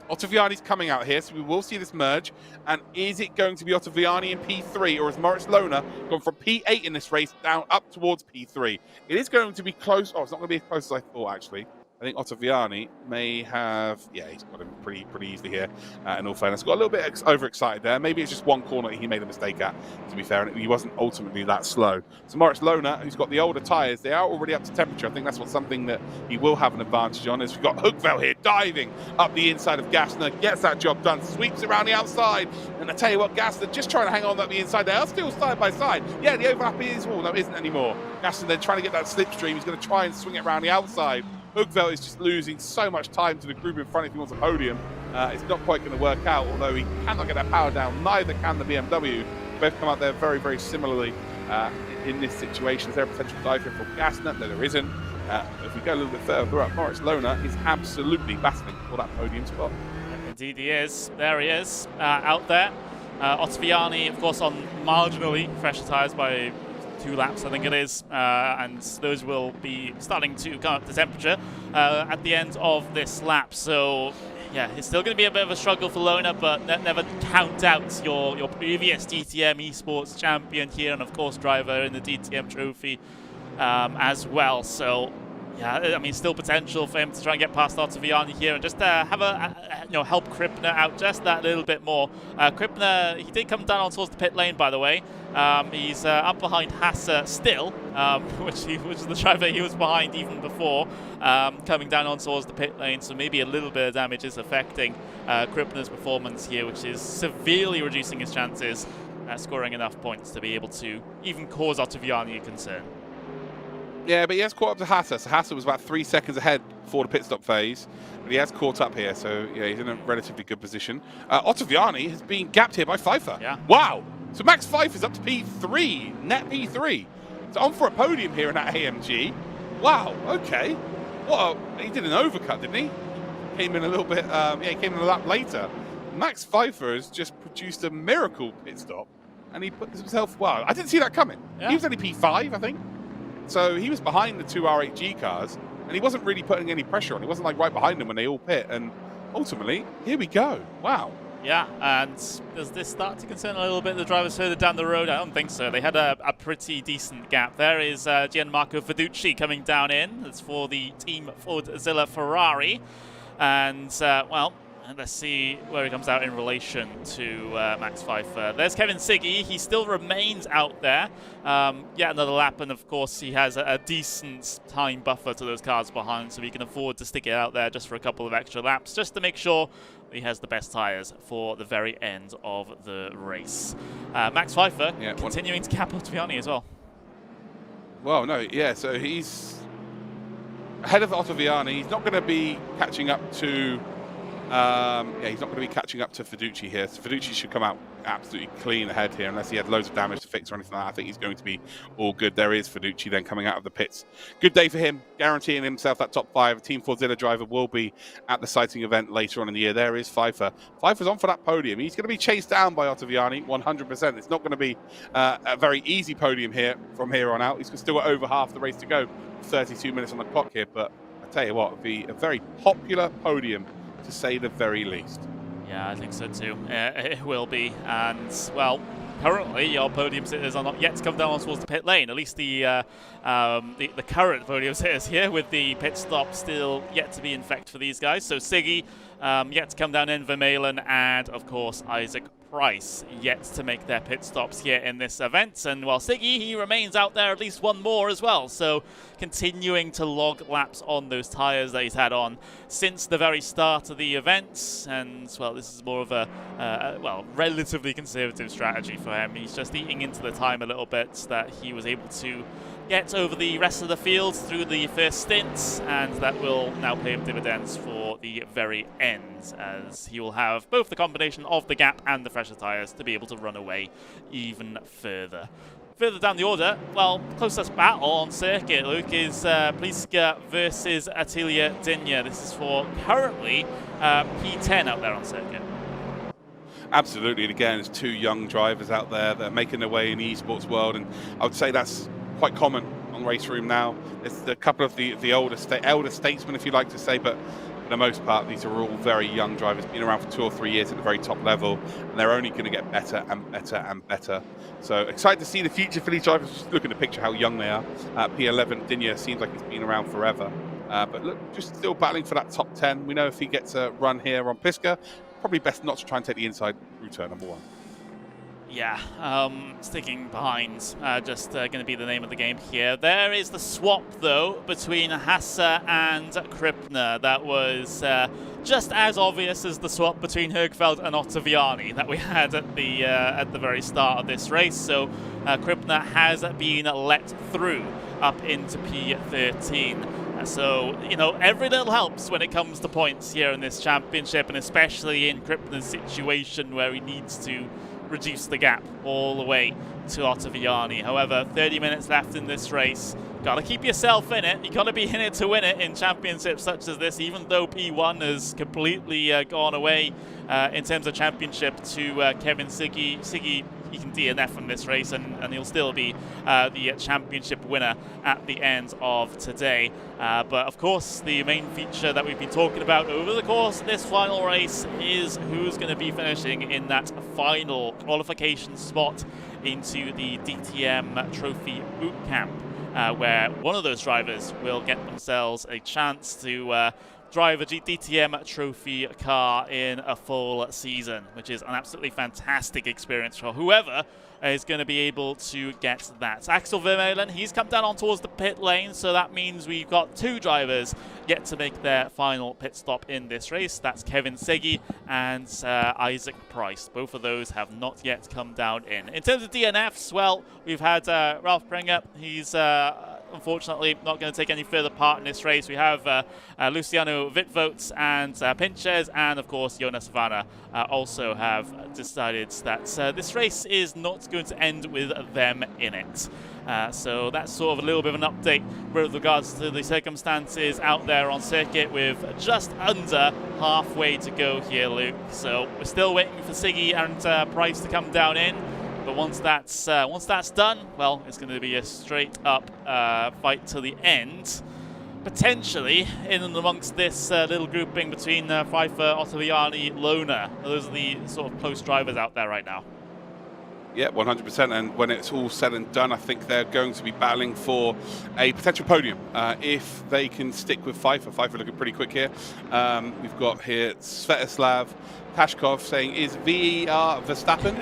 Speaker 1: Otto Vianni's coming out here, so we will see this merge. And is it going to be Otto Vianni in P3, or has Moritz Lona gone from P8 in this race down up towards P3? It is going to be close. Oh, it's not going to be as close as I thought, actually. I think Otto Vianni may have, yeah, he's got him pretty easily here, in all fairness. Got a little bit overexcited there. Maybe it's just one corner he made a mistake at, to be fair, and he wasn't ultimately that slow. So Moritz Lona, who's got the older tyres, they are already up to temperature. I think that's something that he will have an advantage on, is we've got Hugveld here diving up the inside of Gassner, gets that job done, sweeps around the outside, and I tell you what, Gassner just trying to hang on up the inside. They are still side by side. Yeah, the overlap is, oh, no, it isn't anymore. Gassner then trying to get that slipstream. He's going to try and swing it around the outside. Hugveld is just losing so much time to the group in front if he wants a podium. It's not quite going to work out, although he cannot get that power down. Neither can the BMW. Both come out there very similarly in this situation. Is there a potential dive here from Gassner? No, there isn't. If we go a little bit further up, Moritz Lona is absolutely battling for that podium spot.
Speaker 2: Indeed he is. There he is, out there. Otto Vianni, of course, on marginally fresher tyres by 2 laps, I think it is, and those will be starting to come up to temperature at the end of this lap. So, yeah, it's still going to be a bit of a struggle for Lona, but never count out your previous DTM Esports champion here, and of course driver in the DTM trophy as well. So, yeah, I mean, still potential for him to try and get past Otto Vianni here and just have help Crippler out just that little bit more. Crippler, he did come down on towards the pit lane, by the way. He's up behind Hassler still, which is the driver he was behind even before, coming down on towards the pit lane. So maybe a little bit of damage is affecting Crippler's performance here, which is severely reducing his chances at scoring enough points to be able to even cause Otto Vianni a concern.
Speaker 1: Yeah, but he has caught up to Hassler. So Hassler was about 3 seconds ahead before the pit stop phase. But he has caught up here, so yeah, he's in a relatively good position. Otto Vianni has been gapped here by Pfeiffer.
Speaker 2: Yeah.
Speaker 1: Wow. So Max Pfeiffer's up to P3, net P3. So on for a podium here in that AMG. Wow, okay. What he did an overcut, didn't he? Came in a little bit, he came in a lap later. Max Pfeiffer has just produced a miracle pit stop. And he put himself, wow, I didn't see that coming. Yeah. He was only P5, I think. So he was behind the 2 R8G cars, and he wasn't really putting any pressure on. He wasn't like right behind them when they all pit. And ultimately, here we go. Wow.
Speaker 2: Yeah, and does this start to concern a little bit the drivers further down the road? I don't think so. They had a pretty decent gap. There is Gianmarco Fiducci coming down in. That's for the team Fordzilla Ferrari. And, well, let's see where he comes out in relation to Max Pfeiffer. There's Kevin Siggy. He still remains out there. Yet another lap, and of course he has a decent time buffer to those cars behind, so he can afford to stick it out there just for a couple of extra laps, just to make sure he has the best tyres for the very end of the race. Max Pfeiffer continuing to cap Otto Vianni as well.
Speaker 1: Well, no, yeah, so he's ahead of Otto Vianni. He's not going to be catching up to he's not going to be catching up to Fiducci here. So Fiducci should come out absolutely clean ahead here, unless he had loads of damage to fix or anything like that. I think he's going to be all good. There is Fiducci then coming out of the pits. Good day for him, guaranteeing himself that top 5. Team Fordzilla driver will be at the sighting event later on in the year. There is Pfeiffer. Pfeiffer's on for that podium. He's going to be chased down by Otto Vianni, 100%. It's not going to be a very easy podium here from here on out. He's still got over half the race to go. 32 minutes on the clock here, but I tell you what, it'll be a very popular podium, to say the very least.
Speaker 2: Yeah, I think so too. It will be. And, well, currently your podium sitters are not yet to come down towards the pit lane. At least the current podium sitters here, with the pit stop still yet to be in effect for these guys. So Siggy yet to come down in, Vermeulen, and of course Isaac Price yet to make their pit stops here in this event. And while Siggy, he remains out there at least one more as well. So continuing to log laps on those tyres that he's had on since the very start of the event. And, well, this is more of a, relatively conservative strategy for him. He's just eating into the time a little bit that he was able to get over the rest of the field through the first stint, and that will now pay him dividends for the very end, as he will have both the combination of the gap and the fresher tyres to be able to run away even further. Further down the order, well, closest battle on circuit, Luke, is Pliska versus Attilia Dinya. This is for currently P10 out there on circuit.
Speaker 1: Absolutely, and again, there's two young drivers out there that are making their way in the esports world, and I would say that's quite common on Race Room now. There's a couple of the elder statesmen, if you like to say, but for the most part, these are all very young drivers, been around for 2 or 3 years at the very top level, and they're only going to get better and better and better. So excited to see the future for these drivers. Just look at the picture, how young they are. P11, Dinya seems like he's been around forever. But look, just still battling for that top 10. We know if he gets a run here on Pliska, probably best not to try and take the inside through turn number 1.
Speaker 2: Yeah, sticking behind, just going to be the name of the game here. There is the swap, though, between Hassler and Crippler. That was just as obvious as the swap between Högfeld and Otto Vianni that we had at the very start of this race. So Crippler has been let through up into P13. So, you know, every little helps when it comes to points here in this championship, and especially in Crippler's situation where he needs to reduce the gap all the way to Otto Vianni. However, 30 minutes left in this race. Got to keep yourself in it. You got to be in it to win it in championships such as this, even though P1 has completely gone away in terms of championship to Kevin Siggy. Siggy, he can DNF from this race, and he'll still be the championship winner at the end of today. But of course, the main feature that we've been talking about over the course of this final race is who's going to be finishing in that final qualification spot into the DTM Trophy Boot Camp, where one of those drivers will get themselves a chance to drive a DTM Trophy car in a full season, which is an absolutely fantastic experience for whoever is going to be able to get that. Axel Vermeulen, he's come down on towards the pit lane, so that means we've got 2 drivers yet to make their final pit stop in this race. That's Kevin Siggy and Isaac Price. Both of those have not yet come down in. In terms of DNFs, well, we've had Ralph Prenger. He's unfortunately not going to take any further part in this race. We have Luciano Wittvoets and Pinches, and of course Jonas Vanna also have decided that this race is not going to end with them in it. So that's sort of a little bit of an update with regards to the circumstances out there on circuit, with just under halfway to go here, Luke. So we're still waiting for Siggy and Price to come down in. But once that's done, well, it's going to be a straight up fight to the end. Potentially in and amongst this little grouping between Pfeiffer, Otto Vianni, Lona. Those are the sort of close drivers out there right now.
Speaker 1: Yeah, 100%. And when it's all said and done, I think they're going to be battling for a potential podium if they can stick with Pfeiffer. Pfeiffer looking pretty quick here. We've got here Svetislav Pashkov saying, is VER Verstappen?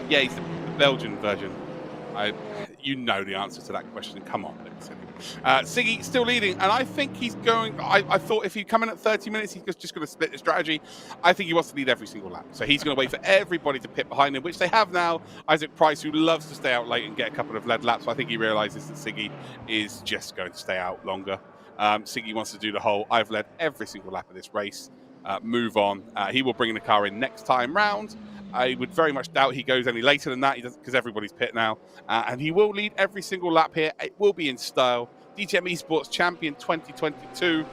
Speaker 1: Yeah, he's the Belgian version. You know the answer to that question. Come on, Siggy still leading, and I think he's going. I thought if he'd come in at 30 minutes, he's just going to split the strategy. I think he wants to lead every single lap. So he's going to wait for everybody to pit behind him, which they have now. Isaac Price, who loves to stay out late and get a couple of lead laps. So I think he realizes that Siggy is just going to stay out longer. Siggy wants to do the whole, I've led every single lap of this race, move on. He will bring the car in next time round. I would very much doubt he goes any later than that. He doesn't, because everybody's pit now. And he will lead every single lap here. It will be in style. DTM Esports Champion 2022.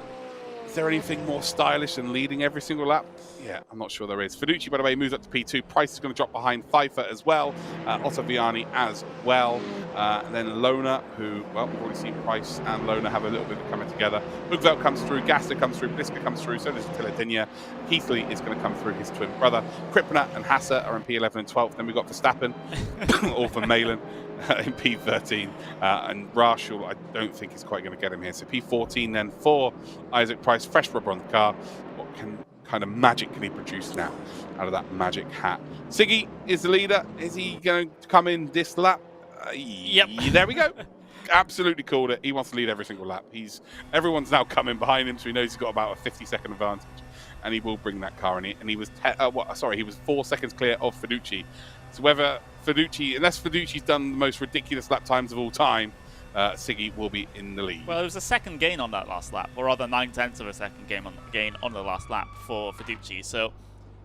Speaker 1: Is there anything more stylish than leading every single lap? Yeah, I'm not sure there is. Fiducci, by the way, moves up to P2. Price is going to drop behind Pfeiffer as well. Otto Vianni as well. And then Lona, who, well, we've already seen Price and Lona have a little bit of coming together. Hugveld comes through, Gaster comes through, Pliska comes through, so does Attila Dinya. Keithley is going to come through, his twin brother. Crippler and Hassler are in P11 and 12. Then we've got Verstappen, or Vermeulen in P13. And Rashul, I don't think is quite going to get him here. So P14 then for Isaac Price, fresh rubber on the car. What can kind of magic can he produce now out of that magic hat? Siggy is the leader. Is he going to come in this lap?
Speaker 2: Yep.
Speaker 1: There we go. Absolutely called it. He wants to lead every single lap. Everyone's now coming behind him, so he knows he's got about a 50-second advantage, and he will bring that car in. And he was he was 4 seconds clear of Fiducci. So whether unless Fiducci's done the most ridiculous lap times of all time, Siggy will be in the lead.
Speaker 2: Well, it was a second gain on that last lap, or rather 9/10 of a second gain on the last lap for Fiducci. So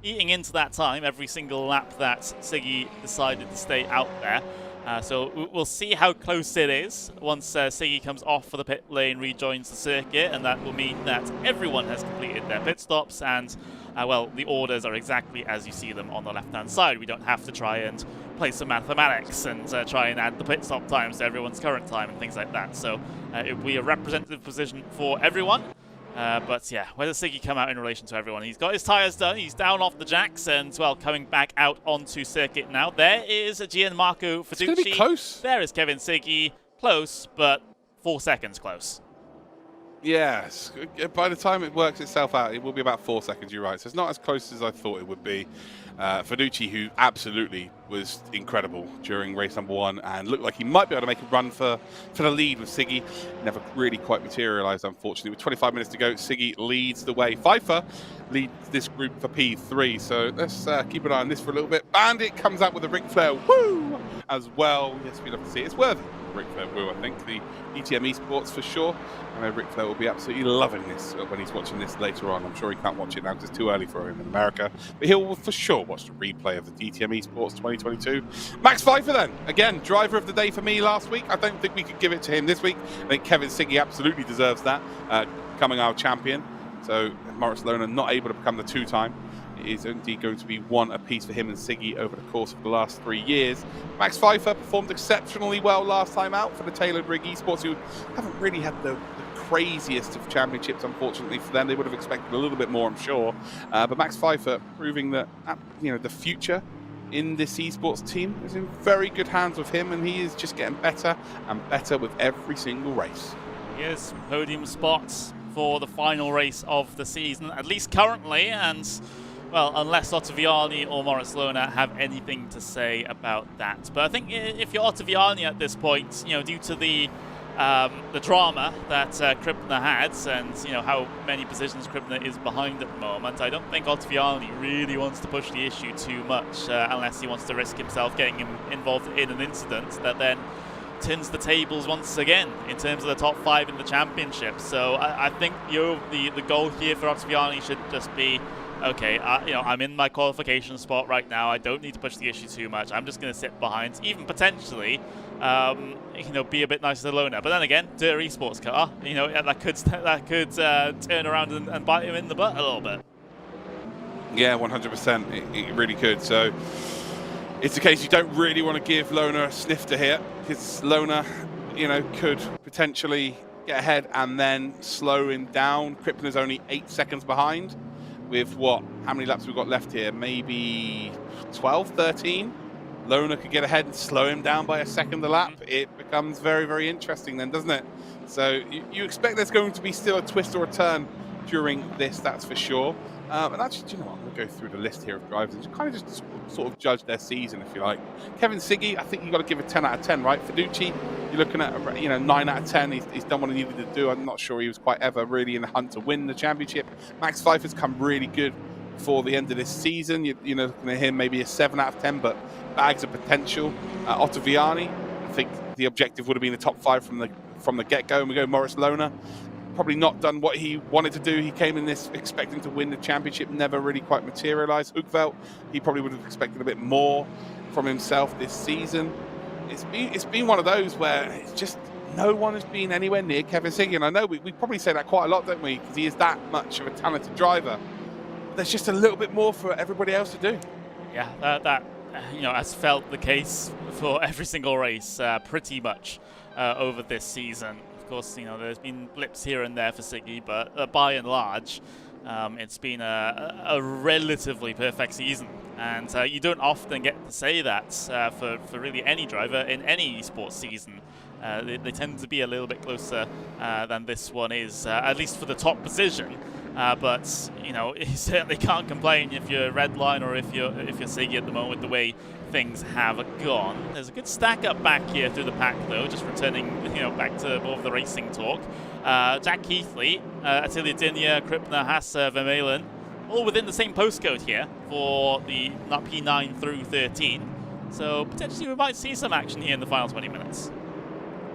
Speaker 2: eating into that time every single lap that Siggy decided to stay out there. So we'll see how close it is once Siggy comes off for the pit lane, rejoins the circuit, and that will mean that everyone has completed their pit stops, and well, the orders are exactly as you see them on the left-hand side. We don't have to try and play some mathematics and try and add the pit stop times to everyone's current time and things like that. So it will be a representative position for everyone. But yeah, where does Siggy come out in relation to everyone? He's got his tyres done, he's down off the jacks, and well, coming back out onto circuit now. There is Gianmarco Fiducci.
Speaker 1: It's going to be close.
Speaker 2: There is Kevin Siggy. Close, but 4 seconds close.
Speaker 1: Yes. By the time it works itself out, it will be about 4 seconds, you're right. So it's not as close as I thought it would be. Fiducci, who absolutely was incredible during race number 1 and looked like he might be able to make a run for the lead with Siggy. Never really quite materialised, unfortunately. With 25 minutes to go, Siggy leads the way. Pfeiffer leads this group for P3. So let's keep an eye on this for a little bit. Bandit comes out with a Ric Flair woo as well. Yes, we'd love to see it. It's worthy. Ric Flair woo, I think. The DTM Esports for sure. I know Ric Flair will be absolutely loving this when he's watching this later on. I'm sure he can't watch it now because it's too early for him in America. But he'll for sure watch the replay of the DTM Esports 2022. Max Pfeiffer then. Again, driver of the day for me last week. I don't think we could give it to him this week. I think Kevin Siggy absolutely deserves that, coming our champion. So Moritz Lohner not able to become the 2-time. It is indeed going to be 1 apiece for him and Siggy over the course of the last 3 years. Max Pfeiffer performed exceptionally well last time out for the Tailored Rig Esports, who haven't really had the craziest of championships, unfortunately for them. They would have expected a little bit more, I'm sure. But Max Pfeiffer proving that the future in this esports team is in very good hands with him, and he is just getting better and better with every single race.
Speaker 2: Here's podium spots for the final race of the season, at least currently, and well, unless Otto Vianni or Moritz Lohner have anything to say about that. But I think if you're Otto Vianni at this point, due to the drama that Crippler had, and how many positions Crippler is behind at the moment, I don't think Otto Vianni really wants to push the issue too much, unless he wants to risk himself getting involved in an incident that then turns the tables once again in terms of the top 5 in the championship. So I think the goal here for Otto Vianni should just be, okay, I'm in my qualification spot right now. I don't need to push the issue too much. I'm just going to sit behind, even potentially, be a bit nicer to Lohner. But then again, Dirt Esports car, that could turn around and bite him in the butt a little bit.
Speaker 1: Yeah, 100%. It really could. So it's the case you don't really want to give Lohner a snifter here, because Lohner, could potentially get ahead and then slow him down. Crippler's only 8 seconds behind. With how many laps we've got left here? Maybe 12, 13? Lohner could get ahead and slow him down by a second a lap. It becomes very, very interesting then, doesn't it? So you expect there's going to be still a twist or a turn during this, that's for sure. And actually, I'm going to go through the list here of drivers and kind of just sort of judge their season, if you like. Kevin Siggy, I think you've got to give a 10 out of 10, right? Fiducci, you're looking at 9 out of 10. He's done what he needed to do. I'm not sure he was quite ever really in the hunt to win the championship. Max Pfeiffer's come really good before the end of this season. You're looking at him maybe a 7 out of 10, but bags of potential. Otto Vianni, I think the objective would have been the top 5 from the get-go. And we go Moritz Lohner. Probably not done what he wanted to do. He came in this expecting to win the championship, never really quite materialised. Hoogveld, he probably would have expected a bit more from himself this season. It's been one of those where it's just no one has been anywhere near Kevin Siggy. And I know we probably say that quite a lot, don't we? Because he is that much of a talented driver. But there's just a little bit more for everybody else to do.
Speaker 2: Yeah, that has felt the case for every single race, pretty much over this season. Of course, there's been blips here and there for Siggy, but by and large, it's been a relatively perfect season. And you don't often get to say that for really any driver in any esports season. They tend to be a little bit closer than this one is, at least for the top position. But you know, you certainly can't complain if you're Redline or if you're Siggy at the moment, the way things have gone. There's a good stack up back here through the pack though, just returning, you know, back to more of the racing talk. Jack Keithley, Attilia Dinya, Crippler, Hassler, Vermeulen, all within the same postcode here for the P9 through 13. So potentially we might see some action here in the final 20 minutes.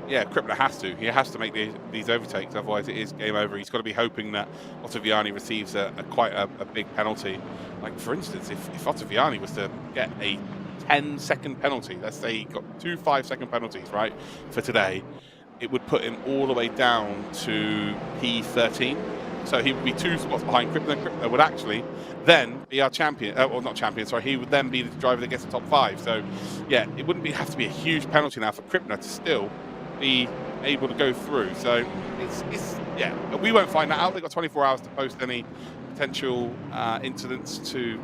Speaker 1: Yeah, Crippler has to. He has to make these overtakes, otherwise it is game over. He's got to be hoping that Otto Vianni receives quite a big penalty. Like, for instance, if Otto Vianni was to get a 10-second penalty, let's say he got 2 5-second penalties, right, for today, it would put him all the way down to P13. So he would be 2 spots behind Crippler. Crippler would actually then be our champion, or not champion, sorry, he would then be the driver that gets the top 5. So, yeah, it wouldn't have to be a huge penalty now for Crippler to still be able to go through. So yeah, we won't find that out. They've got 24 hours to post any potential incidents to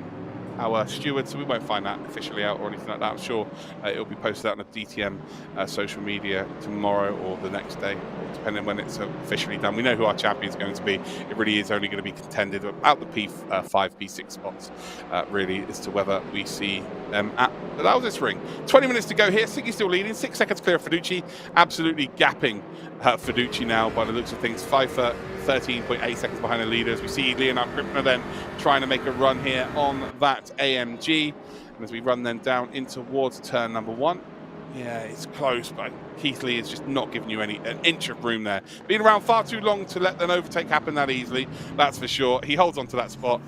Speaker 1: our stewards, so we won't find that officially out or anything like that. I'm sure it'll be posted out on the DTM social media tomorrow or the next day, depending on when it's officially done. We know who our champion is going to be. It really is only going to be contended about the P5, P6 spots, really, as to whether we see them at the Lausitz ring. 20 minutes to go here. Siggy's still leading, 6 seconds clear of Fiduci, absolutely gapping Fiduci now by the looks of things. 13.8 seconds behind the leaders. We see Leonardo Crippler then trying to make a run here on that AMG. And as we run then down in towards turn number 1, yeah, it's close, but Keithley is just not giving you an inch of room there. Been around far too long to let an overtake happen that easily, that's for sure. He holds on to that spot,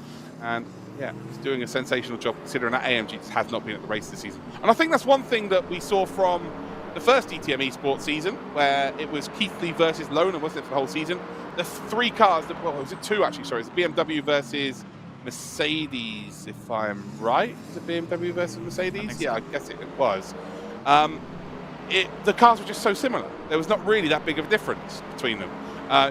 Speaker 1: and yeah, he's doing a sensational job considering that AMG just has not been at the race this season. And I think that's one thing that we saw from the first DTM Esports season, where it was Keithley versus Loner, wasn't it, for the whole season? The 3 cars, well, was it 2 actually, sorry. It's BMW versus Mercedes, if I'm right. Is it BMW versus Mercedes? Yeah, I guess it was. The cars were just so similar. There was not really that big of a difference between them.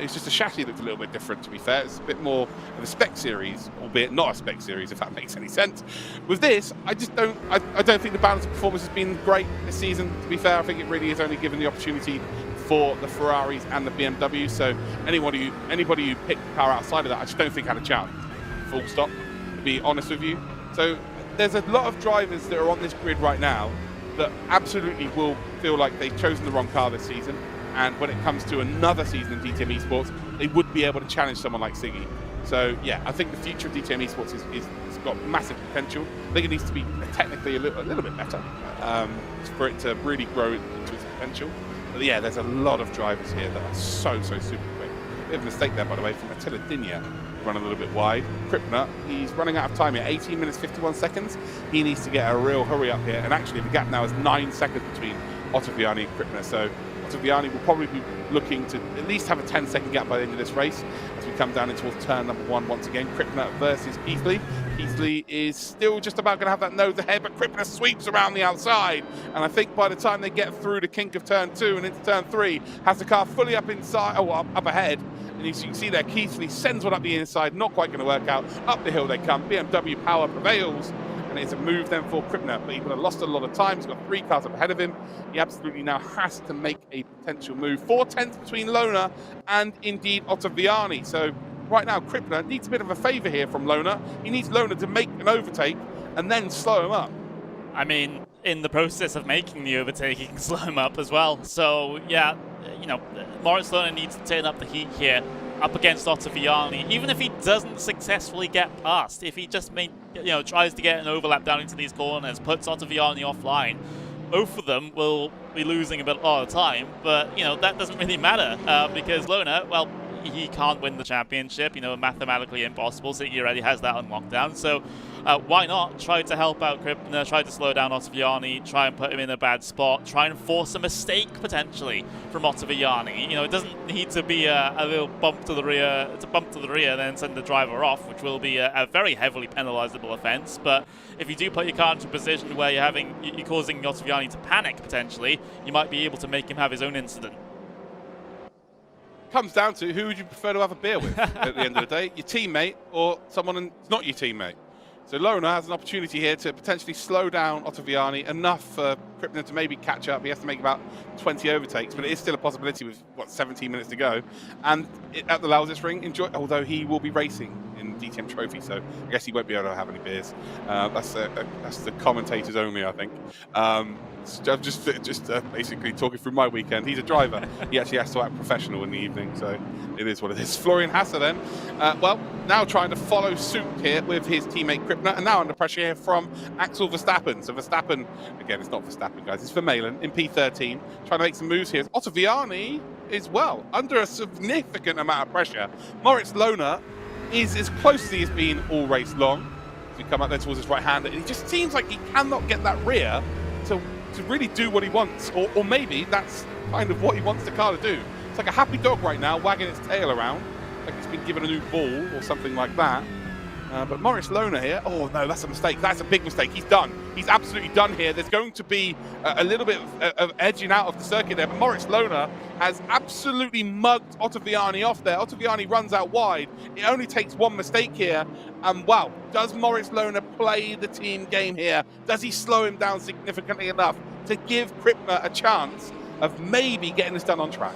Speaker 1: It's just the chassis looked a little bit different, to be fair. It's a bit more of a spec series, albeit not a spec series, if that makes any sense. With this, I don't think the balance of performance has been great this season, to be fair. I think it really is only given the opportunity for the Ferraris and the BMWs. So anybody who picked the car outside of that, I just don't think had a chance. Full stop, to be honest with you. So there's a lot of drivers that are on this grid right now that absolutely will feel like they've chosen the wrong car this season. And when it comes to another season in DTM Esports, they would be able to challenge someone like Siggy. So yeah, I think the future of DTM Esports has got massive potential. I think it needs to be technically a little bit better for it to really grow into its potential. But yeah, there's a lot of drivers here that are so super quick. Bit of a mistake there, by the way, from Attilia Dinya, run a little bit wide. Crippler, he's running out of time here, 18 minutes 51 seconds. He needs to get a real hurry up here, and actually the gap now is 9 seconds between Otto Vianni and Crippler. So Otto Vianni will probably be looking to at least have a 10-second gap by the end of this race as we come down into turn number 1 once again. Crippler versus Keithley. Keithley is still just about going to have that nose ahead, but Crippler sweeps around the outside. And I think by the time they get through the kink of turn 2 and into turn 3, has the car fully up inside, up ahead. And as you can see there, Keithley sends one up the inside, not quite going to work out. Up the hill they come. BMW power prevails. And it's a move then for Crippler, but he would have lost a lot of time. He's got 3 cars up ahead of him. He absolutely now has to make a potential move. 4 tenths between Loner and indeed Otto Vianni. So right now, Crippler needs a bit of a favour here from Loner. He needs Loner to make an overtake and then slow him up.
Speaker 2: I mean, in the process of making the overtake, he can slow him up as well. So yeah, you know, Moritz Loner needs to turn up the heat here up against Otto Vianni. Even if he doesn't successfully get past, if he just tries to get an overlap down into these corners, puts Otto Vianni offline, both of them will be losing a lot of time. But you know, that doesn't really matter because Loner, well, he can't win the championship, you know, mathematically impossible. So he already has that on lockdown. So why not try to help out Crippler, try to slow down Otto Vianni, try and put him in a bad spot, try and force a mistake potentially from Otto Vianni. You know, it doesn't need to be a little bump to the rear, and then send the driver off, which will be a very heavily penalisable offence. But if you do put your car into a position where you're causing Otto Vianni to panic potentially, you might be able to make him have his own incident.
Speaker 1: Comes down to who would you prefer to have a beer with at the end of the day, your teammate or someone who's not your teammate. So Lona has an opportunity here to potentially slow down Otto Vianni enough for Crippler to maybe catch up. He has to make about 20 overtakes, but it is still a possibility with, 17 minutes to go. And at the Lausitz ring, although he will be racing in DTM Trophy, so I guess he won't be able to have any beers. That's the commentators only, I think. Just basically talking through my weekend. He's a driver. He actually has to act professional in the evening, so it is what it is. Florian Hassler then, well, now trying to follow suit here with his teammate Crippler, and now under pressure here from Axel Verstappen. So Verstappen, again, it's not Verstappen, guys, it's Vermeulen in P13, trying to make some moves here. Otto Vianni is, well, under a significant amount of pressure. Moritz Lona is as close as he has been all race long. As we come up there towards his right hand, it just seems like he cannot get that rear to really do what he wants, or maybe that's kind of what he wants the car to do. It's like a happy dog right now, wagging its tail around, like it's been given a new ball or something like that. But Moritz Lona here, oh no, that's a mistake. That's a big mistake. He's done. He's absolutely done here. There's going to be a little bit of edging out of the circuit there, but Moritz Lona has absolutely mugged Otto Vianni off there. Otto Vianni runs out wide. It only takes one mistake here. And wow, does Moritz Lona play the team game here? Does he slow him down significantly enough to give Crippler a chance of maybe getting this done on track?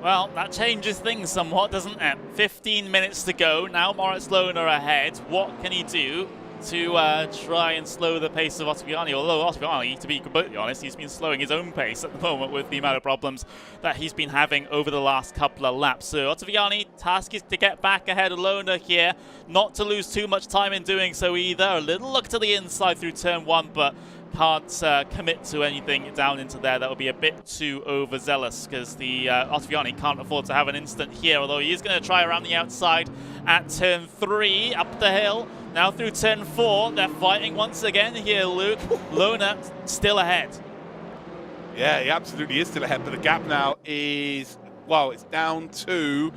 Speaker 2: Well, that changes things somewhat, doesn't it? 15 minutes to go. Now Moritz Lona ahead. What can he do to try and slow the pace of Otto Vianni? Although Otto Vianni, to be completely honest, he's been slowing his own pace at the moment with the amount of problems that he's been having over the last couple of laps. So Otto Vianni, task is to get back ahead of Lona here, not to lose too much time in doing so either. A little look to the inside through turn 1, but can't commit to anything down into there. That would be a bit too overzealous, because the Otto Vianni can't afford to have an instant here, although he is going to try around the outside at turn 3, up the hill. Now through turn 4, they're fighting once again here, Luke. Lona still ahead.
Speaker 1: Yeah, he absolutely is still ahead, but the gap now is, well, it's down to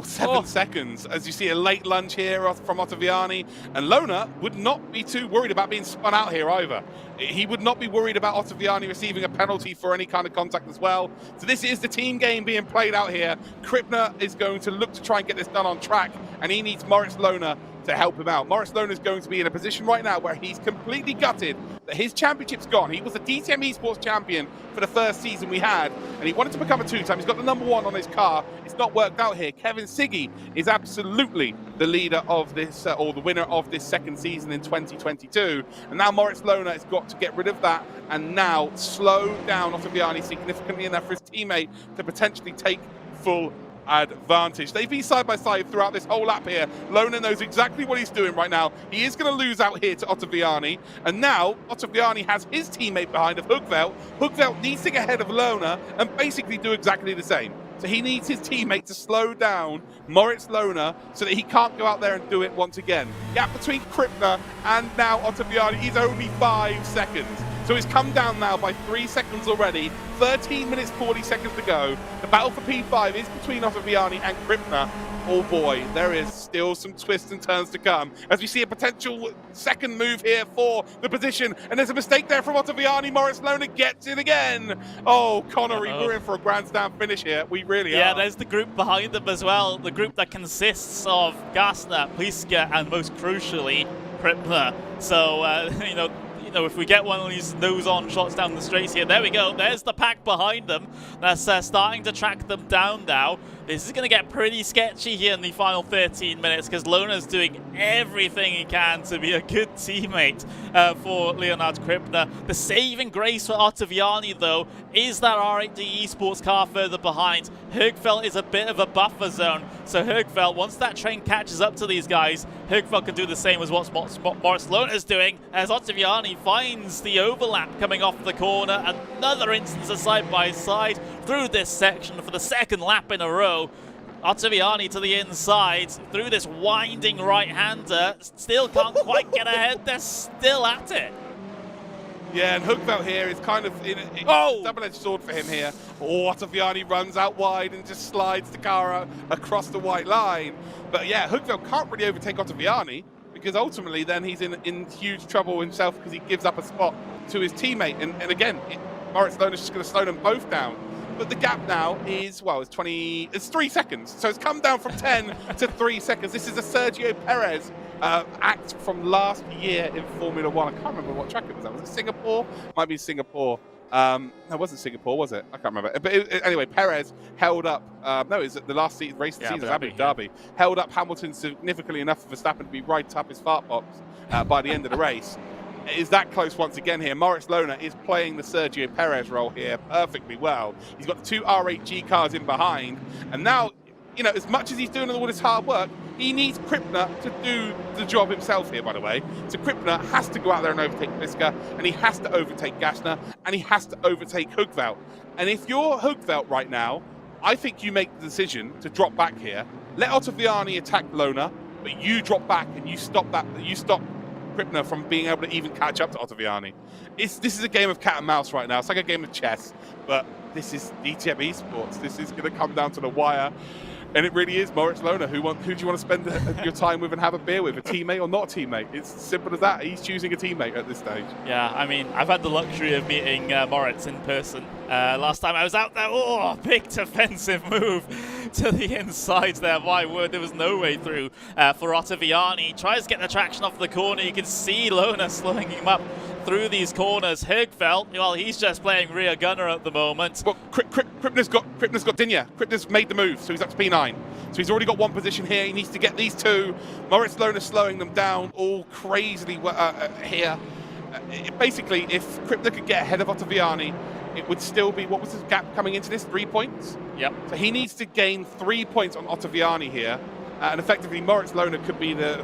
Speaker 1: 7 seconds. As you see, a late lunge here from Otto Vianni, and Lona would not be too worried about being spun out here either. He would not be worried about Otto Vianni receiving a penalty for any kind of contact as well. So this is the team game being played out here. Crippler is going to look to try and get this done on track, and he needs Moritz Lona to help him out. Moritz Lona is going to be in a position right now where he's completely gutted that his championship's gone. He was the DTM Esports champion for the first season we had, and he wanted to become a 2-time. He's got the number 1 on his car. It's not worked out here. Kevin Siggy is absolutely the leader of this, or the winner of this second season in 2022. And now Moritz Lona has got to get rid of that and now slow down Otto Vianni significantly enough for his teammate to potentially take full advantage. They've been side by side throughout this whole lap here. Lona knows exactly what he's doing right now. He is going to lose out here to Otto Vianni, and now Otto Vianni has his teammate behind of Hugveld. Hugveld needs to get ahead of Lona and basically do exactly the same. So he needs his teammate to slow down Moritz Lona so that he can't go out there and do it once again. Gap between Crippler and now Otto Vianni is only 5 seconds. So it's come down now by 3 seconds already. 13 minutes, 40 seconds to go. The battle for P5 is between Otto Vianni and Crippler. Oh boy, there is still some twists and turns to come as we see a potential second move here for the position. And there's a mistake there from Otto Vianni. Moritz Lona gets it again. Oh, Connery, we're in for a grandstand finish here. We really are.
Speaker 2: Yeah, there's the group behind them as well. The group that consists of Gassner, Pliska, and most crucially, Crippler. So, if we get one of these nose-on shots down the straights here, there we go. There's the pack behind them. That's starting to track them down now. This is going to get pretty sketchy here in the final 13 minutes because Lona's doing everything he can to be a good teammate for Leonardo Crippler. The saving grace for Otto Vianni, though, is that R8D Esports car further behind. Hugveld is a bit of a buffer zone. So Hugveld, once that train catches up to these guys, Hugveld can do the same as what Moritz Lona's doing as Otto Vianni finds the overlap coming off the corner. Another instance of side-by-side through this section for the second lap in a row. Otto Vianni to the inside through this winding right-hander. Still can't quite get ahead. They're still at it.
Speaker 1: Yeah, and Hugveld here is kind of in a double-edged sword for him here. Oh, Otto Vianni runs out wide and just slides the car out across the white line. But yeah, Hugveld can't really overtake Otto Vianni because ultimately then he's in huge trouble himself because he gives up a spot to his teammate. And again, Moritz Lona's just going to slow them both down. But the gap now is, well, it's 3 seconds. So it's come down from 10 to 3 seconds. This is a Sergio Perez act from last year in Formula One. I can't remember what track it was. Was it Singapore? Might be Singapore. No, it wasn't Singapore, was it? I can't remember. But anyway, Perez held up. No, it was the last race of the season, Abu Dhabi. Held up Hamilton significantly enough for Verstappen to be right up his fart box by the end of the race. It is that close once again here. Moritz Lohner is playing the Sergio Perez role here perfectly well. He's got the 2 R8G cars in behind, and now, you know, as much as he's doing all this hard work, he needs Crippler to do the job himself here, by the way. So Crippler has to go out there and overtake Pliska, and he has to overtake Gassner, and he has to overtake Hugveld. And if you're Hugveld right now, I think you make the decision to drop back here. Let Otto Vianni attack Lohner, but you drop back and you stop that. You stop Crippler from being able to even catch up to Otto Vianni. This is a game of cat and mouse right now. It's like a game of chess, but this is DTM Esports. This is going to come down to the wire. And it really is Moritz Lohner. Who do you want to spend your time with and have a beer with? A teammate or not a teammate? It's as simple as that. He's choosing a teammate at this stage.
Speaker 2: Yeah, I mean, I've had the luxury of meeting Moritz in person. Last time I was out there, big defensive move to the inside there. My word, there was no way through for Otto Vianni. Tries to get the traction off the corner. You can see Lohner slowing him up through these corners. Hugveld, well, he's just playing rear gunner at the moment.
Speaker 1: Well, Crippler's got Dinya. Crippler's made the move, so he's up to P9. So he's already got one position here. He needs to get these 2. Moritz Lohner slowing them down all crazily here. Basically, if Crippler could get ahead of Otto Vianni, it would still be, what was his gap coming into this? 3 points?
Speaker 2: Yep.
Speaker 1: So he needs to gain 3 points on Otto Vianni here. And effectively, Moritz Lohner could be the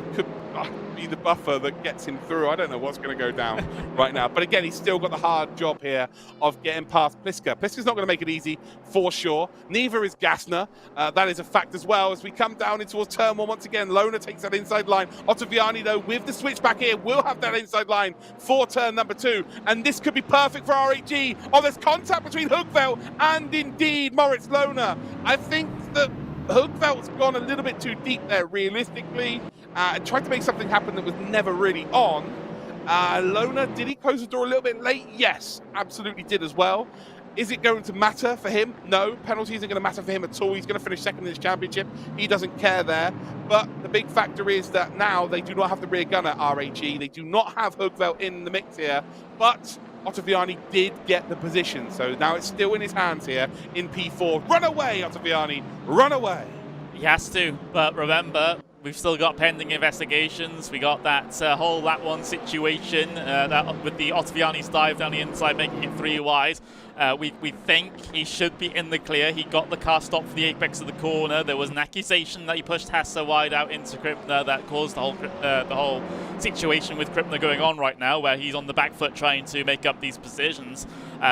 Speaker 1: buffer that gets him through. I don't know what's going to go down right now. But again, he's still got the hard job here of getting past Pliska. Pliska's not going to make it easy, for sure. Neither is Gassner. That is a fact as well. As we come down in towards turn 1 once again, Lohner takes that inside line. Otto Vianni, though, with the switch back here, will have that inside line for turn number 2. And this could be perfect for R8G. Oh, there's contact between Hugveld and indeed Moritz Lohner. I think that Hugveld's gone a little bit too deep there, realistically, and tried to make something happen that was never really on. Lohner, did he close the door a little bit late? Yes, absolutely did as well. Is it going to matter for him? No, penalties aren't going to matter for him at all. He's going to finish second in this championship. He doesn't care there. But the big factor is that now they do not have the rear gunner, RAG. They do not have Hugveld in the mix here. But Otto Vianni did get the position, so now it's still in his hands here in P4. Run away, Otto Vianni, run away.
Speaker 2: He has to, but remember, we've still got pending investigations. We got that whole lap 1 situation that with the Otto Vianni's dive down the inside, making it 3 wide. We think he should be in the clear. He got the car stopped for the apex of the corner. There was an accusation that he pushed Hassler wide out into Crippler that caused the whole situation with Crippler going on right now, where he's on the back foot trying to make up these positions.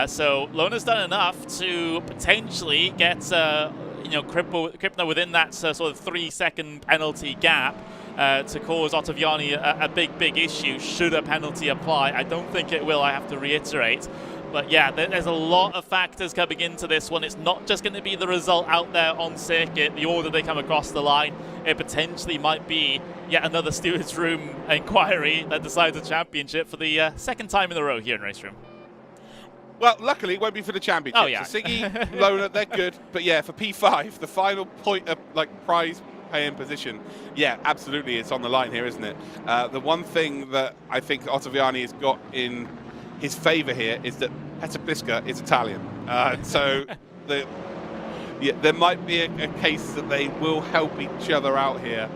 Speaker 2: So Lohner's done enough to potentially get Crippler within that sort of 3-second penalty gap. To cause Otto Vianni a big issue should a penalty apply. I don't think it will, I have to reiterate. But yeah, there's a lot of factors coming into this one. It's not just going to be the result out there on circuit, the order they come across the line. It potentially might be yet another stewards room inquiry that decides the championship for the second time in a row here in Race Room.
Speaker 1: Well, luckily, it won't be for the championship.
Speaker 2: Oh, yeah.
Speaker 1: So Siggy, Lohner, they're good. But yeah, for P5, the final point of prize paying position, yeah, absolutely, it's on the line here, isn't it? The one thing that I think Otto Vianni has got in his favour here is that Peter Pliska is Italian. So there might be a case that they will help each other out here.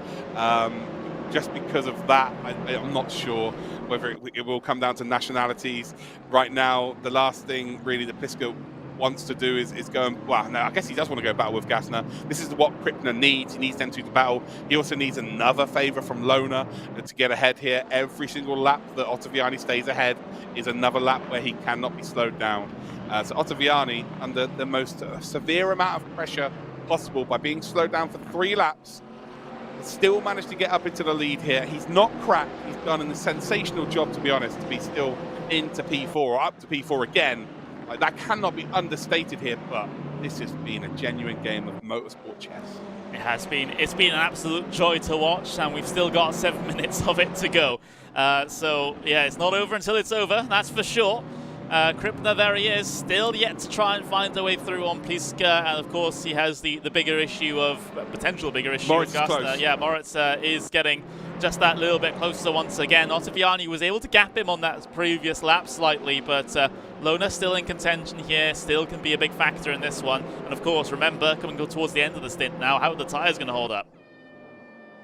Speaker 1: Just because of that, I'm not sure whether it will come down to nationalities. Right now, the last thing really that Pliska wants to do is go and, well, no, I guess he does want to go battle with Gassner. This is what Crippler needs. He needs them two to battle. He also needs another favour from Lohner to get ahead here. Every single lap that Otto Vianni stays ahead is another lap where he cannot be slowed down. So Otto Vianni, under the most severe amount of pressure possible by being slowed down for 3 laps, still managed to get up into the lead here. He's not cracked. He's done a sensational job, to be honest, to be still into P4 or up to P4 again. Like, that cannot be understated here, but this has been a genuine game of motorsport chess.
Speaker 2: It has been. It's been an absolute joy to watch, and we've still got 7 minutes of it to go. So, yeah, it's not over until it's over, that's for sure. Crippler, there he is, still yet to try and find a way through on Pliska, and of course he has the bigger issue of, potential bigger issue
Speaker 1: Moritz
Speaker 2: of
Speaker 1: is
Speaker 2: Gassner.
Speaker 1: close.
Speaker 2: Yeah, Moritz is getting just that little bit closer once again. Otto Vianni was able to gap him on that previous lap slightly, but Lona still in contention here, still can be a big factor in this one. And of course, remember, coming towards the end of the stint now, how are the tyres going to hold up?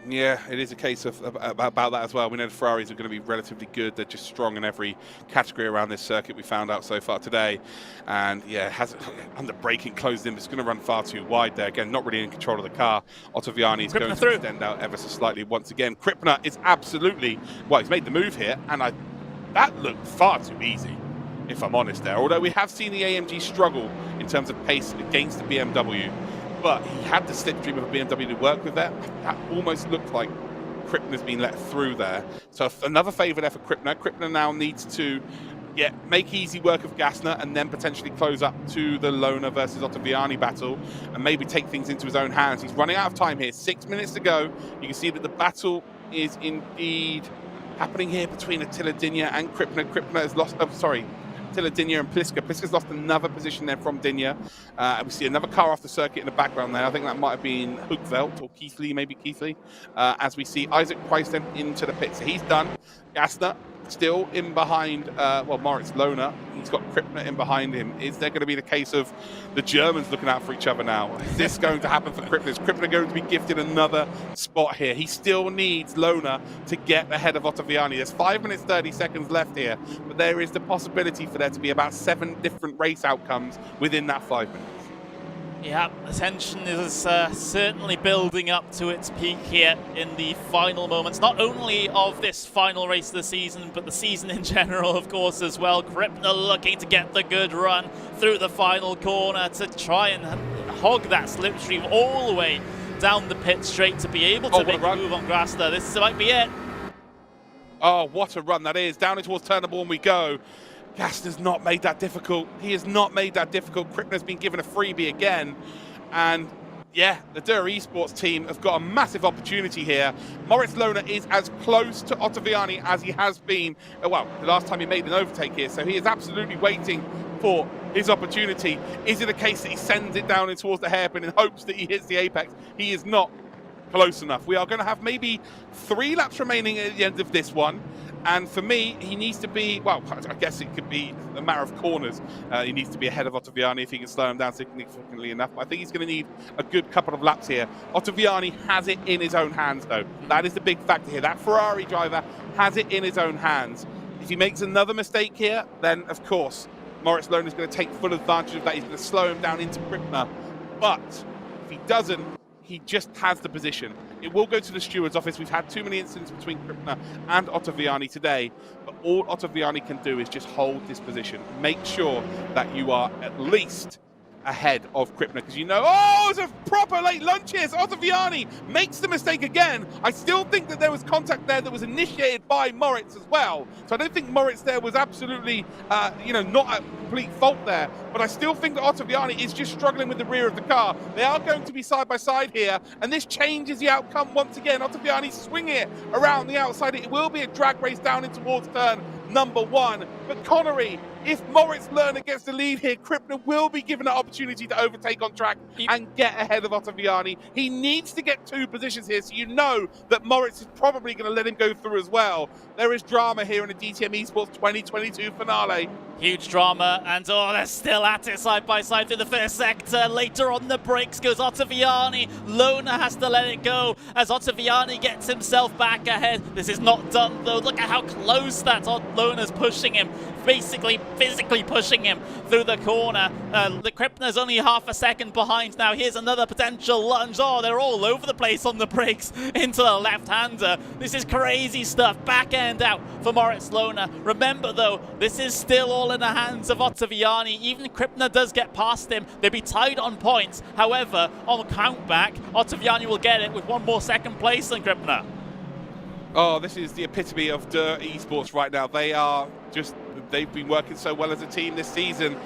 Speaker 1: Yeah, it is a case of about that as well. We know the Ferraris are going to be relatively good. They're just strong in every category around this circuit we found out so far today. And yeah, has under braking closed in. It's going to run far too wide there. Again, not really in control of the car. Otto Vianni is going to extend out ever so slightly once again. Crippler is absolutely, well, he's made the move here. And that looked far too easy, if I'm honest there. Although we have seen the AMG struggle in terms of pace against the BMW. But he had the slipstream of a BMW to work with there. That almost looked like Crippler's been let through there. So another favour there for Crippler. Crippler now needs to make easy work of Gassner and then potentially close up to the Lona versus Otto Vianni battle and maybe take things into his own hands. He's running out of time here. 6 minutes to go. You can see that the battle is indeed happening here between Attila Dinya and Crippler. Crippler has lost, Attila Dinya and Pliska. Pliska's lost another position there from Dinya. We see another car off the circuit in the background there. I think that might have been Hookveld or Keithley, maybe Keithley. As we see Isaac Price then into the pit. So he's done. Gassner still in behind, Moritz Lona. He's got Crippler in behind him. Is there going to be the case of the Germans looking out for each other now? Is this going to happen for Crippler? Is Crippler going to be gifted another spot here? He still needs Lona to get ahead of Otto Vianni. There's 5 minutes, 30 seconds left here, but there is the possibility for there to be about 7 different race outcomes within that 5 minutes.
Speaker 2: Yeah, the tension is certainly building up to its peak here in the final moments, not only of this final race of the season, but the season in general, of course, as well. Crippler looking to get the good run through the final corner to try and hog that slipstream all the way down the pit straight to be able to make a move on Grassler. This might be it.
Speaker 1: Oh, what a run that is. Down towards Turnerborn we go. Gassner's not made that difficult. He has not made that difficult. Crippler's been given a freebie again. And yeah, the DTM Esports team have got a massive opportunity here. Moritz Lona is as close to Otto Vianni as he has been, well, the last time he made an overtake here. So he is absolutely waiting for his opportunity. Is it a case that he sends it down in towards the hairpin in hopes that he hits the apex? He is not close enough. We are going to have maybe 3 laps remaining at the end of this one. And for me, he needs to be, well, I guess it could be a matter of corners. He needs to be ahead of Otto Vianni if he can slow him down significantly enough. But I think he's going to need a good couple of laps here. Otto Vianni has it in his own hands, though. That is the big factor here. That Ferrari driver has it in his own hands. If he makes another mistake here, then, of course, Moritz Lona is going to take full advantage of that. He's going to slow him down into Crippler. But if he doesn't, he just has the position. It will go to the steward's office. We've had too many incidents between Crippler and Otto Vianni today, but all Otto Vianni can do is just hold this position. Make sure that you are at least ahead of Crippler, because you know, oh, it's a proper late lunch here. So Otto Vianni makes the mistake again. I still think that there was contact there that was initiated by Moritz as well. So I don't think Moritz there was absolutely, not a complete fault there. But I still think that Otto Vianni is just struggling with the rear of the car. They are going to be side by side here, and this changes the outcome once again. Otto Vianni swinging it around the outside. It will be a drag race down in towards turn number 1. But Connery, if Moritz Lona gets the lead here, Crippler will be given an opportunity to overtake on track and get ahead of Otto Vianni. He needs to get 2 positions here, so you know that Moritz is probably going to let him go through as well. There is drama here in the DTM Esports 2022 finale.
Speaker 2: Huge drama, and they're still at it side by side through the first sector. Later on the brakes goes Otto Vianni. Lona has to let it go as Otto Vianni gets himself back ahead. This is not done though. Look at how close that Lona's pushing him, basically physically pushing him through the corner. The Crippler's only half a second behind now. Here's another potential lunge. Oh, they're all over the place on the brakes into the left-hander. This is crazy stuff. Back end out for Moritz Lona. Remember though, this is still all in the hands of Otto Vianni. Even Crippler does get past him. They'll be tied on points. However, on countback, Otto Vianni will get it with 1 more second place than Crippler.
Speaker 1: Oh, this is the epitome of DTM Esports right now. They've been working so well as a team this season.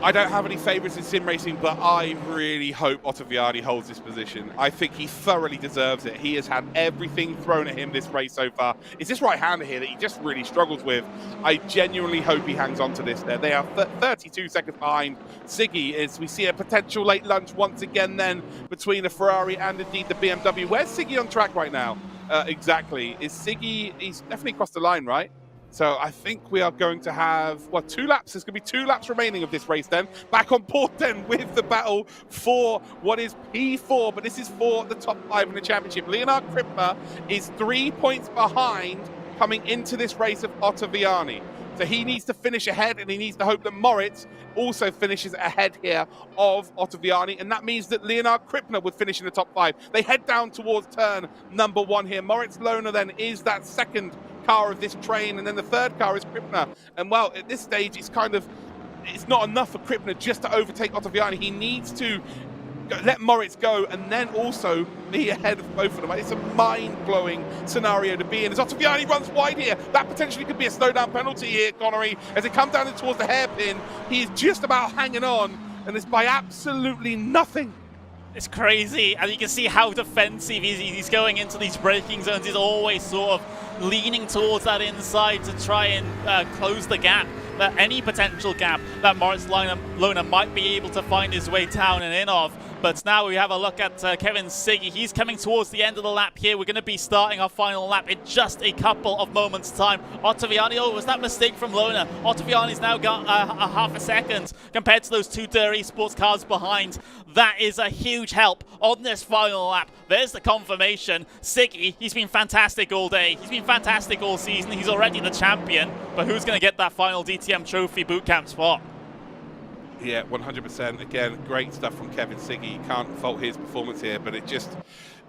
Speaker 1: I don't have any favourites in sim racing, but I really hope Otto Vianni holds this position. I think he thoroughly deserves it. He has had everything thrown at him this race so far. It's this right-hander here that he just really struggles with. I genuinely hope he hangs on to this there. They are 32 seconds behind Siggy as we see a potential late lunch once again then between the Ferrari and indeed the BMW. Where's Siggy on track right now? exactly, is Siggy. He's definitely crossed the line, right? So I think we are going to have, 2 laps. There's going to be 2 laps remaining of this race then. Back on board then with the battle for what is P4, but this is for the top 5 in the championship. Leonardo Crippler is 3 points behind coming into this race of Otto Vianni. So he needs to finish ahead, and he needs to hope that Moritz also finishes ahead here of Otto Vianni, and that means that Leonardo Crippler would finish in the top 5. They head down towards turn number 1 here. Moritz Lohner then is that second car of this train, and then the third car is Crippler. And well, at this stage, it's not enough for Crippler just to overtake Otto Vianni. He needs to let Moritz go and then also be ahead of both of them. It's a mind-blowing scenario to be in. As Otto Vianni runs wide here, that potentially could be a slowdown penalty here, Connery. As they come down towards the hairpin, he is just about hanging on, and it's by absolutely nothing.
Speaker 2: It's crazy, and you can see how defensive he's going into these braking zones. He's always sort of leaning towards that inside to try and close the gap, any potential gap that Moritz Lohner might be able to find his way down and in of. But now we have a look at Kevin Siggy. He's coming towards the end of the lap here. We're going to be starting our final lap in just a couple of moments' time. Otto Vianni, oh, was that mistake from Lohner? Otto Vianni's now got a half a second compared to those 2 DTM Esports cars behind. That is a huge help on this final lap. There's the confirmation. Siggy, he's been fantastic all day. He's been fantastic all season. He's already the champion. But who's going to get that final DTM Trophy bootcamp spot?
Speaker 1: Yeah, 100%. Again, great stuff from Kevin Siggy. You can't fault his performance here, but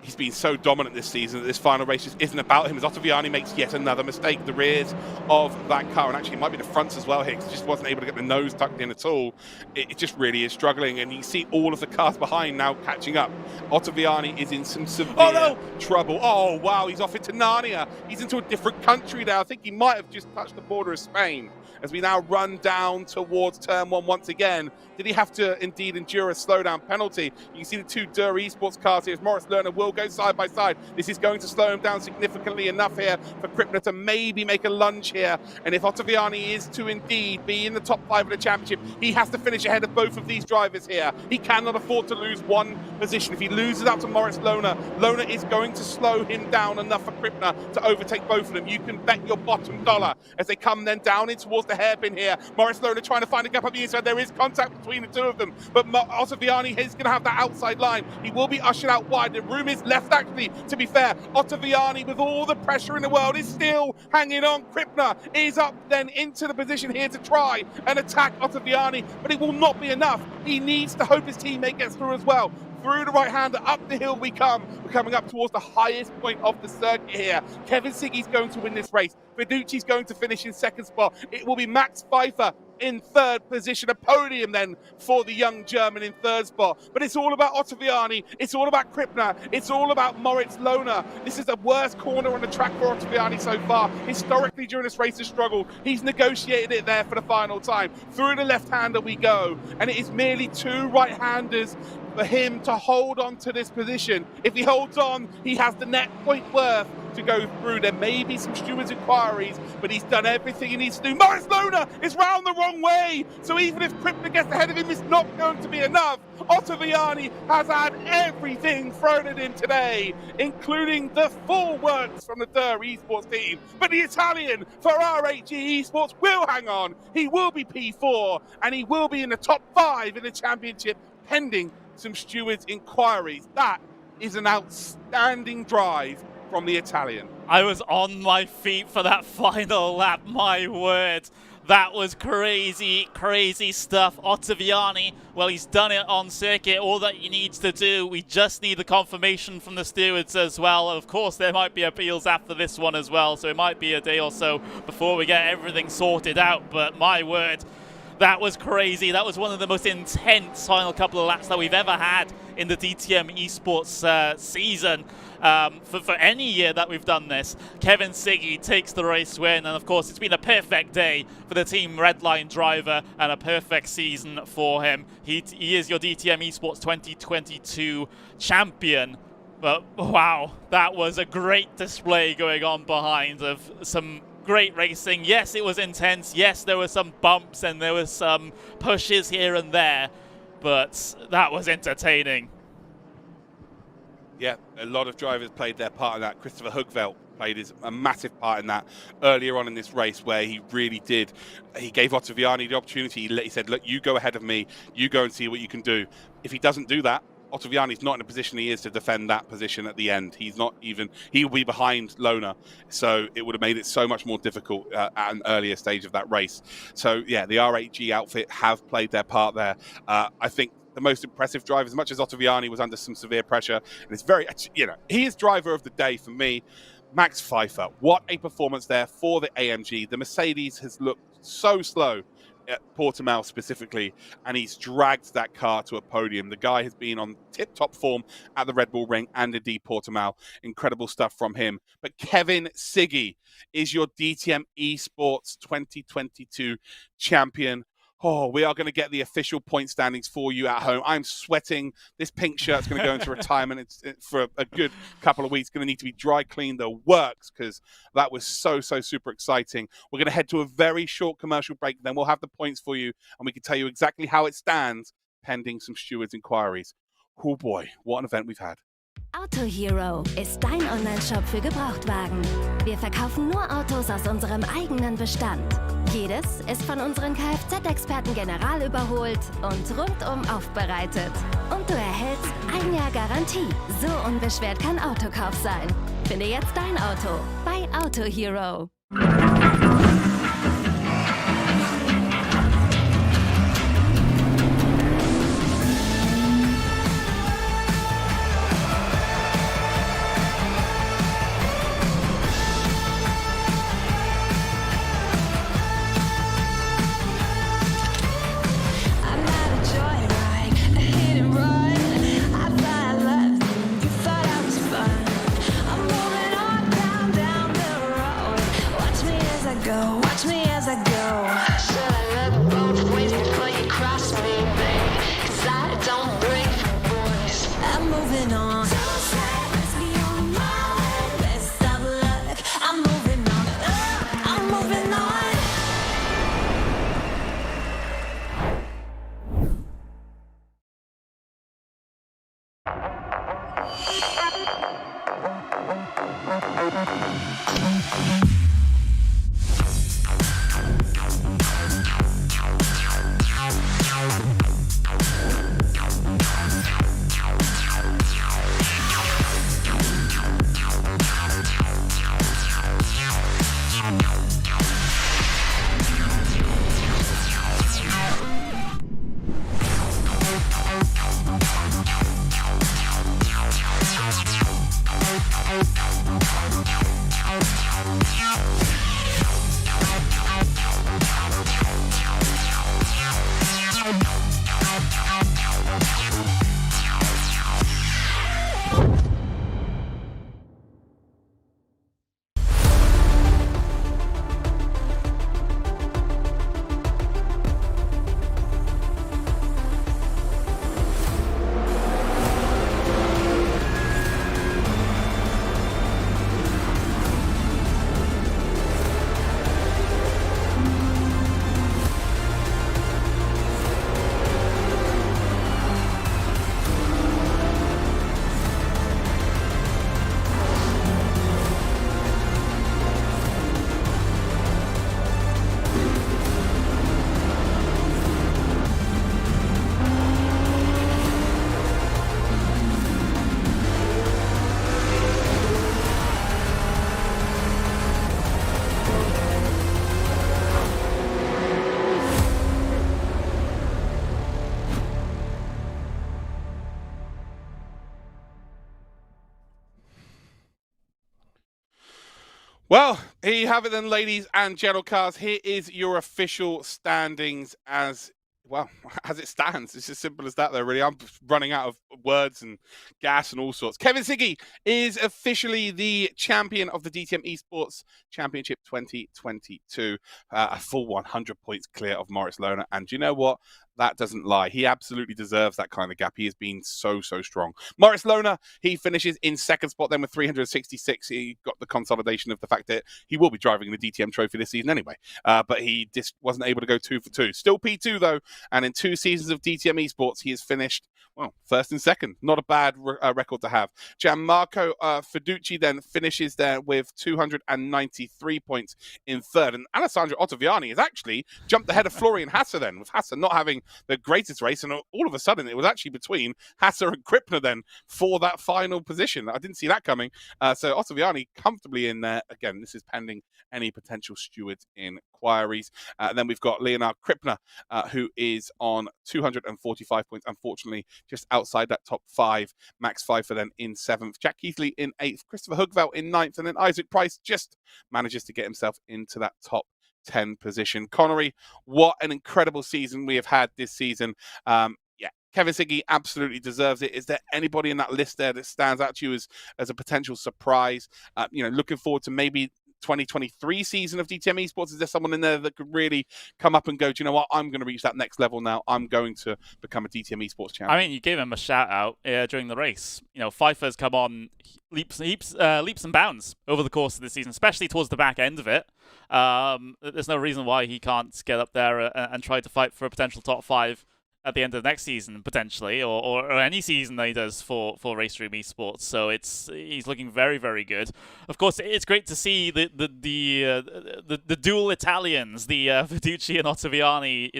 Speaker 1: he's been so dominant this season that this final race just isn't about him. As Otto Vianni makes yet another mistake, the rears of that car, and actually it might be the fronts as well here, because he just wasn't able to get the nose tucked in at all. It just really is struggling, and you see all of the cars behind now catching up. Otto Vianni is in some severe trouble. Oh, wow, he's off into Narnia. He's into a different country now. I think he might have just touched the border of Spain. As we now run down towards turn 1 once again. Did he have to indeed endure a slowdown penalty? You can see the 2 DTM Esports cars here as Moritz Lohner will go side by side. This is going to slow him down significantly enough here for Crippler to maybe make a lunge here. And if Otto Vianni is to indeed be in the top 5 of the championship, he has to finish ahead of both of these drivers here. He cannot afford to lose one position. If he loses out to Moritz Lohner, Lohner is going to slow him down enough for Crippler to overtake both of them. You can bet your bottom dollar as they come then down in towards the hairpin here. Moritz Lohner trying to find a gap up the inside. There is contact between the 2 of them, but Otto Vianni is going to have that outside line. He will be ushered out wide. The room is left, actually, to be fair. Otto Vianni, with all the pressure in the world, is still hanging on. Crippler is up then into the position here to try and attack Otto Vianni, but it will not be enough. He needs to hope his teammate gets through as well. Through the right-hander, up the hill we come. We're coming up towards the highest point of the circuit here. Kevin Siggy's going to win this race. Fiduci's going to finish in second spot. It will be Max Pfeiffer in third position. A podium then for the young German in third spot. But it's all about Otto Vianni. It's all about Crippler. It's all about Moritz Lohner. This is the worst corner on the track for Otto Vianni so far. Historically, during this race, has struggled. He's negotiated it there for the final time. Through the left-hander we go. And it is merely 2 right-handers for him to hold on to this position. If he holds on, he has the net point worth to go through. There may be some stewards' inquiries, but he's done everything he needs to do. Moritz Lohner is round the wrong way, so even if Crippler gets ahead of him, it's not going to be enough. Otto Vianni has had everything thrown at him today, including the full works from the DTM Esports team. But the Italian Ferrari Esports will hang on. He will be P4, and he will be in the top 5 in the championship, pending some stewards' inquiries. That is an outstanding drive from the Italian.
Speaker 2: I was on my feet for that final lap, my word. That was crazy, crazy stuff. Otto Vianni, well, he's done it on circuit, all that he needs to do. We just need the confirmation from the stewards as well. Of course, there might be appeals after this one as well, so it might be a day or so before we get everything sorted out. But my word, that was crazy. That was one of the most intense final couple of laps that we've ever had in the DTM Esports season. For any year that we've done this. Kevin Siggy takes the race win, and of course it's been a perfect day for the Team Redline driver and a perfect season for him. He is your DTM Esports 2022 champion. But wow, that was a great display going on behind of some great racing. Yes, it was intense. Yes, there were some bumps and there were some pushes here and there, but that was entertaining.
Speaker 1: Yeah, a lot of drivers played their part in that. Christopher Hugveld played a massive part in that earlier on in this race, where he really did. He gave Otto Vianni the opportunity. He said, look, you go ahead of me. You go and see what you can do. If he doesn't do that, Otto Vianni's not in a position he is to defend that position at the end. He's not even, he will be behind Lona. So it would have made it so much more difficult at an earlier stage of that race. So yeah, the R8G outfit have played their part there. I think the most impressive driver, as much as Otto Vianni was under some severe pressure, and it's very, he is driver of the day for me. Max Pfeiffer, what a performance there for the AMG. The Mercedes has looked so slow at Portimão specifically, and he's dragged that car to a podium. The guy has been on tip-top form at the Red Bull Ring and indeed Portimão. Incredible stuff from him. But Kevin Siggy is your DTM Esports 2022 champion. Oh, we are going to get the official point standings for you at home. I'm sweating. This pink shirt's going to go into retirement. It's for a good couple of weeks. Going to need to be dry cleaned the works, because that was so super exciting. We're going to head to a very short commercial break. Then we'll have the points for you, and we can tell you exactly how it stands, pending some stewards' inquiries. Oh boy, what an event we've had.
Speaker 5: Auto Hero ist dein Online-Shop für Gebrauchtwagen. Wir verkaufen nur Autos aus unserem eigenen Bestand. Jedes ist von unseren Kfz-Experten general überholt und rundum aufbereitet. Und du erhältst 1 Jahr Garantie. So unbeschwert kann Autokauf sein. Finde jetzt dein Auto bei Auto Hero.
Speaker 1: Well, here you have it then, ladies and gentlecars. Here is your official standings as it stands. It's as simple as that, though, really. I'm running out of words and gas and all sorts. Kevin Siggy is officially the champion of the DTM Esports Championship 2022. A full 100 points clear of Moritz Lona. And do you know what? That doesn't lie. He absolutely deserves that kind of gap. He has been so strong. Moritz Lona, he finishes in second spot then with 366. He got the consolidation of the fact that he will be driving the DTM trophy this season anyway. But he just wasn't able to go 2 for 2. Still P2 though. And in 2 seasons of DTM Esports, he has finished Well, first and second, not a bad record to have. Gianmarco Fiducci then finishes there with 293 points in third. And Alessandro Ottaviani has actually jumped ahead of Florian Hassler then, with Hassler not having the greatest race. And all of a sudden, it was actually between Hassler and Crippler then for that final position. I didn't see that coming. So Ottaviani comfortably in there. Again, this is pending any potential stewards inquiries. Then we've got Leonardo Crippler, who is on 245 points, unfortunately, just outside that top 5. Max Pfeiffer then in 7th. Jack Keithley in 8th. Christopher Hugveld in 9th. And then Isaac Price just manages to get himself into that top 10 position. Connery, what an incredible season we have had this season. Kevin Siggy absolutely deserves it. Is there anybody in that list there that stands out to you as a potential surprise? Looking forward to maybe 2023 season of DTM Esports. Is there someone in there that could really come up and go, do you know what? I'm going to reach that next level now. I'm going to become a DTM Esports champion.
Speaker 2: I mean, you gave him a shout out during the race. Pfeiffer's come on leaps and bounds over the course of the season, especially towards the back end of it. There's no reason why he can't get up there and try to fight for a potential top 5 at the end of the next season, potentially, or any season that he does for Racestream Esports. So he's looking very, very good. Of course, it's great to see the dual Italians, the Fiducci and Ottaviani,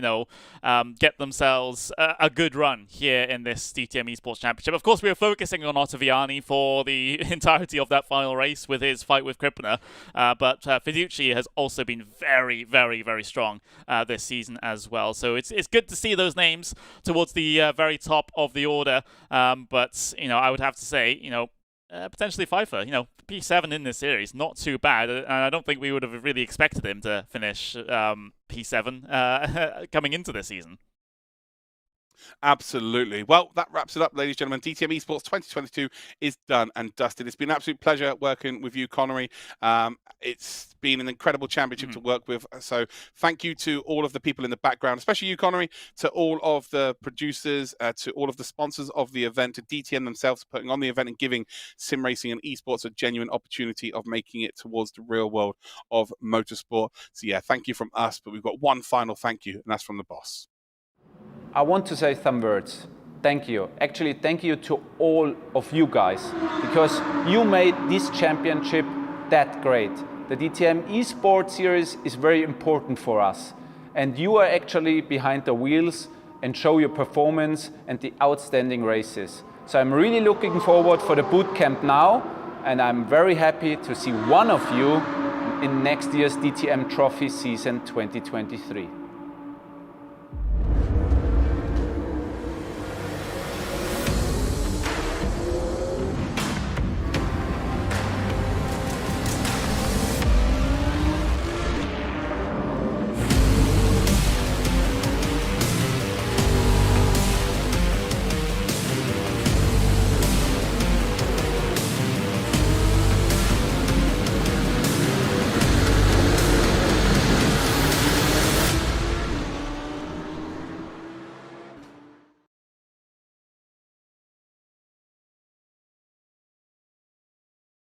Speaker 2: get themselves a good run here in this DTM Esports Championship. Of course, we were focusing on Ottaviani for the entirety of that final race with his fight with Crippler, but Fiducci has also been very, very, very strong this season as well. So it's good to see those names towards the very top of the order, but I would have to say, potentially Pfeiffer, P7 in this series, not too bad, and I don't think we would have really expected him to finish P7 coming into this season.
Speaker 1: Absolutely. Well, that wraps it up, ladies and gentlemen. DTM Esports 2022 is done and dusted. It's been an absolute pleasure working with you, Connery. It's been an incredible championship to work with. So thank you to all of the people in the background, especially you, Connery, to all of the producers, to all of the sponsors of the event, to DTM themselves putting on the event and giving sim racing and esports a genuine opportunity of making it towards the real world of motorsport. So yeah, thank you from us, but we've got one final thank you, and that's from the boss.
Speaker 3: I want to say some words. Thank you. Actually, thank you to all of you guys, because you made this championship that great. The DTM Esports series is very important for us, and you are actually behind the wheels and show your performance and the outstanding races. So I'm really looking forward for the boot camp now, and I'm very happy to see one of you in next year's DTM Trophy season 2023.